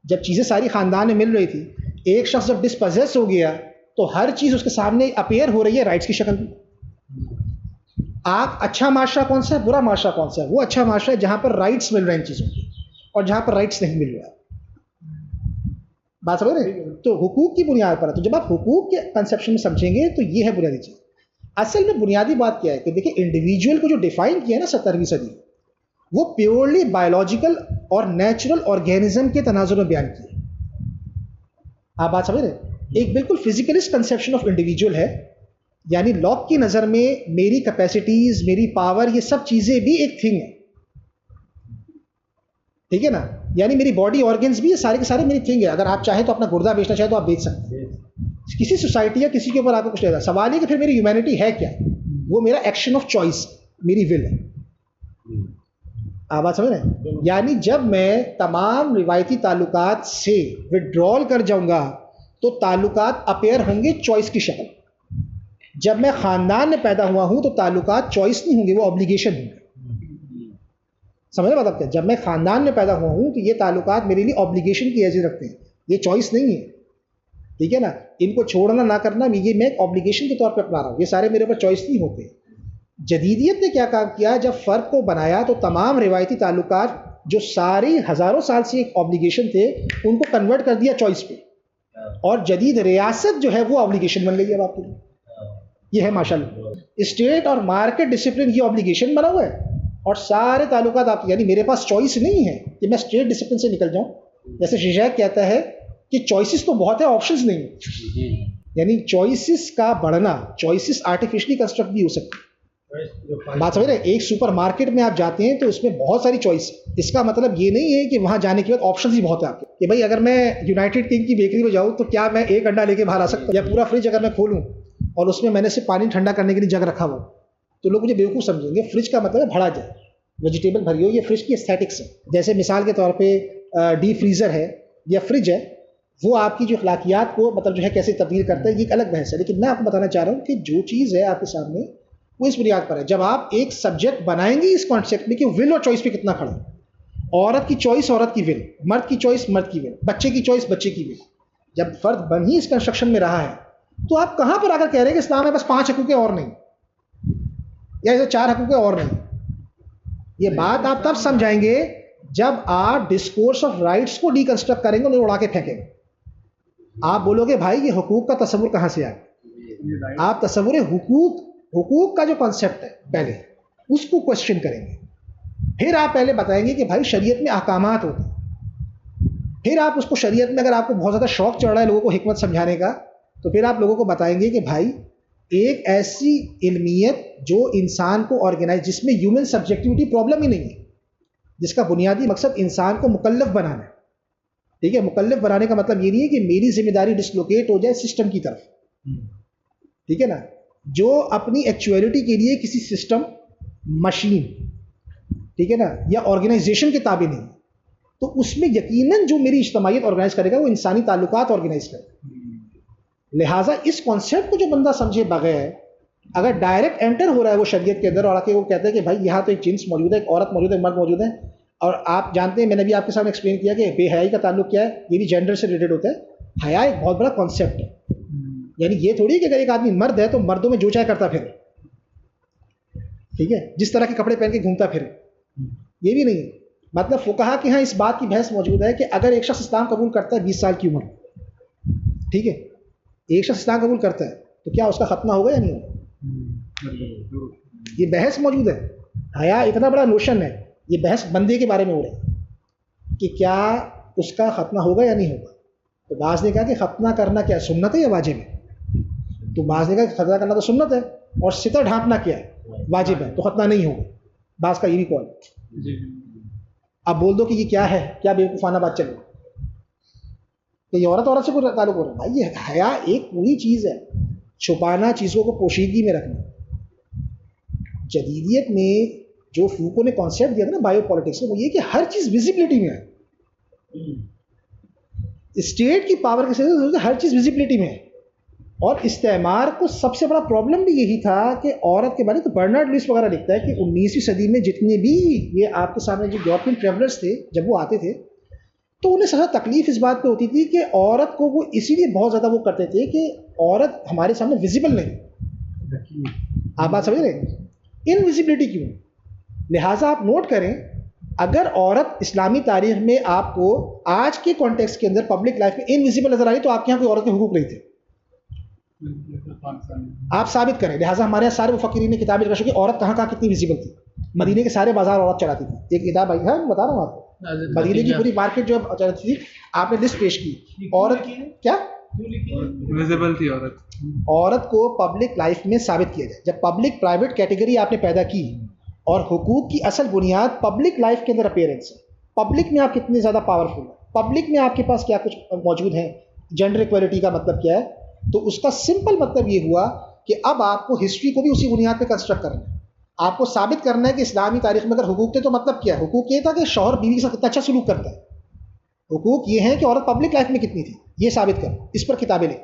جب چیزیں ساری خاندان میں مل رہی تھی, ایک شخص جب ڈسپوزیس ہو گیا تو ہر چیز اس کے سامنے اپیئر ہو رہی ہے رائٹس کی شکل میں. آپ اچھا معاشرہ کون سا ہے, برا معاشرہ کون سا ہے؟ وہ اچھا معاشرہ ہے جہاں پر رائٹس مل رہے ہیں ان چیزوں کی, اور جہاں پر رائٹس نہیں مل رہا. بات سمجھ رہے ہیں؟ تو حقوق کی بنیاد پر ہے. تو جب آپ حقوق کے کنسیپشن میں سمجھیں گے تو یہ ہے بنیادی چیز. اصل میں بنیادی بات کیا ہے کہ دیکھیں انڈیویجول کو جو ڈیفائن کیا ہے نا 17ویں صدی, وہ پیورلی بایولوجیکل اور نیچرل آرگینزم کے تناظر میں بیان کیا ہے. آپ بات سمجھ رہے ہیں؟ ایک بالکل فزیکلسٹ کنسیپشن آف انڈیویجول ہے, یعنی لاک کی نظر میں میری کیپیسٹیز, میری پاور, یہ سب چیزیں بھی ایک تھنگ ہے, ٹھیک ہے نا. یعنی میری باڈی آرگنز بھی سارے کے سارے میری تھنگ ہے. اگر آپ چاہیں تو اپنا گردہ بیچنا چاہیں تو آپ بیچ سکتے ہیں. کسی سوسائٹی یا کسی کے اوپر آپ کو کچھ نہیں رہتا. سوال یہ کہ پھر میری ہیومینٹی ہے کیا؟ وہ میرا ایکشن آف چوائس, میری ول ہے. آپ بات سمجھ رہے ہیں؟ یعنی جب میں تمام روایتی تعلقات سے وڈرال کر جاؤں گا تو تعلقات اپیئر ہوں گے چوائس کی شکل. جب میں خاندان میں پیدا ہوا ہوں تو تعلقات چوائس نہیں ہوں گے, وہ obligation ہوں گے. سمجھ رہے مطلب کیا؟ جب میں خاندان میں پیدا ہوا ہوں تو یہ تعلقات میرے لیے obligation کی حیثیت رکھتے ہیں, یہ چوائس نہیں ہے, ٹھیک ہے نا. ان کو چھوڑنا نہ کرنا یہ میں ایک obligation کے طور پہ اپنا رہا ہوں, یہ سارے میرے اوپر چوائس نہیں ہوتے. جدیدیت نے کیا کام کیا؟ جب فرق کو بنایا تو تمام روایتی تعلقات جو ساری ہزاروں سال سے ایک آبلیگیشن تھے ان کو کنورٹ کر دیا چوائس پہ، اور جدید ریاست جو ہے وہ آبلیگیشن بن گئی اب آپ کے لیے. یہ ہے ماشاءاللہ اسٹیٹ اور مارکیٹ ڈسپلن یہ آبلیگیشن بنا ہوا ہے، اور سارے تعلقات آپ، یعنی میرے پاس چوائس نہیں ہے کہ میں اسٹیٹ ڈسپلن سے نکل جاؤں. جیسے شیشیک کہتا ہے کہ چوائسز تو بہت ہے، آپشنز نہیں ہیں. یعنی چوائسز کا بڑھنا، چوائسز آرٹیفیشلی کنسٹرکٹ بھی ہو سکتی ہے. بات سمجھ رہے ہیں؟ ایک سپر مارکیٹ میں آپ جاتے ہیں تو اس میں بہت ساری چوائس ہے. اس کا مطلب یہ نہیں ہے کہ وہاں جانے کے بعد آپشنز ہی بہت ہے آپ کے، کہ بھائی اگر میں یونائٹیڈ کنگ کی بیکری میں جاؤں تو کیا میں ایک انڈا لے کے باہر آ سکتا ہوں؟ یا پورا فریج اگر میں کھولوں اور اس میں میں نے صرف پانی ٹھنڈا کرنے کے لیے جگ رکھا ہوا تو لوگ مجھے بیوقوف سمجھیں گے. فریج کا مطلب ہے بھرا جائے، ویجیٹیبل بھری ہو. یہ فریج کی ایستھیٹکس ہے. جیسے مثال کے طور پہ ڈی فریزر ہے یا فریج ہے، وہ آپ کی جو اخلاقیات کو مطلب جو ہے کیسے تبدیل کرتا ہے، یہ ایک الگ بحث ہے. لیکن میں آپ کو بتانا چاہ رہا ہوں کہ جو چیز ہے آپ کے سامنے وہ اس بنیاد پر ہے. جب آپ ایک سبجیکٹ بنائیں گے اس کانسیپٹ میں کہ ول اور چوائس پہ کتنا کھڑا ہے، عورت کی چوائس عورت کی ول، مرد کی چوائس مرد کی ول، بچے کی چوائس بچے کی ول، جب فرد بن ہی اس کنسٹرکشن میں رہا ہے تو آپ کہاں پر آ کر کہہ رہے ہیں کہ اسلام میں بس 5 حقوق اور نہیں، یا 4 حقوق اور نہیں. یہ بات آپ تب سمجھائیں گے جب آپ ڈسکورس آف رائٹس کو ڈی کنسٹرکٹ کریں گے، انہیں اڑا کے پھینکیں گے. آپ بولو گے بھائی یہ حقوق کا تصور کہاں سے آیا؟ آپ تصور حقوق کا جو کانسیپٹ ہے پہلے اس کو کوشچن کریں گے. پھر آپ پہلے بتائیں گے کہ بھائی شریعت میں احکامات ہوتے ہیں. پھر آپ اس کو شریعت میں، اگر آپ کو بہت زیادہ شوق چڑھ رہا ہے لوگوں کو حکمت سمجھانے کا، تو پھر آپ لوگوں کو بتائیں گے کہ بھائی ایک ایسی علمیت جو انسان کو آرگنائز، جس میں ہیومن سبجیکٹیوٹی پرابلم ہی نہیں ہے، جس کا بنیادی مقصد انسان کو مکلف بنانا ہے. ٹھیک ہے، مکلف بنانے کا مطلب یہ نہیں ہے کہ میری ذمہ داری ڈسلوکیٹ ہو جائے سسٹم کی طرف. ٹھیک ہے نا، جو اپنی ایکچویلٹی کے لیے کسی سسٹم، مشین، ٹھیک ہے نا، یا آرگنائزیشن کے تابع نہیں، تو اس میں یقیناً جو میری اجتماعیت آرگنائز کرے گا وہ انسانی تعلقات آرگنائز کرے گا. لہٰذا اس کانسیپٹ کو جو بندہ سمجھے بغیر اگر ڈائریکٹ انٹر ہو رہا ہے وہ شریعت کے اندر، اور آ کے وہ کہتا ہے کہ بھائی یہاں تو ایک جنس موجود ہے، ایک عورت موجود ہے، ایک مرد موجود ہے، اور آپ جانتے ہیں میں نے بھی آپ کے سامنے ایکسپلین کیا کہ بے حیائی کا تعلق کیا ہے، یہ بھی جینڈر سے ریلیٹڈ ہوتا ہے. حیا ایک بہت بڑا کانسیپٹ ہے. یعنی یہ تھوڑی کہ اگر ایک آدمی مرد ہے تو مردوں میں جو چاہے کرتا پھرے، ٹھیک ہے، جس طرح کے کپڑے پہن کے گھومتا پھرے، یہ بھی نہیں ہے. مطلب فقہا کے ہاں اس بات کی بحث موجود ہے کہ اگر ایک شخص اسلام قبول کرتا ہے 20 سال کی عمر، ٹھیک ہے، ایک شخص اسلام قبول کرتا ہے تو کیا اس کا ختنہ ہوگا یا نہیں ہوگا؟ یہ بحث موجود ہے. حیا اتنا بڑا نوشن ہے، یہ بحث بندے کے بارے میں ہو رہی ہے کہ کیا اس کا ختنہ ہوگا یا نہیں ہوگا. تو بعض نے کہا کہ ختنہ کرنا کیا سنت ہے یا واجب ہے؟ تو بعض نے کہا کہ ختنہ کرنا تو سنت ہے اور ستر ڈھانپنا کیا ہے، واجب ہے، تو ختنہ نہیں ہوگا. بعض کا یہ بھی قول ہے. اب بول دو کہ یہ کیا ہے، کیا بیوقوفانہ بات چل رہی ہے کہ یہ عورت سے کوئی تعلق ہو رہا ہے. بھائی یہ حیا ایک پوری چیز ہے، چھپانا، چیزوں کو پوشیدگی میں رکھنا. جدیدیت میں جو فوکو نے کانسیپٹ دیا تھا نا بایو پالیٹکس میں، وہ یہ کہ ہر چیز ویزیبلٹی میں ہے. اسٹیٹ کی پاور کے ساتھ ہر چیز ویزیبلٹی میں ہے. اور استعمار کو سب سے بڑا پرابلم بھی یہی تھا کہ عورت کے بارے میں، تو برنارڈ لوئس وغیرہ لکھتا ہے کہ 19ویں صدی میں جتنے بھی یہ آپ کے سامنے جو یورپین ٹریولرز تھے جب وہ آتے تھے تو انہیں سب سے تکلیف اس بات پہ ہوتی تھی کہ عورت کو وہ اسی لیے بہت زیادہ وہ کرتے تھے کہ عورت ہمارے سامنے ویزیبل نہیں. آپ بات سمجھ رہے ہیں؟ انویزیبلٹی کیوں؟ لہٰذا آپ نوٹ کریں، اگر عورت اسلامی تاریخ میں آپ کو آج کے کانٹیکسٹ کے اندر پبلک لائف میں انویزیبل نظر آ رہی تو آپ کے یہاں کوئی عورت کے حقوق نہیں تھے. آپ ثابت کریں. لہٰذا ہمارے یہاں سارے مفکرین نے کتابیں لکھ کہ عورت کہاں کتنی ویزیبل تھی. مدینے کے سارے بازار عورت چلاتی تھی. ایک کتاب آئی ہے، بتا رہا ہوں آپ کو، مدینے کی پوری مارکیٹ جو چلاتی تھی. آپ نے لسٹ پیش کی، عورت کیا ویزیبل تھی عورت کو پبلک لائف میں ثابت کیا جائے. جب پبلک پرائیویٹ کیٹیگری آپ نے پیدا کی اور حقوق کی اصل بنیاد پبلک لائف کے اندر اپیئرنس ہے، پبلک میں آپ کتنے زیادہ پاورفل ہیں، پبلک میں آپ کے پاس کیا کچھ موجود ہیں. جینڈر ایکویلٹی کا مطلب کیا ہے؟ تو اس کا سمپل مطلب یہ ہوا کہ اب آپ کو ہسٹری کو بھی اسی بنیاد پہ کنسٹرکٹ کرنا ہے. آپ کو ثابت کرنا ہے کہ اسلامی تاریخ میں اگر حقوق تھے تو مطلب کیا ہے. حقوق یہ تھا کہ شوہر بیوی کے ساتھ کتنا اچھا سلوک کرتا ہے. حقوق یہ ہیں کہ عورت پبلک لائف میں کتنی تھی، یہ ثابت کر، اس پر کتابیں لکھ.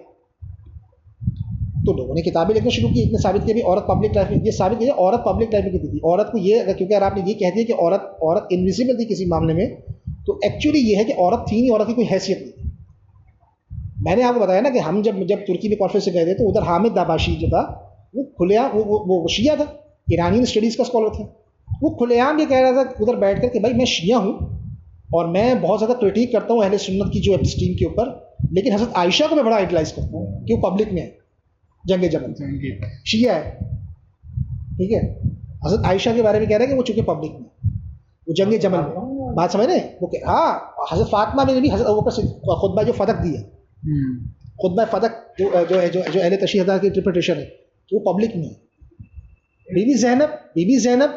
تو لوگوں نے کتابیں لکھنا شروع کی، اتنے ثابت کیا بھی عورت پبلک لائف میں، یہ ثابت کیا عورت پبلک لائف میں کتنی تھی. عورت کو یہ، کیونکہ اگر آپ نے یہ کہہ دیا کہ عورت انویزیبل تھی کسی معاملے میں، تو ایکچولی یہ ہے کہ عورت تھی نہیں، عورت کی کوئی حیثیت نہیں تھی. میں نے آپ کو بتایا نا کہ ہم جب ترکی میں کانفرنس سے گئے تھے تو ادھر حامد داباشی جو تھا وہ کھلیا وہ شیعہ تھا، ایرانین اسٹڈیز کا اسکالر تھا. وہ کھلے عام یہ کہہ رہا تھا ادھر بیٹھ کر کہ بھائی میں شیعہ ہوں اور میں بہت زیادہ کرٹیک کرتا ہوں اہل سنت کی جو اسٹیم کے اوپر، لیکن حضرت عائشہ کو میں بڑا آئیڈلائز کرتا ہوں کہ وہ پبلک میں ہے، جنگ جمل شیعہ ہے، ٹھیک ہے. حضرت عائشہ کے بارے میں کہہ رہا ہے کہ وہ چونکہ پبلک میں، وہ جنگ جمل میں، بات سمجھ رہے ہیں وہ کہ ہاں حضرت فاطمہ میں بھی حضرت ابوبکر سے خطبہ جو فتق دیا، خطبہ فتق جو اہل تشیع حضرات کی انٹرپریٹیشن ہے وہ پبلک میں ہے. بی بی زینب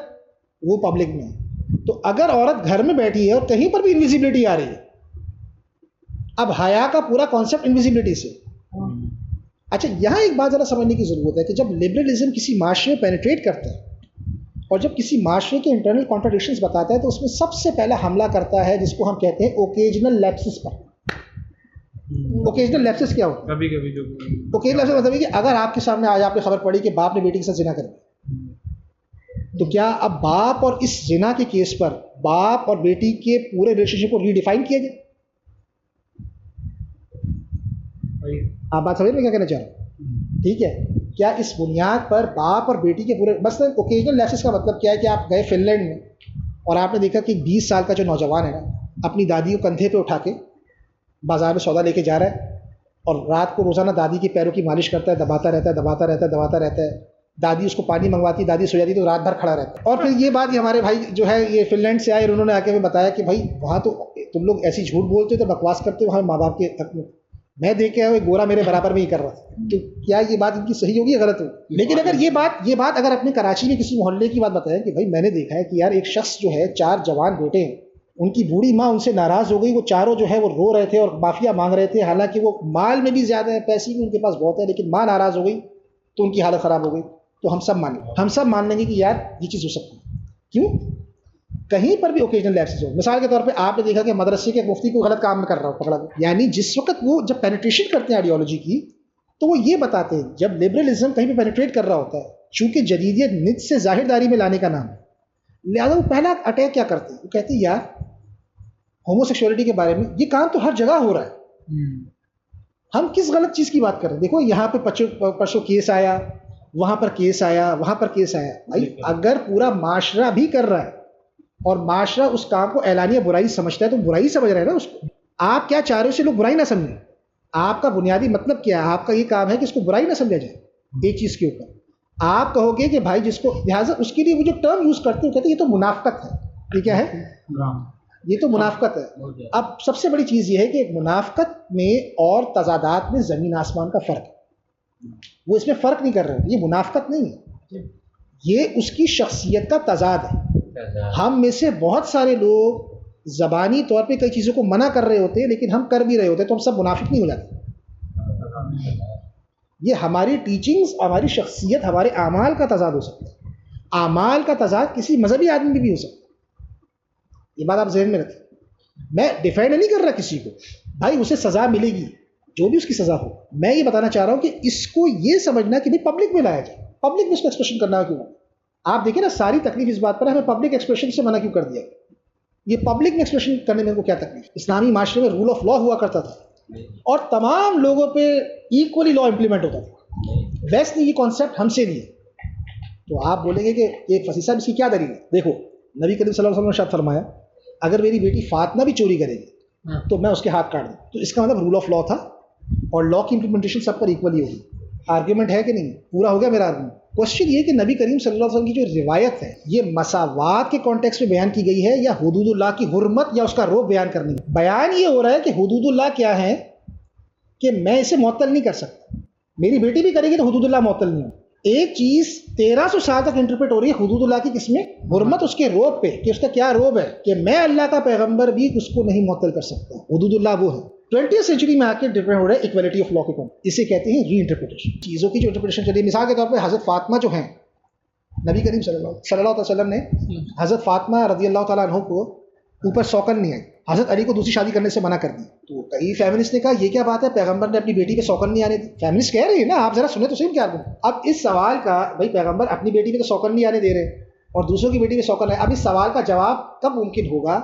وہ پبلک میں ہے. تو اگر عورت گھر میں بیٹھی ہے اور کہیں پر بھی انویزیبلٹی آ رہی ہے، اب حیا کا پورا کانسیپٹ انویزیبلٹی سے. اچھا یہاں ایک بات ذرا سمجھنے کی ضرورت ہے کہ جب لبرلزم کسی معاشرے میں پینیٹریٹ کرتا ہے اور جب کسی معاشرے کے انٹرنل کانٹراڈکشنز بتاتا ہے تو اس میں سب سے پہلا حملہ کرتا ہے جس کو ہم کہتے ہیں اوکیجنل لیپسز پر. اوکیجنل لیپسز کیا ہوتا ہے؟ کبھی کبھی جو اوکیجنل لیپسز مطلب ہے کہ اگر آپ کے سامنے آج آپ نے خبر پڑی کہ باپ نے بیٹی کے ساتھ زنا کر دیا، تو کیا اب باپ اور اس زنا کے کیس پر باپ اور بیٹی کے پورے ریلیشن شپ کو ریڈیفائن کیا جائے؟ آپ بات سمجھ میں کیا کہنا چاہ رہے ہیں؟ ٹھیک ہے. کیا اس بنیاد پر باپ اور بیٹی کے پورے مثلا اوکیجنل لیپسز کا مطلب کیا ہے کہ آپ گئے فن لینڈ میں اور آپ نے دیکھا کہ 20 سال کا جو نوجوان ہے نا اپنی دادی کو کندھے پہ اٹھا کے بازار میں سودا لے کے جا رہا ہے اور رات کو روزانہ دادی کے پیروں کی مالش کرتا ہے، دباتا رہتا ہے. دادی اس کو پانی منگواتی، دادی سو جاتی تو رات بھر کھڑا رہتا ہے. اور پھر یہ بات ہمارے بھائی جو ہے یہ فن لینڈ سے آئے اور انہوں نے آ کے ہمیں بتایا کہ بھائی وہاں تو تم لوگ ایسی جھوٹ بولتے ہو تو بکواس کرتے ہو وہاں ماں باپ کے حق میں. میں دیکھ کے گورا میرے برابر میں ہی کر رہا تھا. تو کیا یہ بات ان کی صحیح ہوگی یا غلط ہوگی؟ لیکن اگر یہ بات اگر اپنے کراچی میں کسی محلے کی بات بتائیں کہ بھائی میں نے دیکھا ہے کہ یار ایک شخص جو ہے 4 جوان بیٹے ہیں، ان کی بوڑھی ماں ان سے ناراض ہو گئی، وہ چاروں جو ہے وہ رو رہے تھے اور معافیا مانگ رہے تھے، حالانکہ وہ مال میں بھی زیادہ ہے، پیسے بھی ان کے پاس بہت ہے، لیکن ماں ناراض ہو گئی تو ان کی حالت خراب ہو گئی. تو ہم سب مان لیں گے کہ یار یہ چیز ہو سکتی ہے. کیوں؟ کہیں پر بھی اوکیجنل لیپسز ہو. مثال کے طور پہ آپ نے دیکھا کہ مدرسے کے مفتی کو غلط کام میں کر رہا ہو پکڑا گیا، یعنی جس وقت وہ جب پینیٹریشن کرتے ہیں آئیڈیالوجی کی تو وہ یہ بتاتے ہیں جب لبرلزم کہیں پہ پینیٹریٹ کر رہا ہوتا ہے، چونکہ جدیدیت نت سے ظاہر داری میں لانے کا نام ہے، لہٰذا وہ پہلا اٹیک کیا کرتے ہیں، وہ کہتے ہیں یار ہومو سیکشولیٹی کے بارے میں یہ کام تو ہر جگہ ہو رہا ہے، ہم کس غلط چیز کی بات کر رہے ہیں؟ دیکھو یہاں پہ پرسوں کیس آیا، وہاں پر کیس آیا، وہاں پر کیس آیا. بھائی اگر پورا معاشرہ بھی کر رہا ہے اور معاشرہ اس کام کو اعلانیہ برائی سمجھتا ہے تو برائی سمجھ رہے ہیں نا اس کو. آپ کیا چاہ رہے ہو سے لوگ برائی نہ سمجھیں؟ آپ کا بنیادی مطلب کیا ہے؟ آپ کا یہ کام ہے کہ اس کو برائی نہ سمجھا جائے. ایک چیز کے اوپر آپ کہو گے کہ بھائی جس کو لہٰذا اس کے لیے وہ جو ٹرم یوز کرتے ہیں کہتے ہیں یہ تو منافقت ہے. یہ کیا ہے؟ یہ تو منافقت ہے. اب سب سے بڑی چیز یہ ہے کہ منافقت میں اور تضادات میں زمین آسمان کا فرق ہے. وہ اس میں فرق نہیں کر رہے، یہ منافقت نہیں ہے، یہ اس کی شخصیت کا تضاد ہے. ہم میں سے بہت سارے لوگ زبانی طور پہ کئی چیزوں کو منع کر رہے ہوتے ہیں لیکن ہم کر بھی رہے ہوتے ہیں، تو ہم سب منافق نہیں ہو جاتے. یہ ہماری ٹیچنگز، ہماری شخصیت، ہمارے اعمال کا تضاد ہو سکتا ہے. اعمال کا تضاد کسی مذہبی آدمی بھی ہو سکتا ہے. یہ بات آپ ذہن میں رکھیں. میں ڈیفینڈ نہیں کر رہا کسی کو، بھائی اسے سزا ملے گی جو بھی اس کی سزا ہو. میں یہ بتانا چاہ رہا ہوں کہ اس کو یہ سمجھنا کہ بھائی پبلک میں لایا جائے، پبلک میں اس کو ایکسپریشن کرنا کیوں؟ آپ دیکھیں نا ساری تکلیف اس بات پر ہے ہمیں پبلک ایکسپریشن سے منع کیوں کر دیا. یہ پبلک میں ایکسپریشن کرنے میں کو کیا تکلیف؟ اسلامی معاشرے میں رول آف لا ہوا کرتا تھا اور تمام لوگوں پہ ایکولی لا امپلیمنٹ ہوتا تھا. ویسٹ نے یہ کانسیپٹ ہم سے لیا. تو آپ بولیں گے کہ ایک فصیح صاحب اس کی کیا دلیل ہے؟ دیکھو نبی کریم صلی اللہ علیہ وسلم نے شاید فرمایا اگر میری بیٹی فاطمہ بھی چوری کرے گی تو میں اس کے ہاتھ کاٹ دوں. تو اس کا مطلب رول آف لا تھا اور لا کی امپلیمنٹیشن سب پر ایکولی ہوگی. آرگیومنٹ ہے کہ نہیں؟ پورا ہو گیا میرا آرگیومنٹ. کوشچن یہ کہ نبی کریم صلی اللہ علیہ وسلم کی جو روایت ہے یہ مساوات کے کانٹیکس میں بیان کی گئی ہے یا حدود اللہ کی حرمت یا اس کا روب بیان کرنی ہے؟ بیان یہ ہو رہا ہے کہ حدود اللہ کیا ہے کہ میں اسے معطل نہیں کر سکتا. میری بیٹی بھی کرے گی تو حدود اللہ معطل نہیں ہو. ایک چیز 1300 سال تک انٹرپریٹ ہو رہی ہے حدود اللہ کی کس میں؟ حرمت، اس کے روب پہ کہ اس کا کیا روب ہے کہ میں اللہ کا پیغمبر بھی اس کو نہیں معطل کر سکتا. حدود اللہ وہ ہے. 20th سینچری میں آ کے ڈیپینڈ ہو رہا ہے ایکویلٹی آف لا کے کانٹیکس. اسے کہتے ہیں ری انٹرپریٹیشن. چیزوں کی جو انٹرپریٹیشن چلی. مثال کے طور پہ حضرت فاطمہ جو ہیں، نبی کریم صلی اللہ علیہ وسلم نے حضرت فاطمہ رضی اللہ تعالیٰ عنہ کو اوپر سوکن نہیں آئی، حضرت علی کو دوسری شادی کرنے سے منع کر دی. تو کئی فیمنسٹ نے کہا یہ کیا بات ہے، پیغمبر نے اپنی بیٹی پہ سوکن نہیں آنے دی. فیمنسٹ کہہ رہے ہیں نا، آپ ذرا سنیں تو صحیح کیا بولیں. اب اس سوال کا بھائی پیغمبر اپنی بیٹی پہ تو سوکن نہیں آنے دے رہے اور دوسروں کی بیٹی پہ سوکن ہے. اب اس سوال کا جواب کب ممکن ہوگا؟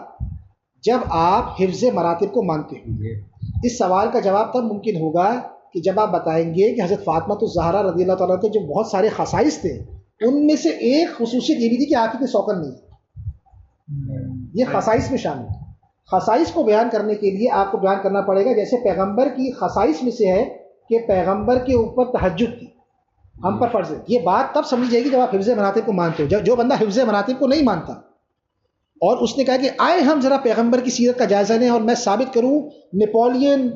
جب آپ حفظ مراتب کو مانتے ہیں. اس سوال کا جواب تب ممکن ہوگا کہ جب آپ بتائیں گے کہ حضرت فاطمہ تو زہرا رضی اللہ تعالیٰ کے جو بہت سارے خصائص تھے ان میں سے ایک خصوصیت یہ بھی تھی کہ آنکھ کی سوکن نہیں ہے. یہ خصائص میں شامل ہے. خصائص کو بیان کرنے کے لیے آپ کو بیان کرنا پڑے گا. جیسے پیغمبر کی خصائص میں سے ہے کہ پیغمبر کے اوپر تہجد تھی, ہم پر فرض ہے. یہ بات تب سمجھ جائے گی جب آپ حفظ مراتب کو مانتے ہو. جو بندہ حفظ مراتب کو نہیں مانتا اور اس نے کہا کہ آئے ہم ذرا پیغمبر کی سیرت کا جائزہ لیں اور میں ثابت کروں نیپولین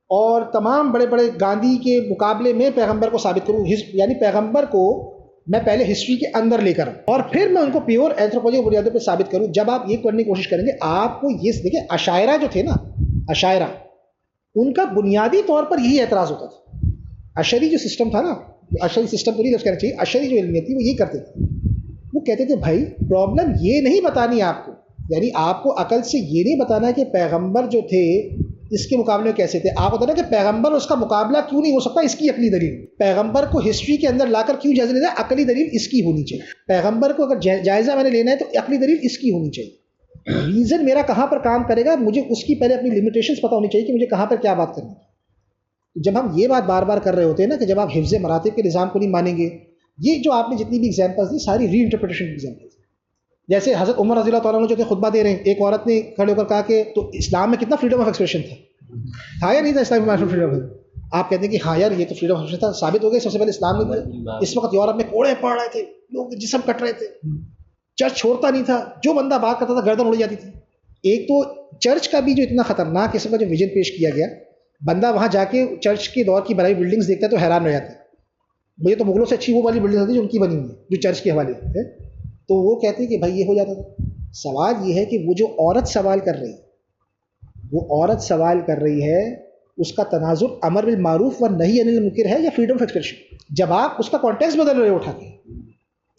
اور تمام بڑے بڑے گاندھی کے مقابلے میں پیغمبر کو ثابت کروں, یعنی پیغمبر کو میں پہلے ہسٹری کے اندر لے کر اور پھر میں ان کو پیور اینتھروپولوجی کی بنیادوں پہ ثابت کروں. جب آپ یہ کرنے کی کوشش کریں گے آپ کو یہ دیکھیں, عشائرہ جو تھے نا, عشائرہ ان کا بنیادی طور پر یہی اعتراض ہوتا تھا. اشری جو سسٹم تھا نا, اشری سسٹم تو نہیں لفظ کہنا چاہیے, اشری جو علمیت تھی وہ یہ کرتے تھے. وہ کہتے تھے بھائی پرابلم یہ نہیں بتانی آپ کو, یعنی آپ کو عقل سے یہ نہیں بتانا کہ پیغمبر جو تھے اس کے مقابلے میں کیسے تھے. آپ بتانا کہ پیغمبر اس کا مقابلہ کیوں نہیں ہو سکتا, اس کی عقلی دلیل. پیغمبر کو ہسٹری کے اندر لا کر کیوں جائزہ لینا ہے, عقلی دلیل اس کی ہونی چاہیے. پیغمبر کو اگر جائزہ میں نے لینا ہے تو عقلی دلیل اس کی ہونی چاہیے. ریزن میرا کہاں پر کام کرے گا, مجھے اس کی پہلے اپنی لمیٹیشنز پتہ ہونی چاہیے کہ مجھے کہاں پر کیا بات کرنی ہے. جب ہم یہ بات بار بار کر رہے ہوتے ہیں نا کہ جب آپ حفظ مراتب کے نظام کو نہیں مانیں گے, یہ جو آپ نے جتنی بھی ایگزامپلس دی ساری ری انٹرپریٹیشن کی ایگزامپلس. جیسے حضرت عمر رضی اللہ تعالیٰ عنہ جو کہ خطبہ دے رہے ہیں, ایک عورت نے کھڑے ہو کر کہا کہ تو اسلام میں کتنا فریڈم آف ایکسپریشن تھا یا نہیں تھا اسلام میں فریڈم. آپ کہتے ہیں کہ ہاں یار یہ تو فریڈم آف ایکسپریشن تھا, ثابت ہو گیا سب سے پہلے اسلام میں. اس وقت یورپ میں کوڑے پڑ رہے تھے, لوگ جسم کٹ رہے تھے, چرچ چھوڑتا نہیں تھا, جو بندہ بات کرتا تھا گردن اڑ جاتی تھی. ایک تو چرچ کا بھی جو اتنا خطرناک قسم کا جو ویژن پیش کیا گیا, بندہ وہاں جا کے چرچ کے دور کی بنائی بلڈنگز دیکھتا ہے تو حیران ہو جاتا ہے. مجھے تو مغلوں سے اچھی وہ والی بلڈنگ ہوتی ہے جو ان کی بنی ہوئی ہے جو چرچ کے حوالے ہے. تو وہ کہتے ہیں کہ بھائی یہ ہو جاتا تھا. سوال یہ ہے کہ وہ جو عورت سوال کر رہی ہے, وہ عورت سوال کر رہی ہے, اس کا تناظر امر بالمعروف و نہی عن المنکر ہے یا فریڈم آف ایکسپریشن. جب آپ اس کا کانٹیکس بدل رہے ہو اٹھا کے,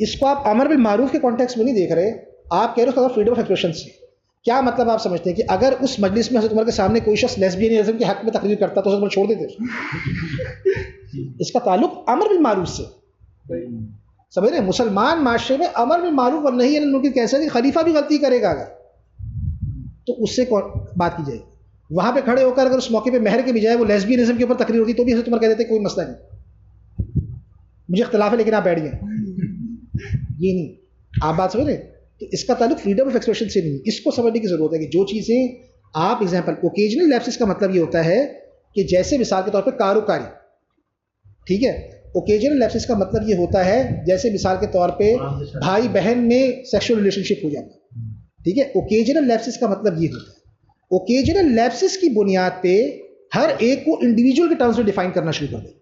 اس کو آپ امر بالمعروف کے کانٹیکس میں نہیں دیکھ رہے, آپ کہہ رہے ہو فریڈم آف ایکسپریشن سے. کیا مطلب آپ سمجھتے ہیں کہ اگر اس مجلس میں حضرت عمر کے سامنے کوئی شخص لیسبینزم کے حق میں تقریر کرتا تو حضرت عمر چھوڑ دیتے؟ اس کا تعلق امر بالمعروف سے. سمجھ رہے ہیں, مسلمان معاشرے میں امر بالمعروف اور نہی عن المنکر کیسے کہ خلیفہ بھی غلطی کرے گا اگر تو اس سے بات کی جائے گی. وہاں پہ کھڑے ہو کر اگر اس موقع پہ مہر کے بجائے وہ لیسبینزم کے اوپر تقریر ہوتی تو بھی حضرت عمر کہہ دیتے کوئی مسئلہ نہیں, مجھے اختلاف ہے لیکن آپ بیٹھ گئے. یہ نہیں, آپ بات سمجھ رہے. تو اس کا تعلق فریڈم آف ایکسپریشن سے نہیں. اس کو سمجھنے کی ضرورت ہے کہ جو چیزیں آپ ایگزامپل, اوکیجنل لیپسز کا مطلب یہ ہوتا ہے کہ جیسے مثال کے طور پہ کاروکاری, ٹھیک ہے, اوکیجنل لیپسز کا مطلب یہ ہوتا ہے جیسے مثال کے طور پہ بھائی بہن میں سیکشل ریلیشن شپ ہو جاتا, ٹھیک ہے. اوکیجنل لیپسز کا مطلب یہ ہوتا ہے, اوکیجنل لیپسز کی بنیاد پہ ہر ایک کو انڈیویجول کے ٹرمز میں ڈیفائن کرنا شروع کر دیں.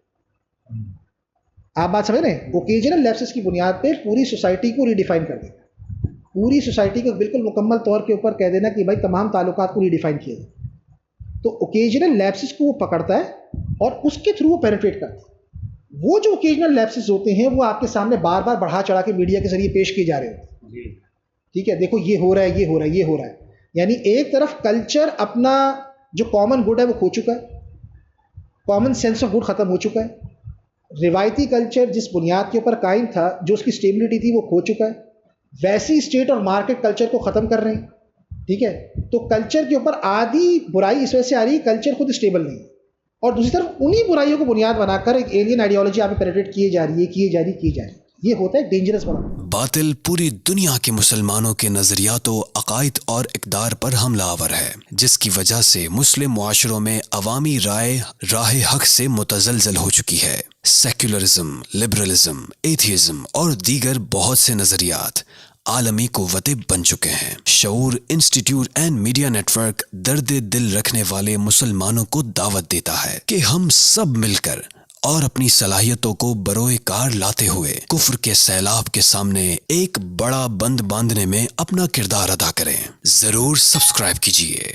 آپ بات سمجھ رہے ہیں, اوکیجنل لیپسز کی بنیاد پہ پوری سوسائٹی کو ریڈیفائن کر دیں, پوری سوسائٹی کو بالکل مکمل طور کے اوپر کہہ دینا کہ بھائی تمام تعلقات کو ریڈیفائن کیا جائے. تو اوکیجنل لیپسز کو وہ پکڑتا ہے اور اس کے تھرو وہ پینیٹریٹ کرتا ہے. وہ جو اوکیجنل لیپسز ہوتے ہیں وہ آپ کے سامنے بار بار بڑھا چڑھا کے میڈیا کے ذریعے پیش کیے جا رہے ہوتے ہیں, ٹھیک ہے. دیکھو یہ ہو رہا ہے, یہ ہو رہا ہے, یہ ہو رہا ہے. یعنی ایک طرف کلچر اپنا جو کامن گڈ ہے وہ کھو چکا ہے, کامن سینس آف گڈ ختم ہو چکا ہے. روایتی کلچر جس بنیاد کے اوپر قائم تھا, جو اس کی اسٹیبلٹی تھی, وہ کھو چکا ہے. ویسی اسٹیٹ اور مارکیٹ کلچر کو ختم کر رہے ہیں, ٹھیک ہے. تو کلچر کے اوپر آدھی برائی اس وجہ سے آ رہی ہے کلچر خود اسٹیبل نہیں ہے, اور دوسری طرف انہی برائیوں کو بنیاد بنا کر ایک ایلین آئیڈیالوجی آپ میں پینیٹریٹ کی جا رہی ہے. یہ ہوتا ہے ڈینجرس بنا. باطل پوری دنیا کے مسلمانوں کے نظریات و عقائد اور اقدار پر حملہ آور ہے, جس کی وجہ سے مسلم معاشروں میں عوامی رائے راہ حق سے متزلزل ہو چکی ہے. سیکولرزم, لبرلزم, ایتھیزم اور دیگر بہت سے نظریات عالمی قوتیں بن چکے ہیں. Shaoor institute and media network درد دل رکھنے والے مسلمانوں کو دعوت دیتا ہے کہ ہم سب مل کر اور اپنی صلاحیتوں کو بروئے کار لاتے ہوئے کفر کے سیلاب کے سامنے ایک بڑا بند باندھنے میں اپنا کردار ادا کریں. ضرور سبسکرائب کیجیے.